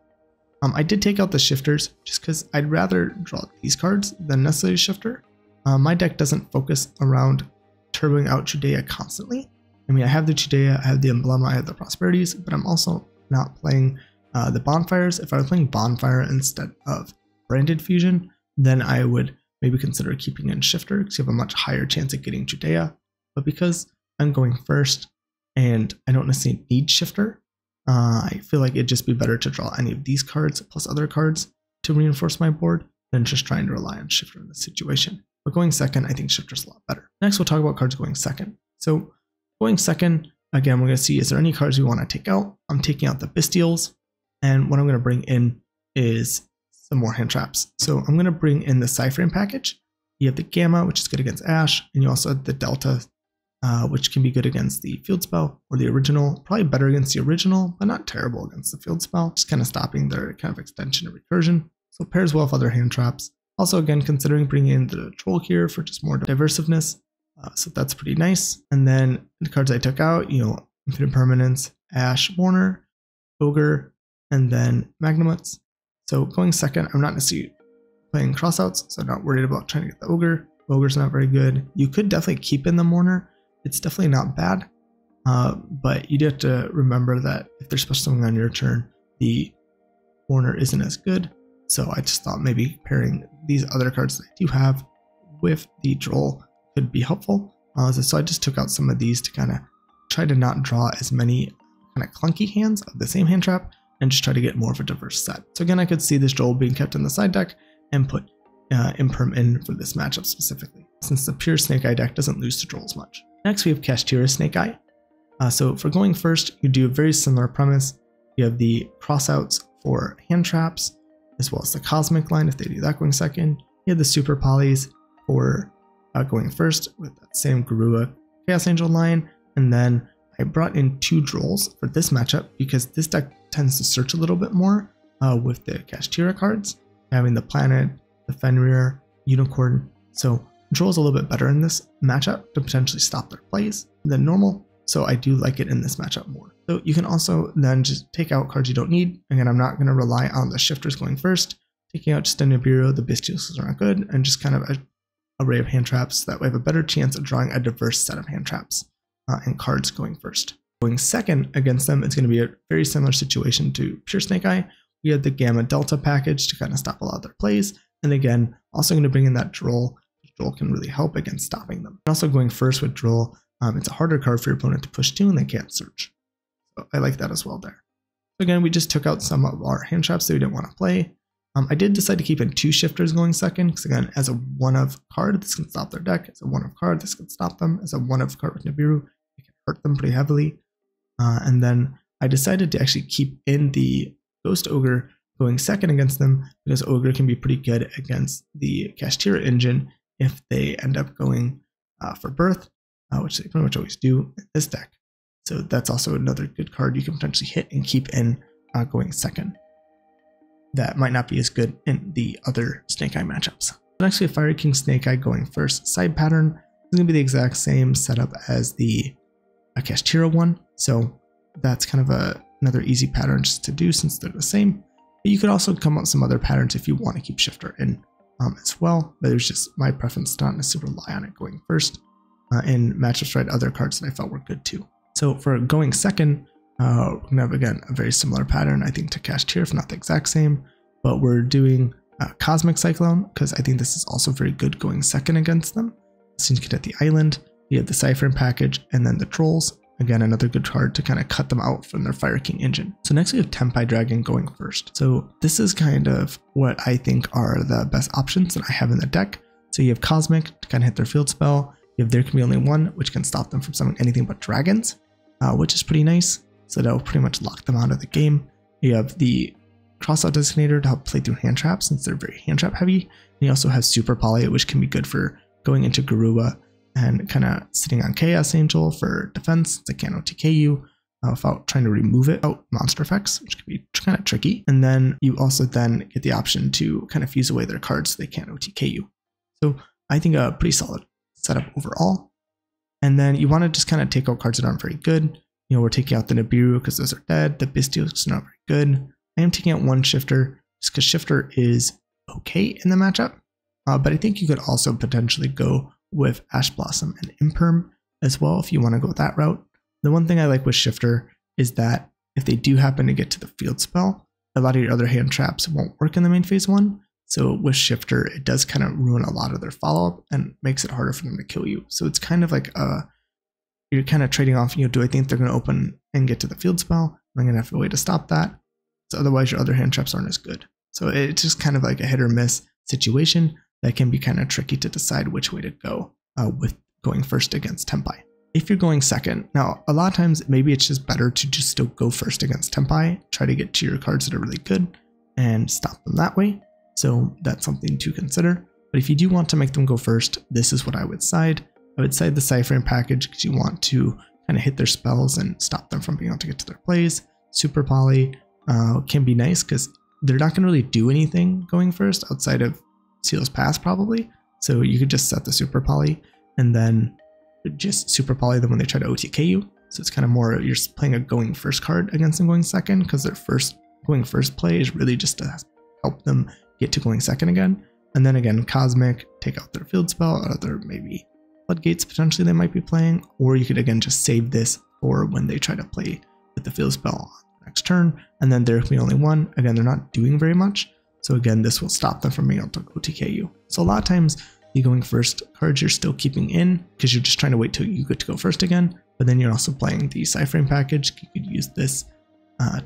I did take out the shifters just because I'd rather draw these cards than necessarily shifter. My deck doesn't focus around turboing out Judea constantly. I mean, I have the Judea, I have the Emblema, I have the Prosperities, but I'm also not playing the Bonfires. If I was playing Bonfire instead of Branded Fusion, then I would maybe consider keeping in shifter because you have a much higher chance of getting Judea. But because I'm going first and I don't necessarily need shifter, I feel like it'd just be better to draw any of these cards plus other cards to reinforce my board than just trying to rely on shifter in this situation. But going second, I think shifter's a lot better. Next, we'll talk about cards going second. So going second, again, we're going to see, is there any cards we want to take out? I'm taking out the Bystials, and what I'm going to bring in is some more hand traps. So I'm going to bring in the Cyphering Package. You have the Gamma, which is good against Ash, and you also have the Delta, which can be good against the field spell or the original. Probably better against the original, but not terrible against the field spell. Just kind of stopping their kind of extension and recursion. So it pairs well with other hand traps. Also, again, considering bringing in the Troll here for just more diversiveness. So that's pretty nice. And then the cards I took out, Infinite Permanence, Ash, Mourner, Ogre, and then Magnamuts. So going second, I'm not necessarily playing crossouts, so I'm not worried about trying to get the Ogre. Ogre's not very good. You could definitely keep in the Mourner. It's definitely not bad, but you do have to remember that if there's special something on your turn, the Mourner isn't as good. So I just thought maybe pairing these other cards that I do have with the Droll could be helpful. So I just took out some of these to kind of try to not draw as many kind of clunky hands of the same hand trap and just try to get more of a diverse set. So again, I could see this Droll being kept in the side deck and put Imperm in for this matchup specifically, since the pure Snake Eye deck doesn't lose to Drolls much. Next, we have Cartesia Snake Eye. So for going first, you do a very similar premise. You have the crossouts for hand traps, as well as the Cosmic line if they do that going second. You have the Super Polys for going first with that same Garua Chaos Angel line. And then I brought in 2 Drolls for this matchup because this deck tends to search a little bit more with the Cartesia cards, having the Planet, the Fenrir, Unicorn. So Droll's a little bit better in this matchup to potentially stop their plays than normal. So I do like it in this matchup more. So you can also then just take out cards you don't need. Again, I'm not going to rely on the shifters going first. Taking out just a Nibiru, the Bystials are not good, and just kind of an array of hand traps. That way I have a better chance of drawing a diverse set of hand traps and cards going first. Going second against them, it's going to be a very similar situation to pure Snake Eye. We have the Gamma Delta package to kind of stop a lot of their plays. And again, also going to bring in that Droll. Droll can really help against stopping them. And also going first with Droll, it's a harder card for your opponent to push to and they can't search. So I like that as well there. So again, we just took out some of our hand traps that we didn't want to play. I did decide to keep in 2 shifters going second, because again, as a 1-of card, this can stop their deck. As a 1-of card, this can stop them. As a 1-of card with Nibiru, it can hurt them pretty heavily. And then I decided to actually keep in the Ghost Ogre going second against them, because Ogre can be pretty good against the Cartesia engine if they end up going for Birth, which they pretty much always do in this deck. So that's also another good card you can potentially hit and keep in going second. That might not be as good in the other Snake Eye matchups. Next, we have Fire King Snake Eye going first. Side pattern is going to be the exact same setup as the Cartesia one. So that's kind of another easy pattern just to do since they're the same. But you could also come up with some other patterns if you want to keep shifter in as well. But there's just my preference to not necessarily rely on it going first. In matchups, right, other cards that I felt were good too. So for going second, we're going to have, again, a very similar pattern, I think, to Cartesia, if not the exact same. But we're doing Cosmic Cyclone, because I think this is also very good going second against them. So you can get the Island, you have the Cyphering Package, and then the Trolls. Again, another good card to kind of cut them out from their Fire King engine. So next we have Tempai Dragon going first. So this is kind of what I think are the best options that I have in the deck. So you have Cosmic to kind of hit their field spell. You have There Can Be Only One, which can stop them from summoning anything but dragons, which is pretty nice. So that'll pretty much lock them out of the game. You have the Crossout Designator to help play through hand traps since they're very hand trap heavy. And you also have Super Poly, which can be good for going into Garua and kind of sitting on Chaos Angel for defense. They can't OTK you. without trying to remove it out monster effects, which can be kind of tricky. And then you also then get the option to kind of fuse away their cards so they can't OTK you. So I think a pretty solid setup overall. And then you want to just kind of take out cards that aren't very good. You know, we're taking out the Nibiru because those are dead. The Bystial is not very good. I am taking out one Shifter just because Shifter is okay in the matchup. But I think you could also potentially go with Ash Blossom and Imperm as well if you want to go that route. The one thing I like with Shifter is that if they do happen to get to the field spell, a lot of your other hand traps won't work in the main phase one. So with Shifter, it does kind of ruin a lot of their follow-up and makes it harder for them to kill you. So it's kind of like you're kind of trading off, you know, do I think they're going to open and get to the field spell? I'm going to have a way to stop that. So otherwise your other hand traps aren't as good. So it's just kind of like a hit or miss situation that can be kind of tricky to decide which way to go with going first against Tempai. If you're going second, now a lot of times maybe it's just better to just still go first against Tempai, try to get to your cards that are really good and stop them that way. So that's something to consider. But if you do want to make them go first, this is what I would side. I would side the Cyframe package because you want to kind of hit their spells and stop them from being able to get to their plays. Super Poly can be nice because they're not going to really do anything going first outside of Seal's Pass probably. So you could just set the Super Poly and then just Super Poly them when they try to OTK you. So it's kind of more you're playing a going first card against them going second because their going first play is really just to help them get to going second again. And then again, Cosmic, take out their field spell, or their maybe Floodgates potentially they might be playing, or you could again just save this for when they try to play with the field spell on the next turn, and then there can be only one. Again, they're not doing very much, so again, this will stop them from being able to OTK you. So a lot of times, the going first cards you're still keeping in because you're just trying to wait till you get to go first again, but then you're also playing the Cyframe package. You could use this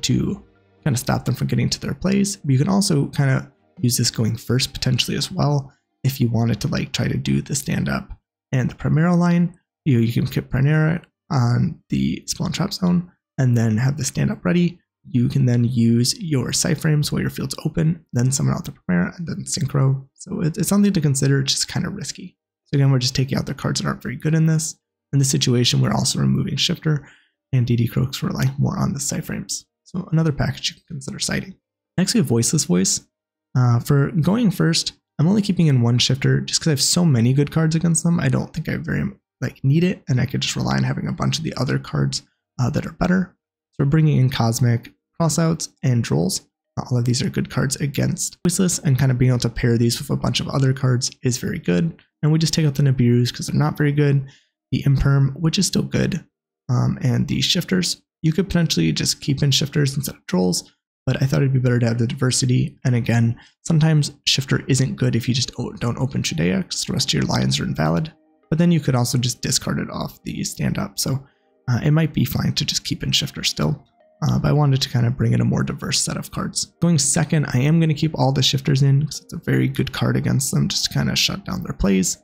to kind of stop them from getting to their plays. But you can also kind of use this going first potentially as well if you wanted to like try to do the stand up and the Primera line. You can keep Primera on the Spawn Trap Zone and then have the stand up ready. You can then use your Cyframes while your field's open, then summon out the Primera and then Synchro. So it's something to consider, it's just kind of risky. So again, we're just taking out the cards that aren't very good in this. In this situation, we're also removing Shifter and DD Croaks rely more on the Cyframes. So another package you can consider citing. Next we have Voiceless Voice. For going first, I'm only keeping in one Shifter just because I have so many good cards against them. I don't think I very need it, and I could just rely on having a bunch of the other cards that are better. So we're bringing in Cosmic, Crossouts, and Drolls. All of these are good cards against Voiceless, and kind of being able to pair these with a bunch of other cards is very good. And we just take out the Nibirus because they're not very good, the Imperm, which is still good, and the Shifters. You could potentially just keep in Shifters instead of Drolls, but I thought it'd be better to have the diversity. And again, sometimes Shifter isn't good if you just don't open Shudea because the rest of your lines are invalid. But then you could also just discard it off the stand-up. So it might be fine to just keep in Shifter still. But I wanted to kind of bring in a more diverse set of cards. Going second, I am going to keep all the Shifters in because it's a very good card against them just to kind of shut down their plays.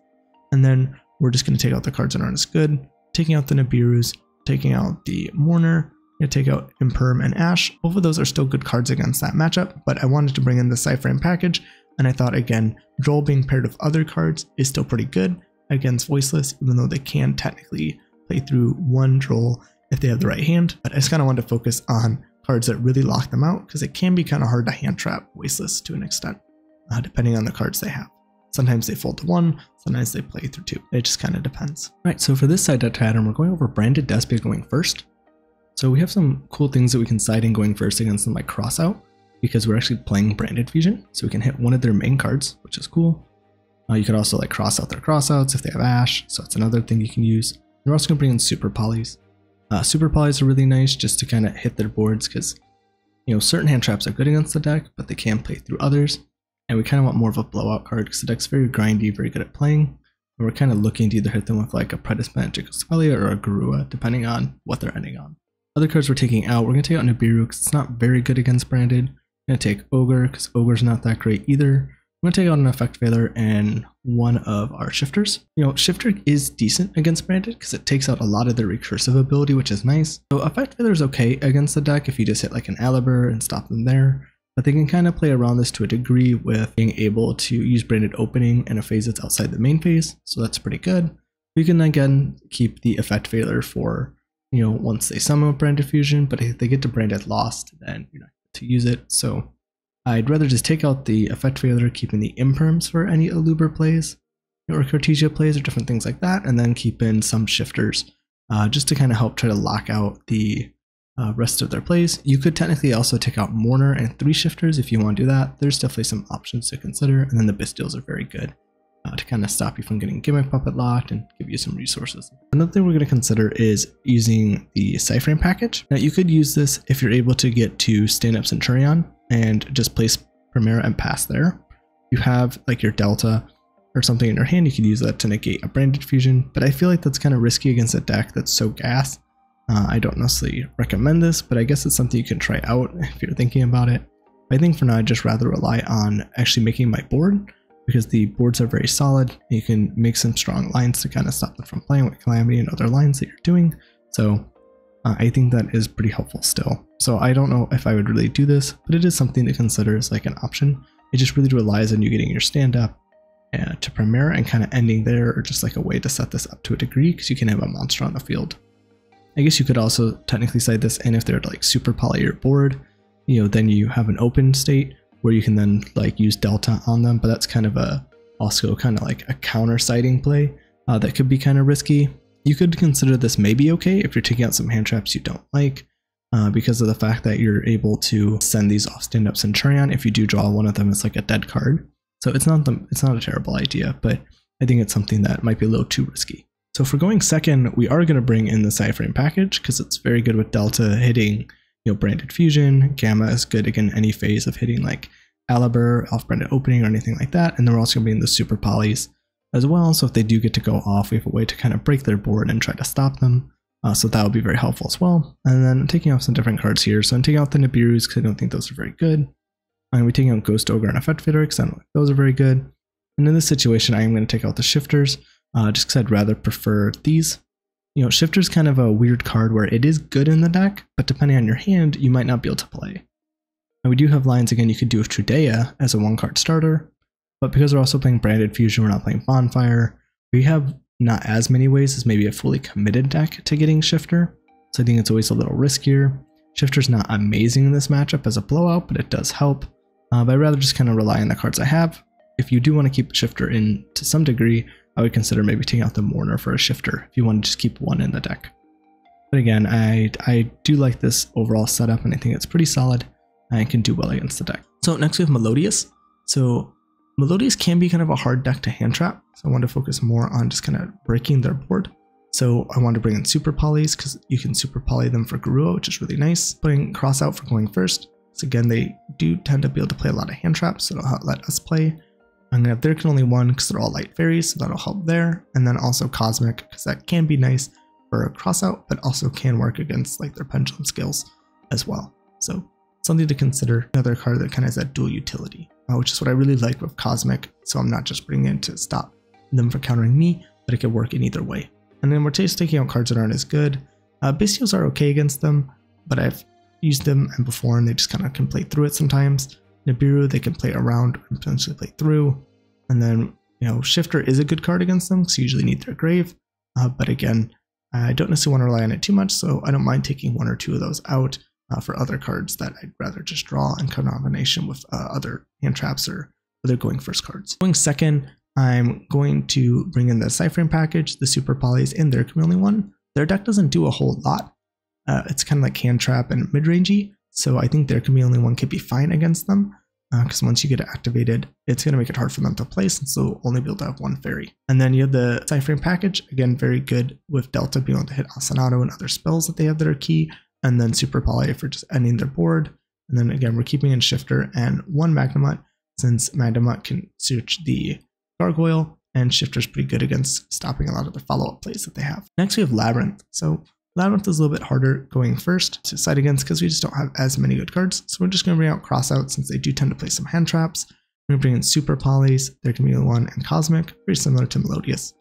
And then we're just going to take out the cards that aren't as good, taking out the Nibirus, taking out the Mourner, going to take out Imperm and Ash. Both of those are still good cards against that matchup, but I wanted to bring in the Cyframe package, and I thought again, Droll being paired with other cards is still pretty good against Voiceless, even though they can technically play through one Droll if they have the right hand. But I just kind of wanted to focus on cards that really lock them out because it can be kind of hard to hand trap Voiceless to an extent, depending on the cards they have. Sometimes they fold to one, sometimes they play through two. It just kind of depends. All right, so for this side deck pattern, we're going over Branded Despia going first. So we have some cool things that we can side in going first against them like Crossout, because we're actually playing Branded Fusion. So we can hit one of their main cards, which is cool. You could also like cross out their Crossouts if they have Ash. So it's another thing you can use. We're also going to bring in Super Polys. Super Polys are really nice just to kind of hit their boards because, you know, certain hand traps are good against the deck, but they can play through others. And we kind of want more of a blowout card because the deck's very grindy, very good at playing. And we're kind of looking to either hit them with like a Predis Magic Spelia or a Garua, depending on what they're ending on. Other cards we're taking out, we're going to take out Nibiru because it's not very good against Branded. We're going to take Ogre because Ogre's not that great either. We're going to take out an Effect Veiler and one of our Shifters. You know, Shifter is decent against Branded because it takes out a lot of their recursive ability, which is nice. So Effect Veiler is okay against the deck if you just hit like an Aliber and stop them there. But they can kind of play around this to a degree with being able to use Branded Opening in a phase that's outside the main phase. So that's pretty good. We can again keep the Effect Veiler for once they summon with Branded Fusion, but if they get to Branded Lost, then you're not able to use it. So I'd rather just take out the effect failure, keeping the imperms for any Aluber plays, or Cartesia plays, or different things like that, and then keep in some shifters, just to kind of help try to lock out the rest of their plays. You could technically also take out Mourner and 3 shifters if you want to do that. There's definitely some options to consider, and then the Bystials are very good to kind of stop you from getting Gimmick Puppet locked and give you some resources. Another thing we're going to consider is using the Centur-Ion package. Now you could use this if you're able to get to stand up Centur-Ion and just place Primera and pass there. You have like your Delta or something in your hand, you could use that to negate a Branded Fusion, but I feel like that's kind of risky against a deck that's so gas. I don't necessarily recommend this, but I guess it's something you can try out if you're thinking about it. I think for now I'd just rather rely on actually making my board, because the boards are very solid. You can make some strong lines to kind of stop them from playing with Calamity and other lines that you're doing. So I think that is pretty helpful still. So I don't know if I would really do this, but it is something to consider as like an option. It just really relies on you getting your stand up to Primera and kind of ending there, or just like a way to set this up to a degree, because you can have a monster on the field. I guess you could also technically side this in if they're like super poly your board, then you have an open state where you can then like use Delta on them, but that's kind of also kind of like a counter siding play that could be kind of risky. You could consider this maybe okay if you're taking out some hand traps you don't like, because of the fact that you're able to send these off stand up Centur-Ion. If you do draw one of them, it's like a dead card. So it's not a terrible idea, but I think it's something that might be a little too risky. So for going second, we are going to bring in the Centur-Ion package because it's very good with Delta hitting, Branded Fusion. Gamma is good again any phase of hitting like Aliber, off-branded opening, or anything like that. And then we're also going to be in the super polys as well. So if they do get to go off, we have a way to kind of break their board and try to stop them. So that would be very helpful as well. And then I'm taking off some different cards here. So I'm taking out the Nibiru's because I don't think those are very good. And we're taking out Ghost Ogre and Effect Fader because I don't think those are very good. And in this situation, I am going to take out the shifters just because I'd rather prefer these. Shifter's kind of a weird card where it is good in the deck, but depending on your hand, you might not be able to play. And we do have lines again you could do with Trudea as a 1-card starter, but because we're also playing Branded Fusion, we're not playing Bonfire, we have not as many ways as maybe a fully committed deck to getting Shifter, so I think it's always a little riskier. Shifter's not amazing in this matchup as a blowout, but it does help, but I'd rather just kind of rely on the cards I have. If you do want to keep the Shifter in to some degree, I would consider maybe taking out the Mourner for a Shifter if you want to just keep one in the deck. But again, I do like this overall setup, and I think it's pretty solid and can do well against the deck. So next we have Melodious. So Melodious can be kind of a hard deck to hand trap, so I want to focus more on just kind of breaking their board. So I want to bring in super polys because you can super poly them for Garua, which is really nice. Putting Cross out for going first. So again, they do tend to be able to play a lot of hand traps, so it'll let us play. I'm going to have There Can Only One because they're all light fairies, so that'll help there. And then also Cosmic because that can be nice for a cross out, but also can work against like their pendulum skills as well. So something to consider. Another card that kind of has that dual utility, which is what I really like with Cosmic. So I'm not just bringing in to stop them from countering me, but it could work in either way. And then we're just taking out cards that aren't as good. Bystials are okay against them, but I've used them and before, and they just kind of can play through it sometimes. Nibiru, they can play around and potentially play through. And then, Shifter is a good card against them because you usually need their grave. But again, I don't necessarily want to rely on it too much, so I don't mind taking 1 or 2 of those out for other cards that I'd rather just draw in combination with other hand traps or other going first cards. Going second, I'm going to bring in the Centur-Ion package, the super polys, and their Chameleon one. Their deck doesn't do a whole lot. It's kind of like hand trap and mid-rangey. So I think there can be only one could be fine against them, because once you get it activated, it's going to make it hard for them to play since they'll only be able to have 1 fairy. And then you have the Centur-Ion package, again, very good with Delta being able to hit Asanato and other spells that they have that are key, and then Super Poly for just ending their board. And then again, we're keeping in Shifter and 1 Magnemut, since Magnemut can search the Gargoyle, and Shifter's pretty good against stopping a lot of the follow-up plays that they have. Next we have Labyrinth. So Labyrinth is a little bit harder going first to side against because we just don't have as many good cards. So we're just going to bring out Crossout since they do tend to play some hand traps. We're going to bring in Super Polys, there can be 1, and Cosmic, very similar to Melodious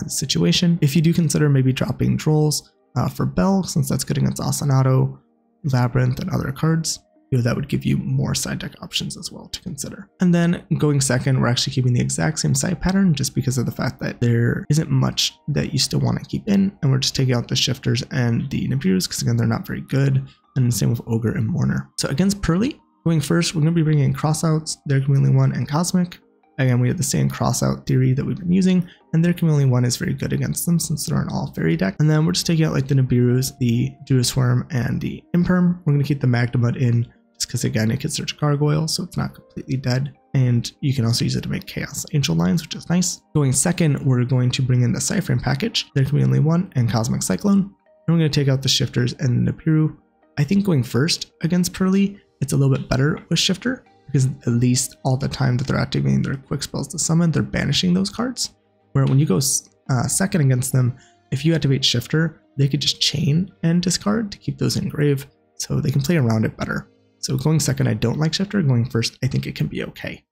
situation. If you do consider maybe dropping Drolls for Bell, since that's good against Asanato, Labyrinth, and other cards. that would give you more side deck options as well to consider. And then going second, we're actually keeping the exact same side pattern just because of the fact that there isn't much that you still want to keep in, and we're just taking out the shifters and the Nibiru's because again, they're not very good, and same with Ogre and Mourner. So against Pearly, going first, we're going to be bringing in Crossouts, their Chameleon 1, and Cosmic. Again, we have the same crossout theory that we've been using, and their Chameleon 1 is very good against them since they're an all fairy deck. And then we're just taking out like the Nibiru's, the Duosworm, and the Imperm. We're going to keep the Magnemud in just because again, it can search Gargoyle, so it's not completely dead. And you can also use it to make Chaos Angel lines, which is nice. Going second, we're going to bring in the Cyframe package, their Chameleon 1, and Cosmic Cyclone. And we're going to take out the shifters and the Nibiru. I think going first against Pearly, it's a little bit better with Shifter, because at least all the time that they're activating their quick spells to summon, they're banishing those cards. Where when you go second against them, if you activate Shifter, they could just chain and discard to keep those in grave, so they can play around it better. So going second, I don't like Shifter. Going first, I think it can be okay.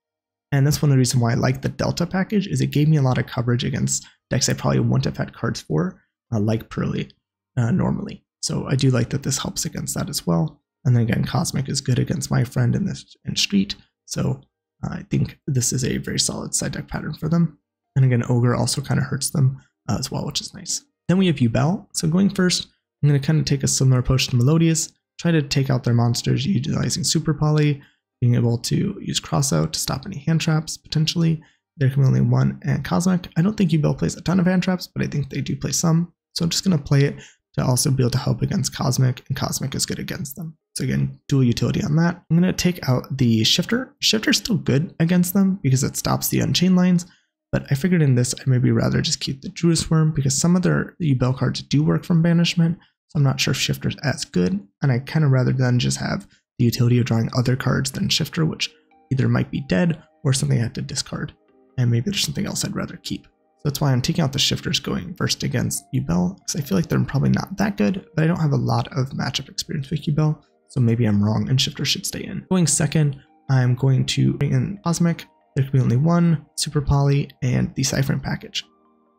And that's one of the reasons why I like the Delta package, is it gave me a lot of coverage against decks I probably wouldn't have had cards for, like Pearly, normally. So I do like that this helps against that as well. And then again, Cosmic is good against my friend in Street, so I think this is a very solid side deck pattern for them. And again, Ogre also kind of hurts them as well, which is nice. Then we have Yubel. So going first, I'm going to kind of take a similar approach to Melodious, try to take out their monsters utilizing Super Poly, being able to use Crossout to stop any hand traps, potentially. Their Chameleon 1 and Cosmic. I don't think Yubel plays a ton of hand traps, but I think they do play some. So I'm just going to play it to also be able to help against Cosmic, and Cosmic is good against them. So again, dual utility on that. I'm going to take out the Shifter. Shifter's still good against them because it stops the Unchained lines, but I figured in this I'd maybe rather just keep the Duosworm because some of their Yubel cards do work from banishment, so I'm not sure if Shifter's as good, and I kind of rather than just have the utility of drawing other cards than Shifter, which either might be dead or something I have to discard, and maybe there's something else I'd rather keep. So that's why I'm taking out the Shifters going first against Yubel, because I feel like they're probably not that good, but I don't have a lot of matchup experience with Yubel, so maybe I'm wrong and Shifter should stay in. Going second, I'm going to bring in Cosmic. There can be only one, Super Poly, and the Cyframe package.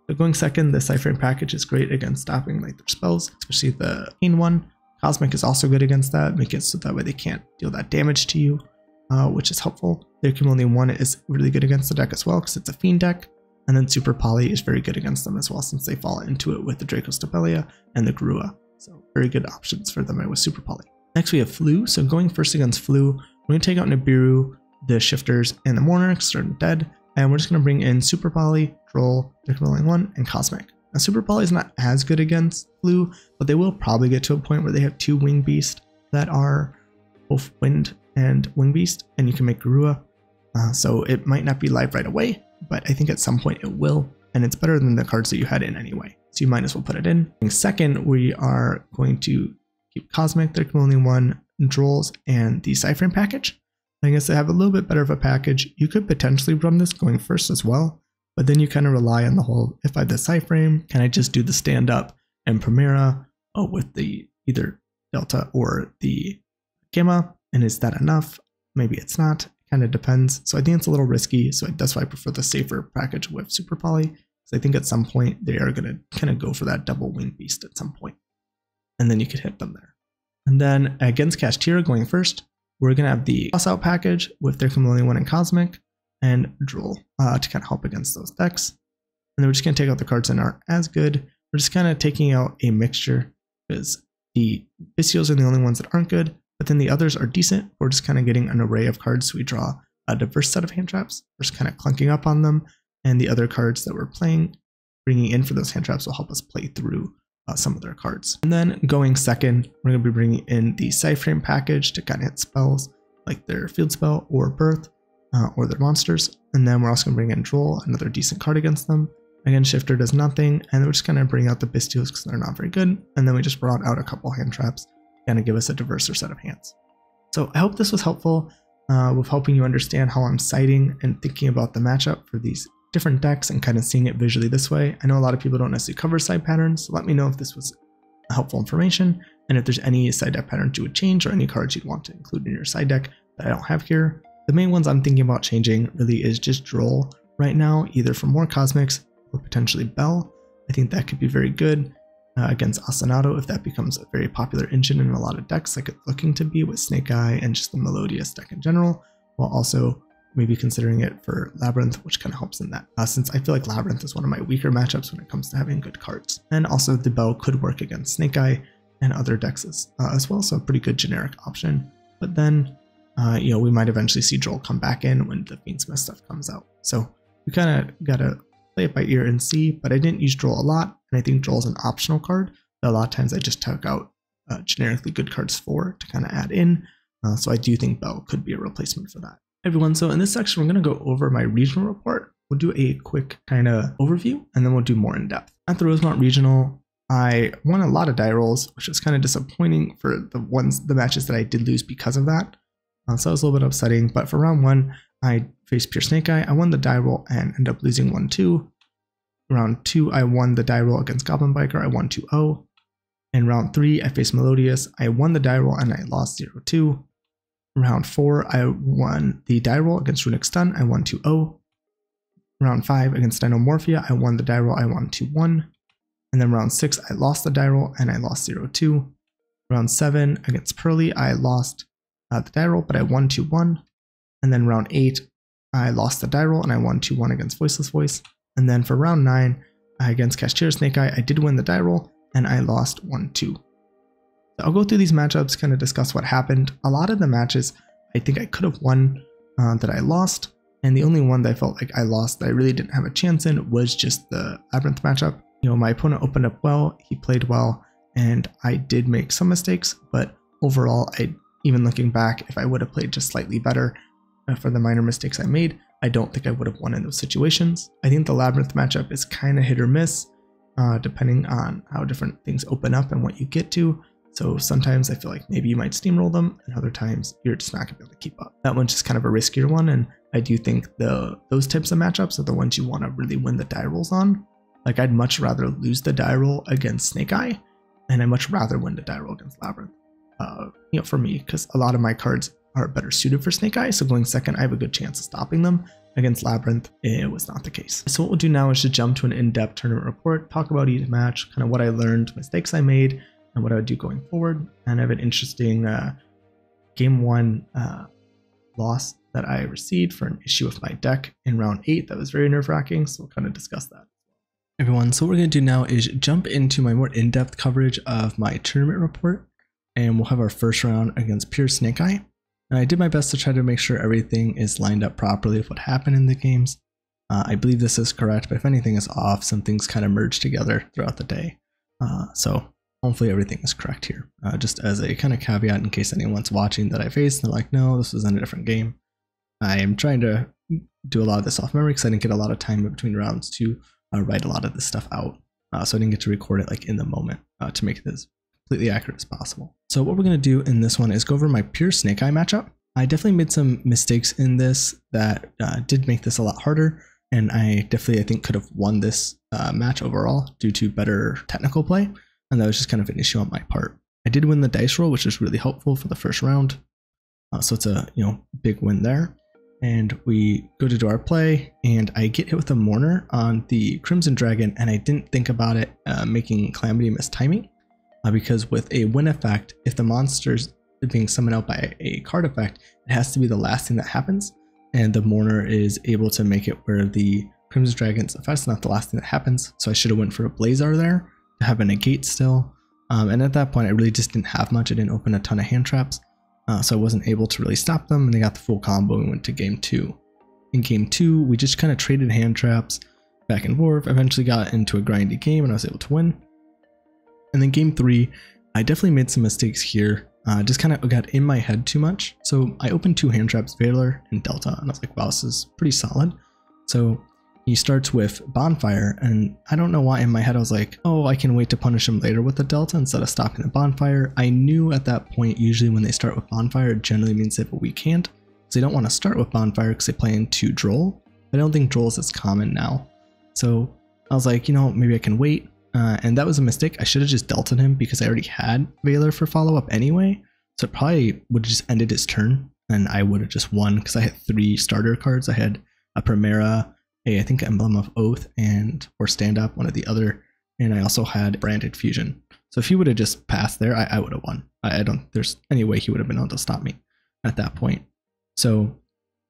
So going second, the Cyframe package is great against stopping like their spells, especially the Pain one. Cosmic is also good against that, make it so that way they can't deal that damage to you, which is helpful. There can only one is really good against the deck as well because it's a Fiend deck. And then Super Poly is very good against them as well since they fall into it with the Draco Stapelia and the Grua. So very good options for them with Super Poly. Next we have Flu. So going first against Flu, we're going to take out Nibiru, the Shifters, and the Mourner because they're dead. And we're just going to bring in Super Poly, Troll, their Chameleon 1, and Cosmic. Now Super Poly is not as good against Flu, but they will probably get to a point where they have two Wing Beast that are both Wind and Wing Beast, and you can make Grua. So it might not be live right away, but I think at some point it will, and it's better than the cards that you had in anyway, so you might as well put it in. Second, we are going to keep Cosmic, their Chameleon 1, Drolls, and the Cyframe package. I guess they have a little bit better of a package. You could potentially run this going first as well, but then you kind of rely on the whole, if I have the Cyframe, can I just do the stand up and Primera with the either Delta or the Gamma, and is that enough? Maybe it's not. Kind of depends. So I think it's a little risky. So that's why I prefer the safer package with Super Poly. Because I think at some point they are going to kind of go for that double Wing Beast at some point. And then you could hit them there. And then against Kashtira going first, we're going to have the Crossout package with their Chameleon 1 and Cosmic and Droll to kind of help against those decks. And then we're just going to take out the cards that aren't as good. We're just kind of taking out a mixture because the Bystials are the only ones that aren't good. But then the others are decent. We're just kind of getting an array of cards, so we draw a diverse set of hand traps. We're just kind of clunking up on them, and the other cards that we're playing, bringing in for those hand traps will help us play through some of their cards. And then going second, we're going to be bringing in the Cyframe package to kind of hit spells like their Field Spell or Birth or their monsters. And then we're also going to bring in Droll, another decent card against them. Again, Shifter does nothing, and we're just kind of bring out the Bystials because they're not very good. And then we just brought out a couple hand traps, kind of give us a diverser set of hands. So I hope this was helpful with helping you understand how I'm citing and thinking about the matchup for these different decks and kind of seeing it visually this way. I know a lot of people don't necessarily cover side patterns, so let me know if this was helpful information and if there's any side deck patterns you would change or any cards you'd want to include in your side deck that I don't have here. The main ones I'm thinking about changing really is just Droll right now, either for more Cosmics or potentially Bell. I think that could be very good. against Ostinato if that becomes a very popular engine in a lot of decks like it's looking to be with Snake Eye and just the Melodious deck in general, while also maybe considering it for Labyrinth, which kind of helps in that, since I feel like Labyrinth is one of my weaker matchups when it comes to having good cards. And also the Bell could work against Snake Eye and other decks as well, so a pretty good generic option. But then, we might eventually see Droll come back in when the Fiendsmith stuff comes out. So we kind of gotta play it by ear and see, but I didn't use Droll a lot, and I think Droll's an optional card that a lot of times I just took out generically good cards for to kind of add in. So I do think Bell could be a replacement for that. Everyone, so in this section, we're going to go over my regional report. We'll do a quick kind of overview, and then we'll do more in depth. At the Rosemont Regional, I won a lot of die rolls, which was kind of disappointing for the matches that I did lose because of that. So that was a little bit upsetting, but for round 1, I faced Pure Snake Eye. I won the die roll and ended up losing 1-2. Round 2, I won the die roll against Goblin Biker. I won 2-0. In round 3, I faced Melodious. I won the die roll and I lost 0-2. Round 4, I won the die roll against Runic Stun. I won 2-0. Round 5 against Dinomorphia, I won the die roll. I won 2-1. And then round 6, I lost the die roll and I lost 0-2. Round 7 against Pearly, I lost the die roll, but I won 2-1. And then round 8, I lost the die roll and I won 2-1 against Voiceless Voice. And then for round 9, against Cashier Snake Eye, I did win the die roll and I lost 1-2. So I'll go through these matchups, kind of discuss what happened. A lot of the matches I think I could have won that I lost, and the only one that I felt like I lost that I really didn't have a chance in was just the Labyrinth matchup. My opponent opened up well, he played well, and I did make some mistakes, but overall, even looking back, if I would have played just slightly better for the minor mistakes I made, I don't think I would have won in those situations. I think the Labyrinth matchup is kind of hit or miss, depending on how different things open up and what you get to. So sometimes I feel like maybe you might steamroll them, and other times you're just not going to be able to keep up. That one's just kind of a riskier one, and I do think those types of matchups are the ones you want to really win the die rolls on. Like, I'd much rather lose the die roll against Snake Eye, and I'd much rather win the die roll against Labyrinth. For me, because a lot of my cards are better suited for Snake Eye, so going second, I have a good chance of stopping them. Against Labyrinth, it was not the case. So what we'll do now is just jump to an in-depth tournament report, talk about each match, kind of what I learned, mistakes I made, and what I would do going forward. And I have an interesting game 1 loss that I received for an issue with my deck in round 8 that was very nerve-wracking, so we'll kind of discuss that. Everyone, so what we're going to do now is jump into my more in-depth coverage of my tournament report, and we'll have our first round against Pure Snake Eye. And I did my best to try to make sure everything is lined up properly with what happened in the games. I believe this is correct, but if anything is off, some things kind of merge together throughout the day. So hopefully everything is correct here. Just as a kind of caveat in case anyone's watching that I faced and they're like, no, this was in a different game. I am trying to do a lot of this off memory because I didn't get a lot of time in between rounds to write a lot of this stuff out. So I didn't get to record it like in the moment to make this completely accurate as possible. So what we're going to do in this one is go over my Pure Snake Eye matchup. I definitely made some mistakes in this that did make this a lot harder, and I think could have won this match overall due to better technical play, and that was just kind of an issue on my part. I did win the dice roll, which was really helpful for the first round, so it's a big win there. And we go to do our play, and I get hit with a Mourner on the Crimson Dragon, and I didn't think about it making Calamity miss timing. Because with a win effect, if the monster's being summoned out by a card effect, it has to be the last thing that happens, and the Mourner is able to make it where the Crimson Dragon's effect is not the last thing that happens. So I should have went for a Blazar there to have a negate still, and at that point I really just didn't have much. I didn't open a ton of hand traps, so I wasn't able to really stop them, and they got the full combo and went to game 2. In game 2, we just kind of traded hand traps back and forth, eventually got into a grindy game, and I was able to win. And then game 3, I definitely made some mistakes here. Just kind of got in my head too much. So I opened 2 hand traps, Valor and Delta, and I was like, wow, this is pretty solid. So he starts with Bonfire, and I don't know why in my head I was like, oh, I can wait to punish him later with the Delta instead of stopping the Bonfire. I knew at that point, usually when they start with Bonfire, it generally means they have a weak hand. So they don't want to start with Bonfire because they play into Droll. But I don't think Droll is as common now. So I was like, maybe I can wait. And that was a mistake. I should have just dealt on him because I already had Valor for follow-up anyway. So it probably would have just ended his turn and I would have just won because I had 3 starter cards. I had a Primera, I think Emblem of Oath, or Stand Up, one of the other, and I also had Branded Fusion. So if he would have just passed there, I would have won. I don't, there's any way he would have been able to stop me at that point. So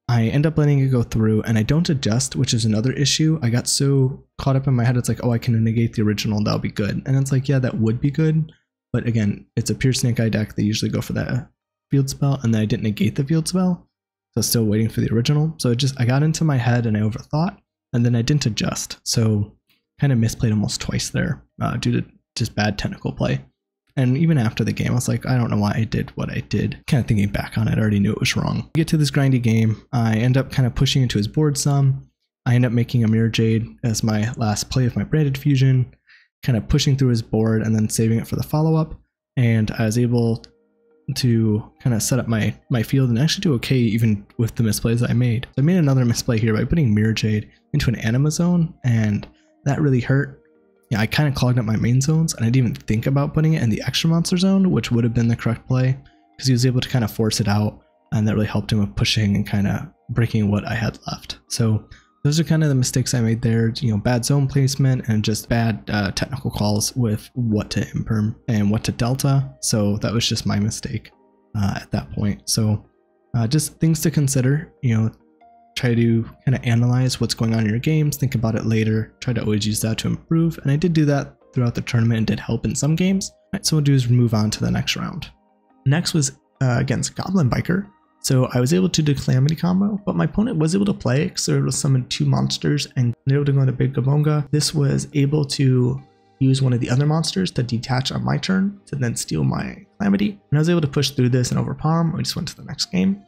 I end up letting it go through, and I don't adjust, which is another issue. I got so caught up in my head, it's like, oh, I can negate the original, that'll be good. And it's like, yeah, that would be good. But again, it's a pure Snake Eye deck. They usually go for that field spell, and then I didn't negate the field spell. So I was still waiting for the original. So I got into my head and I overthought, and then I didn't adjust. So kind of misplayed almost twice there due to just bad technical play. And even after the game, I was like, I don't know why I did what I did. Kind of thinking back on it, I already knew it was wrong. We get to this grindy game. I end up kind of pushing into his board some. I end up making a Mirror Jade as my last play of my Branded Fusion, kind of pushing through his board and then saving it for the follow-up. And I was able to kind of set up my field and actually do okay even with the misplays I made. So I made another misplay here by putting Mirror Jade into an Anima Zone, and that really hurt. Yeah, I kind of clogged up my main zones, and I didn't even think about putting it in the extra monster zone, which would have been the correct play, because he was able to kind of force it out, and that really helped him with pushing and kind of breaking what I had left. So those are kind of the mistakes I made there, you know, bad zone placement and just bad technical calls with what to imperm and what to delta. So that was just my mistake at that point. So just things to consider, you know, try to kind of analyze what's going on in your games, think about it later, try to always use that to improve. And I did do that throughout the tournament and did help in some games. All right, so what we'll do is move on to the next round. Next was against Goblin Biker. So I was able to do Calamity combo, but my opponent was able to play because they were able to summon 2 monsters and they were able to go into Big Gabonga. This was able to use one of the other monsters to detach on my turn to then steal my Calamity. And I was able to push through this and overpower him. We just went to the next game.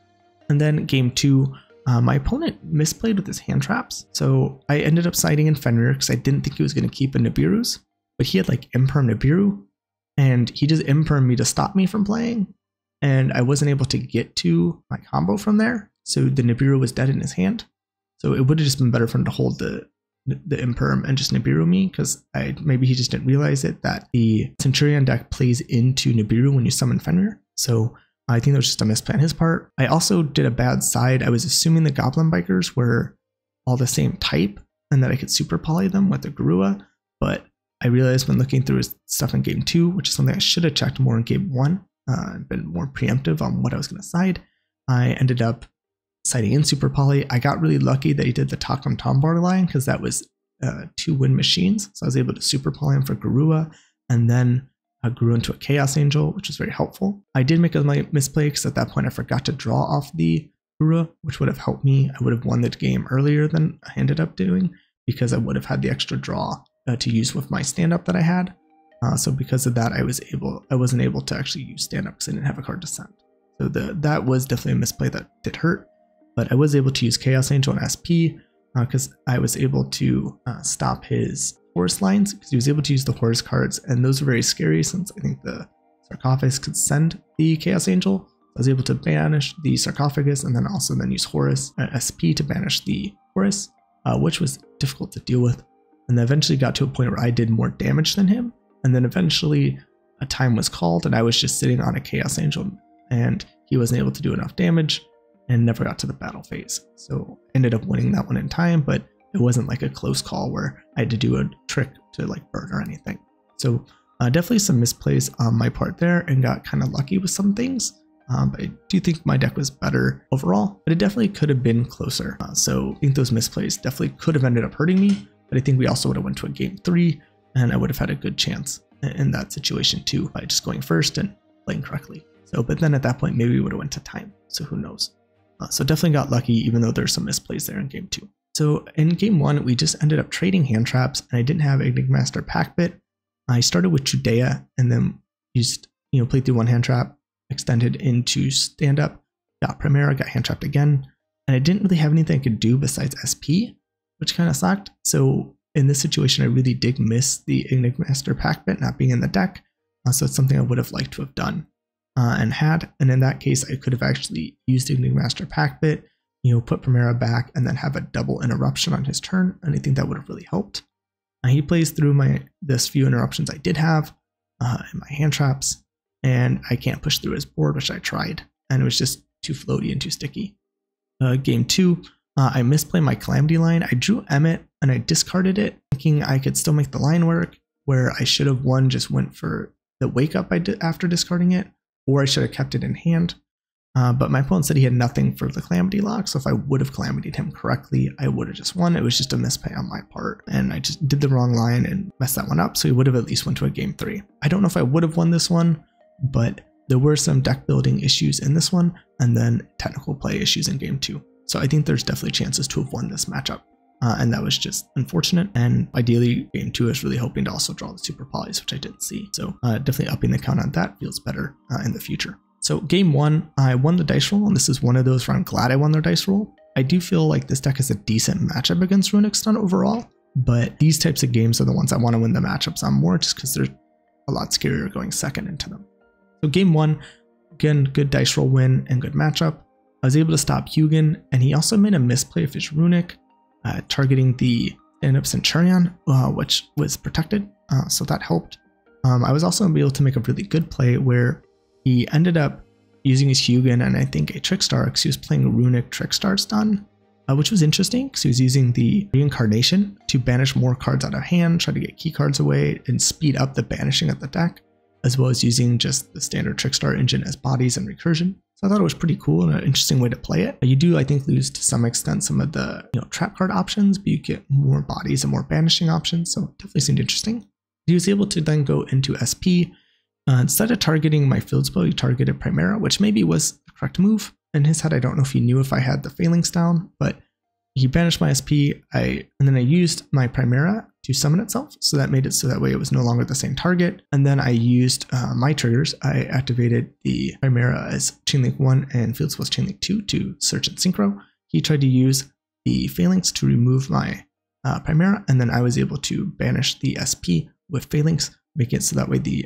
And then game 2, my opponent misplayed with his hand traps. So I ended up siding in Fenrir because I didn't think he was going to keep a Nibiru's, but he had like Imperm Nibiru, and he just Impermed me to stop me from playing. And I wasn't able to get to my combo from there. So the Nibiru was dead in his hand. So it would have just been better for him to hold the Imperm and just Nibiru me, because maybe he just didn't realize it, that the Centur-Ion deck plays into Nibiru when you summon Fenrir. So I think that was just a misplay on his part. I also did a bad side. I was assuming the Goblin Bikers were all the same type and that I could super poly them with the Garua, but I realized when looking through his stuff in game 2, which is something I should have checked more in game 1, and been more preemptive on what I was going to side, I ended up siding in super poly. I got really lucky that he did the Takum Tom borderline, because that was 2 win machines. So I was able to super poly him for Garua, and then I grew into a Chaos Angel, which was very helpful. I did make a misplay because at that point I forgot to draw off the Garua, which would have helped me. I would have won the game earlier than I ended up doing, because I would have had the extra draw to use with my stand-up that I had. So because of that, I wasn't able to actually use stand-up because I didn't have a card to send. So that was definitely a misplay that did hurt, but I was able to use Chaos Angel and SP because I was able to stop his Horus lines, because he was able to use the Horus cards, and those are very scary since I think the Sarcophagus could send the Chaos Angel. I was able to banish the Sarcophagus and then also use Horus SP to banish the Horus, which was difficult to deal with. And then eventually got to a point where I did more damage than him. And then eventually a time was called and I was just sitting on a Chaos Angel and he wasn't able to do enough damage and never got to the battle phase. So I ended up winning that one in time, but it wasn't like a close call where I had to do a trick to like burn or anything. So definitely some misplays on my part there and got kind of lucky with some things. But I do think my deck was better overall, but it definitely could have been closer. So I think those misplays definitely could have ended up hurting me, but I think we also would have went to a game 3 and I would have had a good chance in that situation too by just going first and playing correctly. So, but then at that point, maybe we would have went to time. So who knows? So definitely got lucky, even though there's some misplays there in game 2. So in game 1, we just ended up trading hand traps and I didn't have Enigmaster Packbit. I started with Judea and then used, played through one hand trap, extended into stand up, got Primera, got hand trapped again. And I didn't really have anything I could do besides SP, which kind of sucked. So in this situation, I really did miss the Enigmaster Packbit not being in the deck. So it's something I would have liked to have done and had. And in that case, I could have actually used Enigmaster Packbit, put Primera back and then have a double interruption on his turn. And I think that would have really helped. He plays through this few interruptions I did have in my hand traps, and I can't push through his board, which I tried, and it was just too floaty and too sticky. Game 2, I misplayed my Calamity line. I drew Emmet and I discarded it, thinking I could still make the line work. where I should have just went for the wake up after discarding it, or I should have kept it in hand. But my opponent said he had nothing for the Calamity lock, so if I would have Calamity'd him correctly, I would have just won. It was just a misplay on my part, and I just did the wrong line and messed that one up, so he would have at least went to a game 3. I don't know if I would have won this one, but there were some deck building issues in this one, and then technical play issues in game 2. So I think there's definitely chances to have won this matchup. And that was just unfortunate, and ideally game 2 is really hoping to also draw the super polys, which I didn't see. So definitely upping the count on that feels better in the future. So game 1, I won the dice roll, and this is one of those where I'm glad I won the dice roll. I do feel like this deck is a decent matchup against Runic Stun overall, but these types of games are the ones I want to win the matchups on more, just because they're a lot scarier going second into them. So game 1, again, good dice roll win and good matchup. I was able to stop Hugin, and he also made a misplay of his Runic, targeting the stand-up Centur-Ion, which was protected, so that helped. I was also able to make a really good play where he ended up using his Hugin and I think a Trickstar, because he was playing a Runic Trickstar stun, which was interesting because he was using the Reincarnation to banish more cards out of hand, try to get key cards away, and speed up the banishing of the deck, as well as using just the standard Trickstar engine as bodies and recursion. So I thought it was pretty cool and an interesting way to play it. You do, I think, lose to some extent some of the trap card options, but you get more bodies and more banishing options, so it definitely seemed interesting. He was able to then go into SP. Instead of targeting my field spell, he targeted Primera, which maybe was the correct move. In his head, I don't know if he knew if I had the Phalanx down, but he banished my SP, and then I used my Primera to summon itself, so that made it so that way it was no longer the same target. And then I used my triggers. I activated the Primera as Chainlink 1 and Field Spells Chainlink 2 to search and synchro. He tried to use the Phalanx to remove my Primera, and then I was able to banish the SP with Phalanx, make it so that way the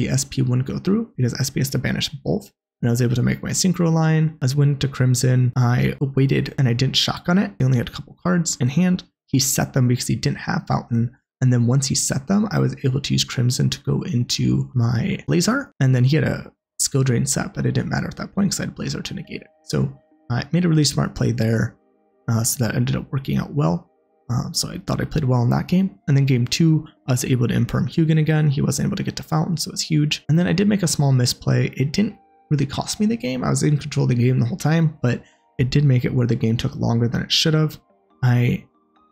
SP wouldn't go through, because SP has to banish both. And I was able to make my synchro line. As went to Crimson, I waited and I didn't shotgun it. I only had a couple cards in hand. He set them because he didn't have Fountain. And then once he set them, I was able to use Crimson to go into my Blazar. And then he had a skill drain set, but it didn't matter at that point because I had Blazar to negate it. So I made a really smart play there. So that ended up working out well. So I thought I played well in that game. And then game 2, I was able to imperm Hugin again. He wasn't able to get to Fountain, so it was huge. And then I did make a small misplay. It didn't really cost me the game. I was in control of the game the whole time, but it did make it where the game took longer than it should have. I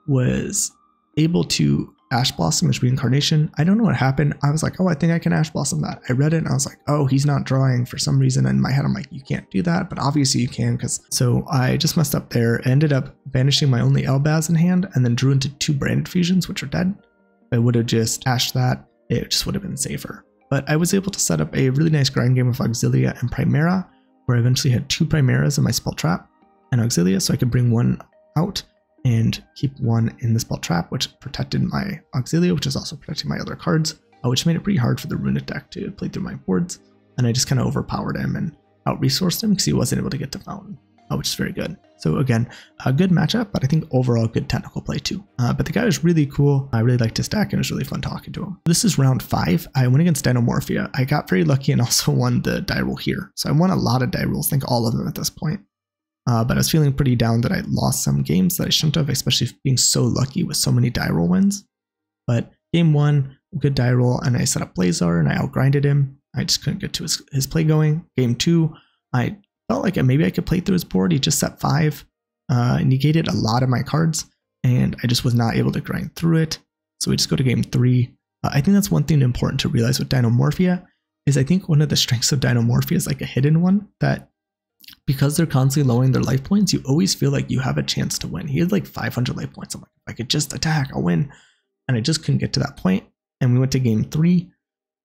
was able to Ash Blossom his Reincarnation. I don't know what happened. I was like, oh, I think I can Ash Blossom that. I read it and I was like, oh, he's not drawing for some reason. And in my head, I'm like, you can't do that, but obviously you can. So I just messed up there. I ended up banishing my only Elbaz in hand and then drew into 2 Branded Fusions, which are dead. If I would have just ashed that, it just would have been safer. But I was able to set up a really nice grind game of Auxilia and Primera, where I eventually had 2 Primeras in my spell trap and Auxilia, so I could bring one out and keep one in the spell trap, which protected my Auxilia, which is also protecting my other cards, which made it pretty hard for the Runic deck to play through my boards. And I just kind of overpowered him and out-resourced him because he wasn't able to get to Fountain, which is very good. So again, a good matchup, but I think overall good technical play too. But the guy was really cool. I really liked his deck and it was really fun talking to him. This is round 5. I went against Dinomorphia. I got very lucky and also won the die roll here. So I won a lot of die rolls, I think all of them at this point. But I was feeling pretty down that I lost some games that I shouldn't have, especially being so lucky with so many die roll wins. But game 1, good die roll, and I set up Blazar and I outgrinded him. I just couldn't get to his play going. Game 2, I felt like maybe I could play through his board. He just set 5, negated a lot of my cards, and I just was not able to grind through it. So we just go to game 3. I think that's one thing important to realize with Dinomorphia is I think one of the strengths of Dinomorphia is like a hidden one, that because they're constantly lowering their life points, you always feel like you have a chance to win. He had like 500 life points. I'm like, if I could just attack, I'll win. And I just couldn't get to that point. And we went to game 3,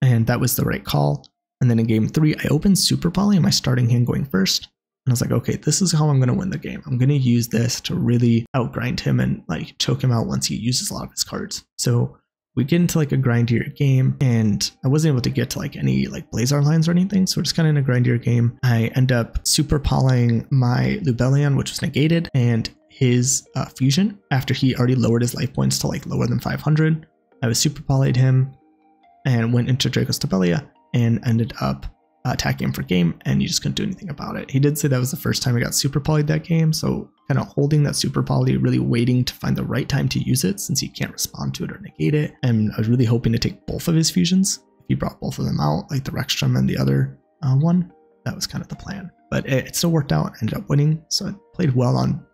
and that was the right call. And then in game 3, I opened Super Poly in my starting hand going first. And I was like, okay, this is how I'm going to win the game. I'm going to use this to really outgrind him and like choke him out once he uses a lot of his cards. So we get into like a grindier game, and I wasn't able to get to like any like Blazar lines or anything. So we're just kind of in a grindier game. I end up super polying my Lubellion, which was negated, and his fusion after he already lowered his life points to like lower than 500. I was super polyed him and went into Draco's Tabelia and ended up attack game for game, and you just couldn't do anything about it. He did say that was the first time I got super polyed that game, so kind of holding that super poly, really waiting to find the right time to use it since he can't respond to it or negate it. And I was really hoping to take both of his fusions. If he brought both of them out, like the Rexstrom and the other one, that was kind of the plan. But it still worked out, ended up winning, so I played well on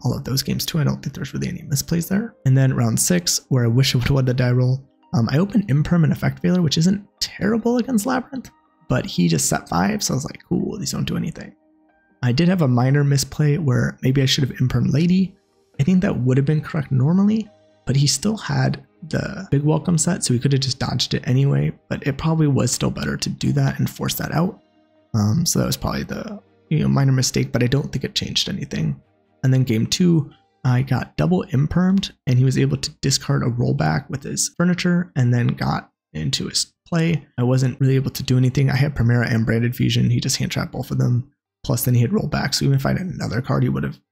all of those games too. I don't think there's really any misplays there. And then round 6, where I wish I would have won the die roll, I opened Imperm and Effect Veiler, which isn't terrible against Labyrinth, but he just set 5, so I was like, cool, these don't do anything. I did have a minor misplay where maybe I should have Imperm Lady. I think that would have been correct normally, but he still had the big welcome set, so he could have just dodged it anyway, but it probably was still better to do that and force that out. So that was probably the minor mistake, but I don't think it changed anything. And then game 2, I got double impermed, and he was able to discard a rollback with his furniture and then got into his play. I wasn't really able to do anything. I had Primera and Branded Fusion. He just hand trapped both of them. Plus then he had rollback. So even if I had another card,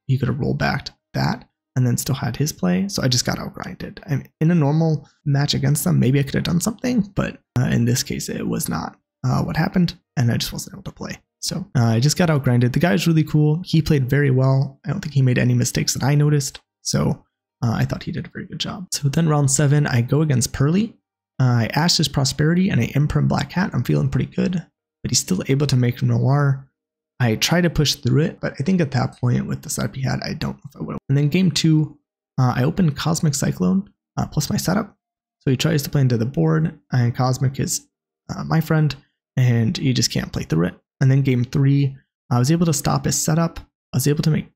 he could have rolled back that and then still had his play. So I just got outgrinded. I mean, in a normal match against them, maybe I could have done something, but in this case, it was not what happened, and I just wasn't able to play. So I just got outgrinded. The guy was really cool. He played very well. I don't think he made any mistakes that I noticed. So I thought he did a very good job. So then round 7, I go against Pearly. I ashed his Prosperity and I imperm Black Hat. I'm feeling pretty good, but he's still able to make Noir. I try to push through it, but I think at that point with the setup he had, I don't know if I would have. And then game 2, I opened Cosmic Cyclone plus my setup. So he tries to play into the board, and Cosmic is my friend, and you just can't play through it. And then game 3, I was able to stop his setup. I was able to make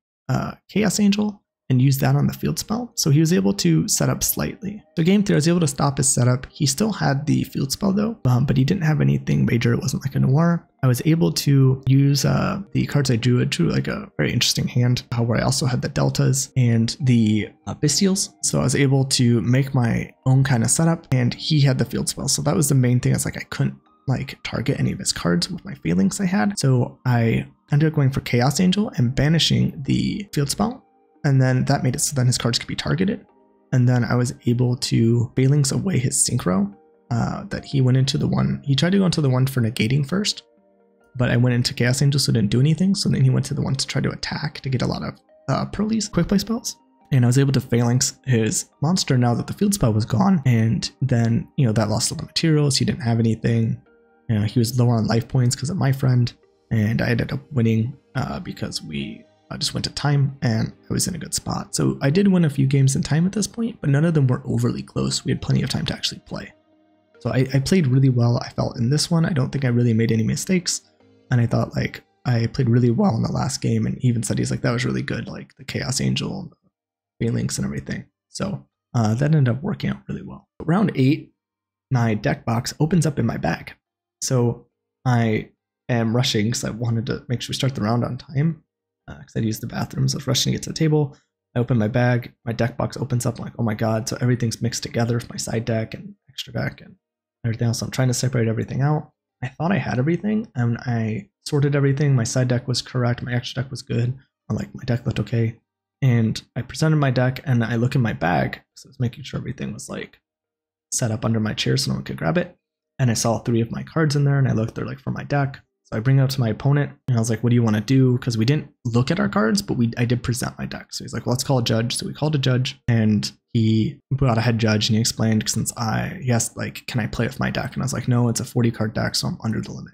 Chaos Angel and use that on the field spell. So he was able to set up slightly. So game 3, I was able to stop his setup. He still had the field spell though, but he didn't have anything major. It wasn't like a Noir. I was able to use the cards I drew. I drew like a very interesting hand where I also had the Deltas and the Bystials. So I was able to make my own kind of setup, and he had the field spell. So that was the main thing. It's like I couldn't like target any of his cards with my Phalanx I had. So I ended up going for Chaos Angel and banishing the field spell. And then that made it so then his cards could be targeted. And then I was able to Phalanx away his Synchro that he went into the one. He tried to go into the one for negating first, but I went into Chaos Angel, so it didn't do anything. So then he went to the one to try to attack to get a lot of Pearly's quick play spells. And I was able to Phalanx his monster now that the field spell was gone. And then, that lost all the materials. He didn't have anything. He was lower on life points because of my friend. And I ended up winning because we just went to time, and I was in a good spot. So I did win a few games in time at this point, but none of them were overly close. We had plenty of time to actually play. So I played really well. I felt in this one, I don't think I really made any mistakes. And I thought like I played really well in the last game, and even said he's like, that was really good. Like the Chaos Angel, the Phalanx and everything. So that ended up working out really well. But round 8, my deck box opens up in my bag. So I am rushing because I wanted to make sure we start the round on time. Because I'd used the bathrooms. I was rushing to get to the table. I open my bag. My deck box opens up. I'm like, oh my god. So everything's mixed together with my side deck and extra deck and everything else. So I'm trying to separate everything out. I thought I had everything, and I sorted everything. My side deck was correct. My extra deck was good. I'm like, my deck looked okay. And I presented my deck, and I look in my bag. So I was making sure everything was like set up under my chair so no one could grab it. And I saw 3 of my cards in there, and I looked, they're like for my deck. So I bring it up to my opponent, and I was like, what do you want to do? Because we didn't look at our cards, but I did present my deck. So he's like, well, let's call a judge. So we called a judge, and he brought a head judge, and he explained, since he asked, like, can I play with my deck? And I was like, no, it's a 40 card deck, so I'm under the limit.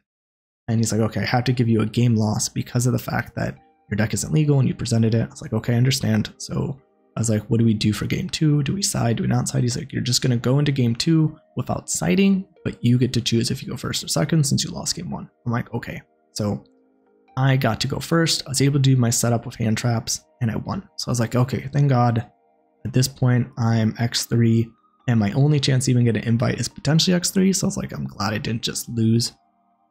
And he's like, okay, I have to give you a game loss because of the fact that your deck isn't legal and you presented it. I was like, okay, I understand. So I was like, what do we do for game 2? Do we side? Do we not side? He's like, you're just going to go into game 2 without siding, but you get to choose if you go first or second since you lost game 1. I'm like, okay. So I got to go first. I was able to do my setup with hand traps, and I won. So I was like, okay, thank God. At this point, I'm X3, and my only chance to even get an invite is potentially X3. So I was like, I'm glad I didn't just lose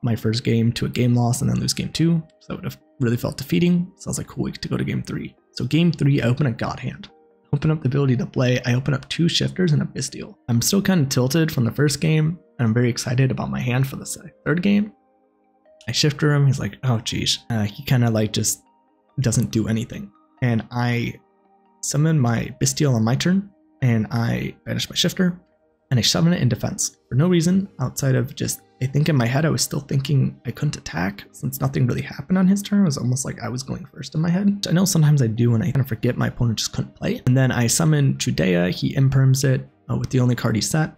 my first game to a game loss and then lose game 2. So that would have really felt defeating. So I was like, cool, we get to go to game 3. So game 3, I open a God hand. Open up the ability to play. I open up 2 shifters and a Bystial. I'm still kind of tilted from the first game, and I'm very excited about my hand for the third game. I shifter him. He's like, oh geez. He kind of like just doesn't do anything. And I summon my Bystial on my turn, and I banish my shifter, and I summon it in defense for no reason outside of just, I think in my head I was still thinking I couldn't attack since nothing really happened on his turn. It was almost like I was going first in my head. I know sometimes I do and I kind of forget my opponent just couldn't play. And then I summon Trudea, he imperms it with the only card he set.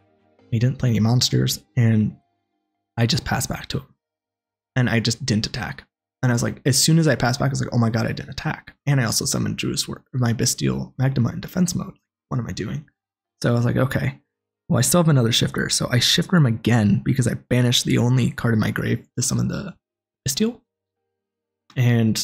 He didn't play any monsters, and I just passed back to him. And I just didn't attack. And I was like, as soon as I passed back, I was like, oh my god, I didn't attack. And I also summoned my Bystial Magma in defense mode. What am I doing? So I was like, okay, well, I still have another shifter. So I shifter him again because I banished the only card in my grave to summon the Bystial. And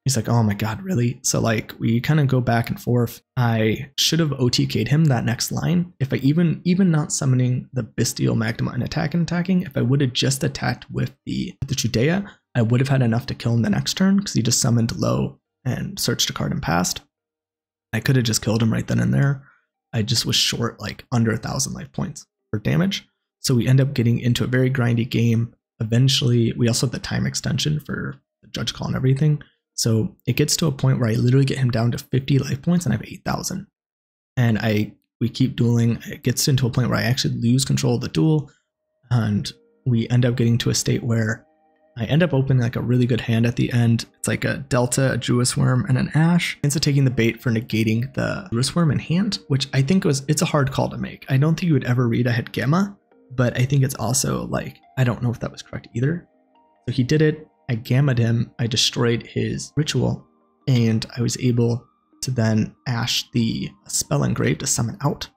he's like, oh my god, really? So like we kind of go back and forth. I should have OTK'd him that next line. If I even not summoning the Bystial Magma and attacking, if I would have just attacked with the Trudea, I would have had enough to kill him the next turn because he just summoned low and searched a card and passed. I could have just killed him right then and there. I just was short like under 1,000 life points for damage. So we end up getting into a very grindy game. Eventually, we also have the time extension for the judge call and everything. So it gets to a point where I literally get him down to 50 life points and I have 8,000. And we keep dueling. It gets into a point where I actually lose control of the duel. And we end up getting to a state where I end up opening like a really good hand at the end. It's like a Delta, a Druis Worm, and an Ash. Instead of taking the bait for negating the Druis Worm in hand, which I think it's a hard call to make. I don't think you would ever read I had Gamma, but I think it's also like, I don't know if that was correct either. So he did it. I Gamma'd him. I destroyed his ritual, and I was able to then Ash the spell engrave to summon out,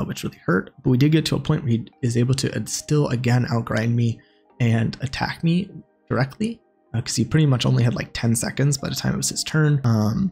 which really hurt. But we did get to a point where he is able to still again outgrind me and attack me directly, because he pretty much only had like 10 seconds by the time it was his turn,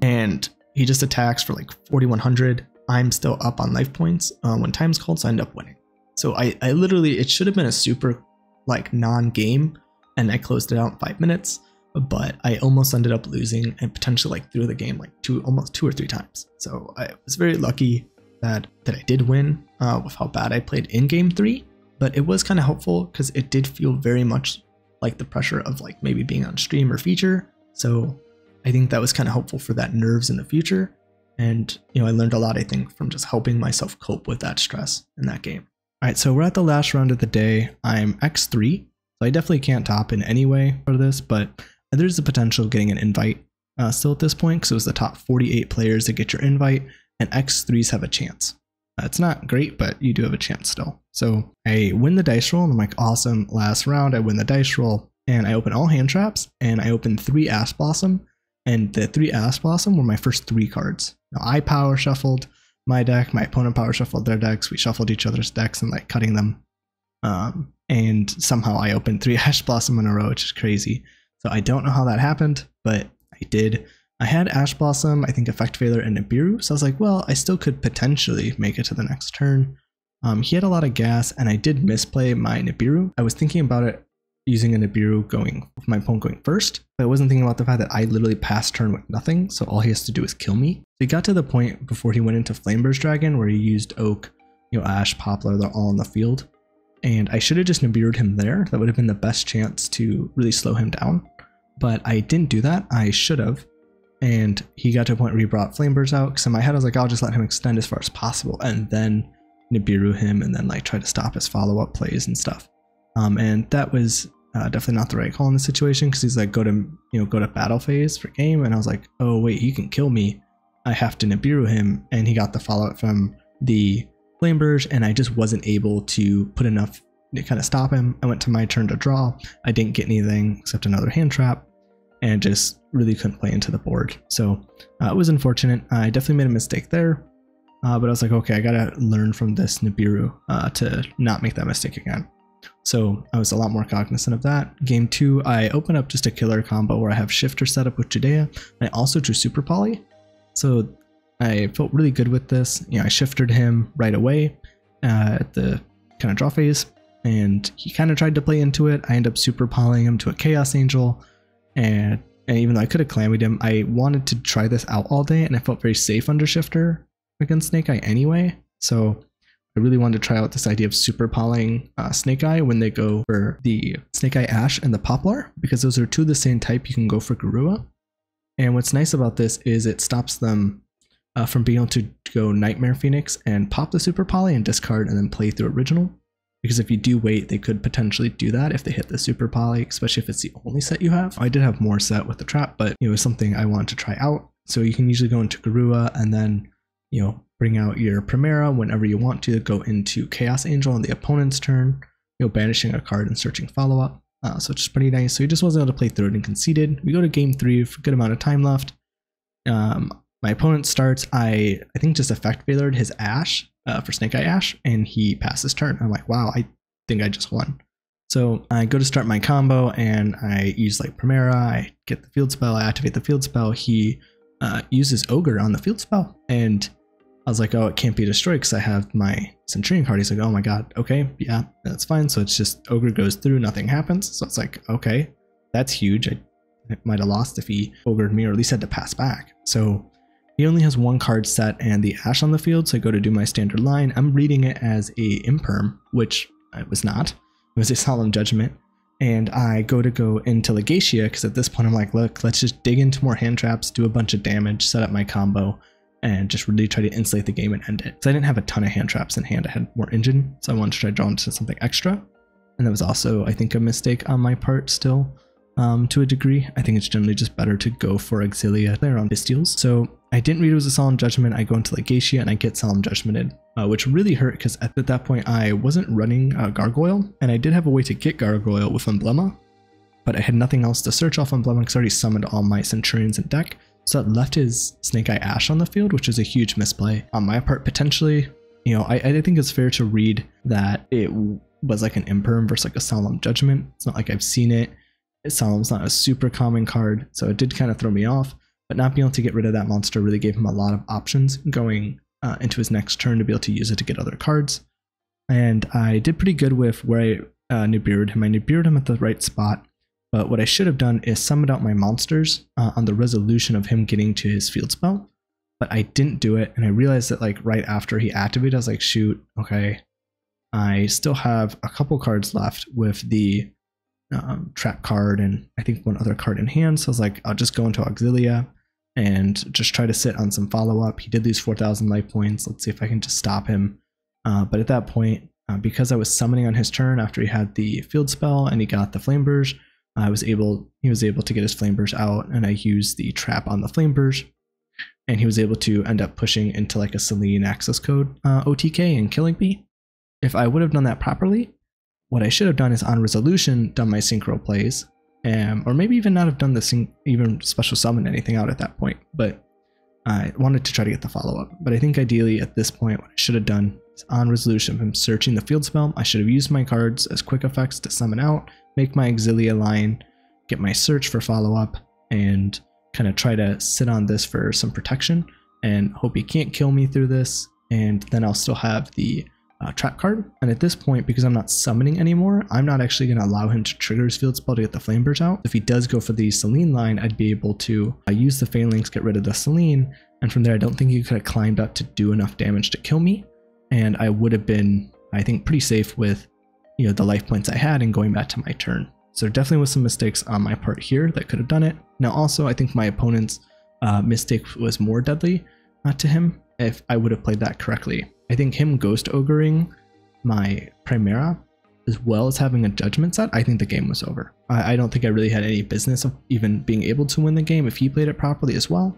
and he just attacks for like 4,100. I'm still up on life points when time's called, so I end up winning. So I literally, it should have been a super like non-game, and I closed it out in 5 minutes, but I almost ended up losing and potentially like through the game like almost two or three times. So I was very lucky that I did win with how bad I played in game 3, but it was kind of helpful because it did feel very much like the pressure of like maybe being on stream or feature. So I think that was kind of helpful for that nerves in the future. And, you know, I learned a lot, I think, from just helping myself cope with that stress in that game. All right, so we're at the last round of the day. I'm X3, so I definitely can't top in any way for this, but there's the potential of getting an invite still at this point, because it was the top 48 players that get your invite, and X3s have a chance. It's not great, but you do have a chance still. So I win the dice roll, and I'm like, awesome, last round, I win the dice roll, and I open all hand traps, and I open 3 Ash Blossom, and the 3 Ash Blossom were my first 3 cards. Now I power shuffled my deck, my opponent power shuffled their decks, we shuffled each other's decks and like cutting them. And somehow I opened 3 Ash Blossom in a row, which is crazy. So I don't know how that happened, but I did. I had Ash Blossom, I think Effect Veiler, and Nibiru, so I was like, well, I still could potentially make it to the next turn. He had a lot of gas, and I did misplay my Nibiru. I was thinking about it using a Nibiru with my opponent going first, but I wasn't thinking about the fact that I literally passed turn with nothing, so all he has to do is kill me. So he got to the point before he went into Flameburst Dragon where he used Oak, Ash, Poplar, they're all in the field. And I should have just Nibiru'd him there. That would have been the best chance to really slow him down. But I didn't do that. I should have. And he got to a point where he brought Flameburst out, because in my head I was like, I'll just let him extend as far as possible and then Nibiru him and then like try to stop his follow-up plays and stuff. And that was definitely not the right call in the situation, because he's like, go to battle phase for game, and I was like, oh wait, he can kill me. I have to Nibiru him, and he got the follow-up from the Flameburst, and I just wasn't able to put enough to kind of stop him. I went to my turn to draw. I didn't get anything except another hand trap, and just really couldn't play into the board. So it was unfortunate. I definitely made a mistake there, but I was like, okay, I gotta learn from this Nibiru to not make that mistake again. So I was a lot more cognizant of that. Game 2, I open up just a killer combo where I have Shifter set up with Judea, and I also drew Super Poly. So I felt really good with this. I shifted him right away at the kind of draw phase, and he kind of tried to play into it. I ended up Super Polying him to a Chaos Angel, and even though I could have Calamity'd him, I wanted to try this out all day, and I felt very safe under Shifter against Snake Eye anyway. So I really wanted to try out this idea of Super Polying Snake Eye when they go for the Snake Eye Ash and the Poplar, because those are 2 of the same type you can go for Garua. And what's nice about this is it stops them from being able to go Nightmare Phoenix and pop the Super Poly and discard and then play through original. Because if you do wait, they could potentially do that if they hit the Super Poly, especially if it's the only set you have. I did have more set with the trap, but it was something I wanted to try out. So you can usually go into Garua and then, bring out your Primera whenever you want to, go into Chaos Angel on the opponent's turn, banishing a card and searching follow-up. So it's just pretty nice. So he just wasn't able to play through it and conceded. We go to game 3 for a good amount of time left. My opponent starts, I think just effect veilered his Ash for Snake Eye Ash, and he passed his turn. I'm like, wow, I think I just won. So I go to start my combo and I use like Primera, I get the field spell, I activate the field spell. He uses Ogre on the field spell, and I was like, oh, it can't be destroyed because I have my Centurion card. He's like, oh my god, okay, yeah, that's fine. So it's just Ogre goes through, nothing happens. So it's like, okay, that's huge. I might have lost if he Ogred me, or at least had to pass back. So he only has one card set and the Ash on the field, so I go to do my standard line. I'm reading it as a Imperm, which it was not. It was a Solemn Judgment. And I go into Legacia, because at this point I'm like, look, let's just dig into more hand traps, do a bunch of damage, set up my combo, and just really try to insulate the game and end it. So I didn't have a ton of hand traps in hand. I had more engine, so I wanted to try to draw into something extra. And that was also, I think, a mistake on my part still. To a degree. I think it's generally just better to go for Exilia there on Bystials. So I didn't read it was a Solemn Judgment. I go into Legacia and I get Solemn Judgmented, which really hurt because at that point I wasn't running Gargoyle, and I did have a way to get Gargoyle with Emblema, but I had nothing else to search off Emblema because I already summoned all my Centurions in deck. So that left his Snake Eye Ash on the field, which is a huge misplay on my part potentially. I think it's fair to read that it was like an Imperm versus like a Solemn Judgment. It's not like I've seen it. Solemn's not a super common card, so it did kind of throw me off, but not being able to get rid of that monster really gave him a lot of options going into his next turn to be able to use it to get other cards. And I did pretty good with where I Nibiru'd him. I Nibiru'd him at the right spot, but what I should have done is summoned out my monsters on the resolution of him getting to his field spell, but I didn't do it, and I realized that like right after he activated, I was like, shoot, okay, I still have a couple cards left with the trap card and I think one other card in hand. So I was like, I'll just go into Auxilia and just try to sit on some follow-up. He did lose 4,000 life points. Let's see if I can just stop him. But at that point, because I was summoning on his turn after he had the field spell and he got the Flamberge, he was able to get his Flamberge out, and I used the trap on the Flamberge, and he was able to end up pushing into like a Selene access code OTK and killing me. If I would have done that properly, what I should have done is on resolution done my synchro plays, or maybe even not have done the even special summon anything out at that point, but I wanted to try to get the follow-up. But I think ideally at this point what I should have done is on resolution of him searching the field spell, I should have used my cards as quick effects to summon out, make my Exilia line, get my search for follow-up, and kind of try to sit on this for some protection and hope he can't kill me through this, and then I'll still have the trap card. And at this point, because I'm not summoning anymore, I'm not actually going to allow him to trigger his field spell to get the Flamberge out. If he does go for the Selene line, I'd be able to use the Phalanx, get rid of the Selene, and from there I don't think he could have climbed up to do enough damage to kill me, and I would have been, I think, pretty safe with the life points I had and going back to my turn. So there definitely was some mistakes on my part here that could have done it. Now also, I think my opponent's mistake was more deadly to him if I would have played that correctly. I think him ghost ogering my Primera as well as having a judgment set, I think the game was over. I don't think I really had any business of even being able to win the game if he played it properly as well.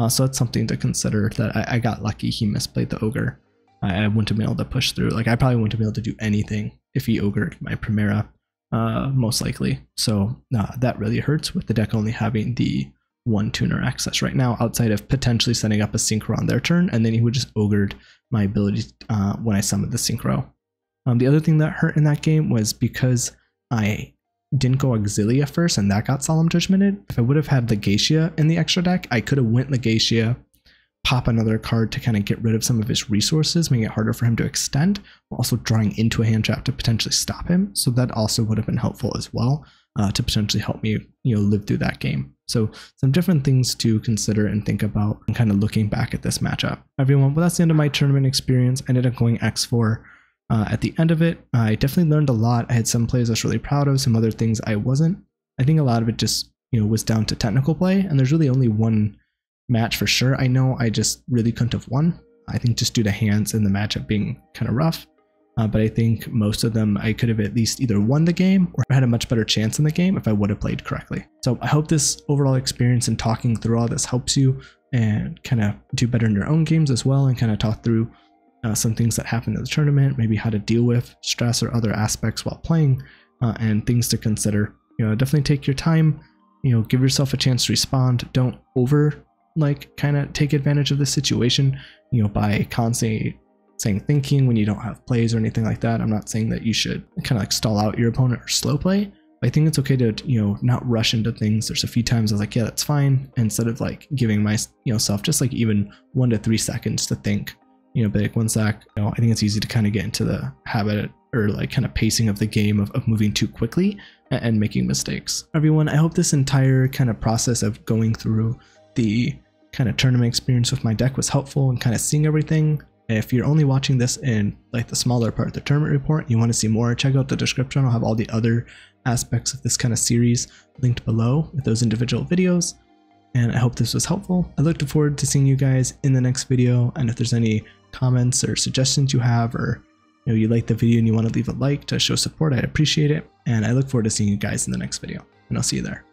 So that's something to consider, that I got lucky he misplayed the ogre. I wouldn't have been able to push through. Like I probably wouldn't have been able to do anything if he ogred my Primera, most likely. So that really hurts with the deck only having the one tuner access right now, outside of potentially setting up a synchro on their turn, and then he would just ogred my ability when I summoned the synchro. The other thing that hurt in that game was because I didn't go Exilia first and that got Solemn Judgmented. If I would have had Legacia in the extra deck, I could have went Legacia, pop another card to kind of get rid of some of his resources, making it harder for him to extend, while also drawing into a hand trap to potentially stop him. So that also would have been helpful as well, to potentially help me live through that game. So some different things to consider and think about and kind of looking back at this matchup. Everyone, well, that's the end of my tournament experience. I ended up going X4 at the end of it. I definitely learned a lot. I had some plays I was really proud of, some other things I wasn't. I think a lot of it just was down to technical play, and there's really only one match for sure. I know I just really couldn't have won. I think just due to hands and the matchup being kind of rough. But I think most of them I could have at least either won the game or had a much better chance in the game if I would have played correctly. So I hope this overall experience and talking through all this helps you and kind of do better in your own games as well, and kind of talk through some things that happened in the tournament, maybe how to deal with stress or other aspects while playing, and things to consider. Definitely take your time, give yourself a chance to respond. Don't kind of take advantage of the situation, by constantly saying thinking when you don't have plays or anything like that. I'm not saying that you should kind of like stall out your opponent or slow play. I think it's okay to, not rush into things. There's a few times I was like, yeah, that's fine. Instead of like giving my, self just like even 1 to 3 seconds to think, but like 1 sec, I think it's easy to kind of get into the habit or like kind of pacing of the game of moving too quickly and making mistakes. Everyone, I hope this entire kind of process of going through the kind of tournament experience with my deck was helpful and kind of seeing everything. If you're only watching this in like the smaller part of the tournament report, you want to see more, check out the description. I'll have all the other aspects of this kind of series linked below with those individual videos. And I hope this was helpful. I look forward to seeing you guys in the next video. And if there's any comments or suggestions you have, or you like the video and you want to leave a like to show support, I'd appreciate it. And I look forward to seeing you guys in the next video, and I'll see you there.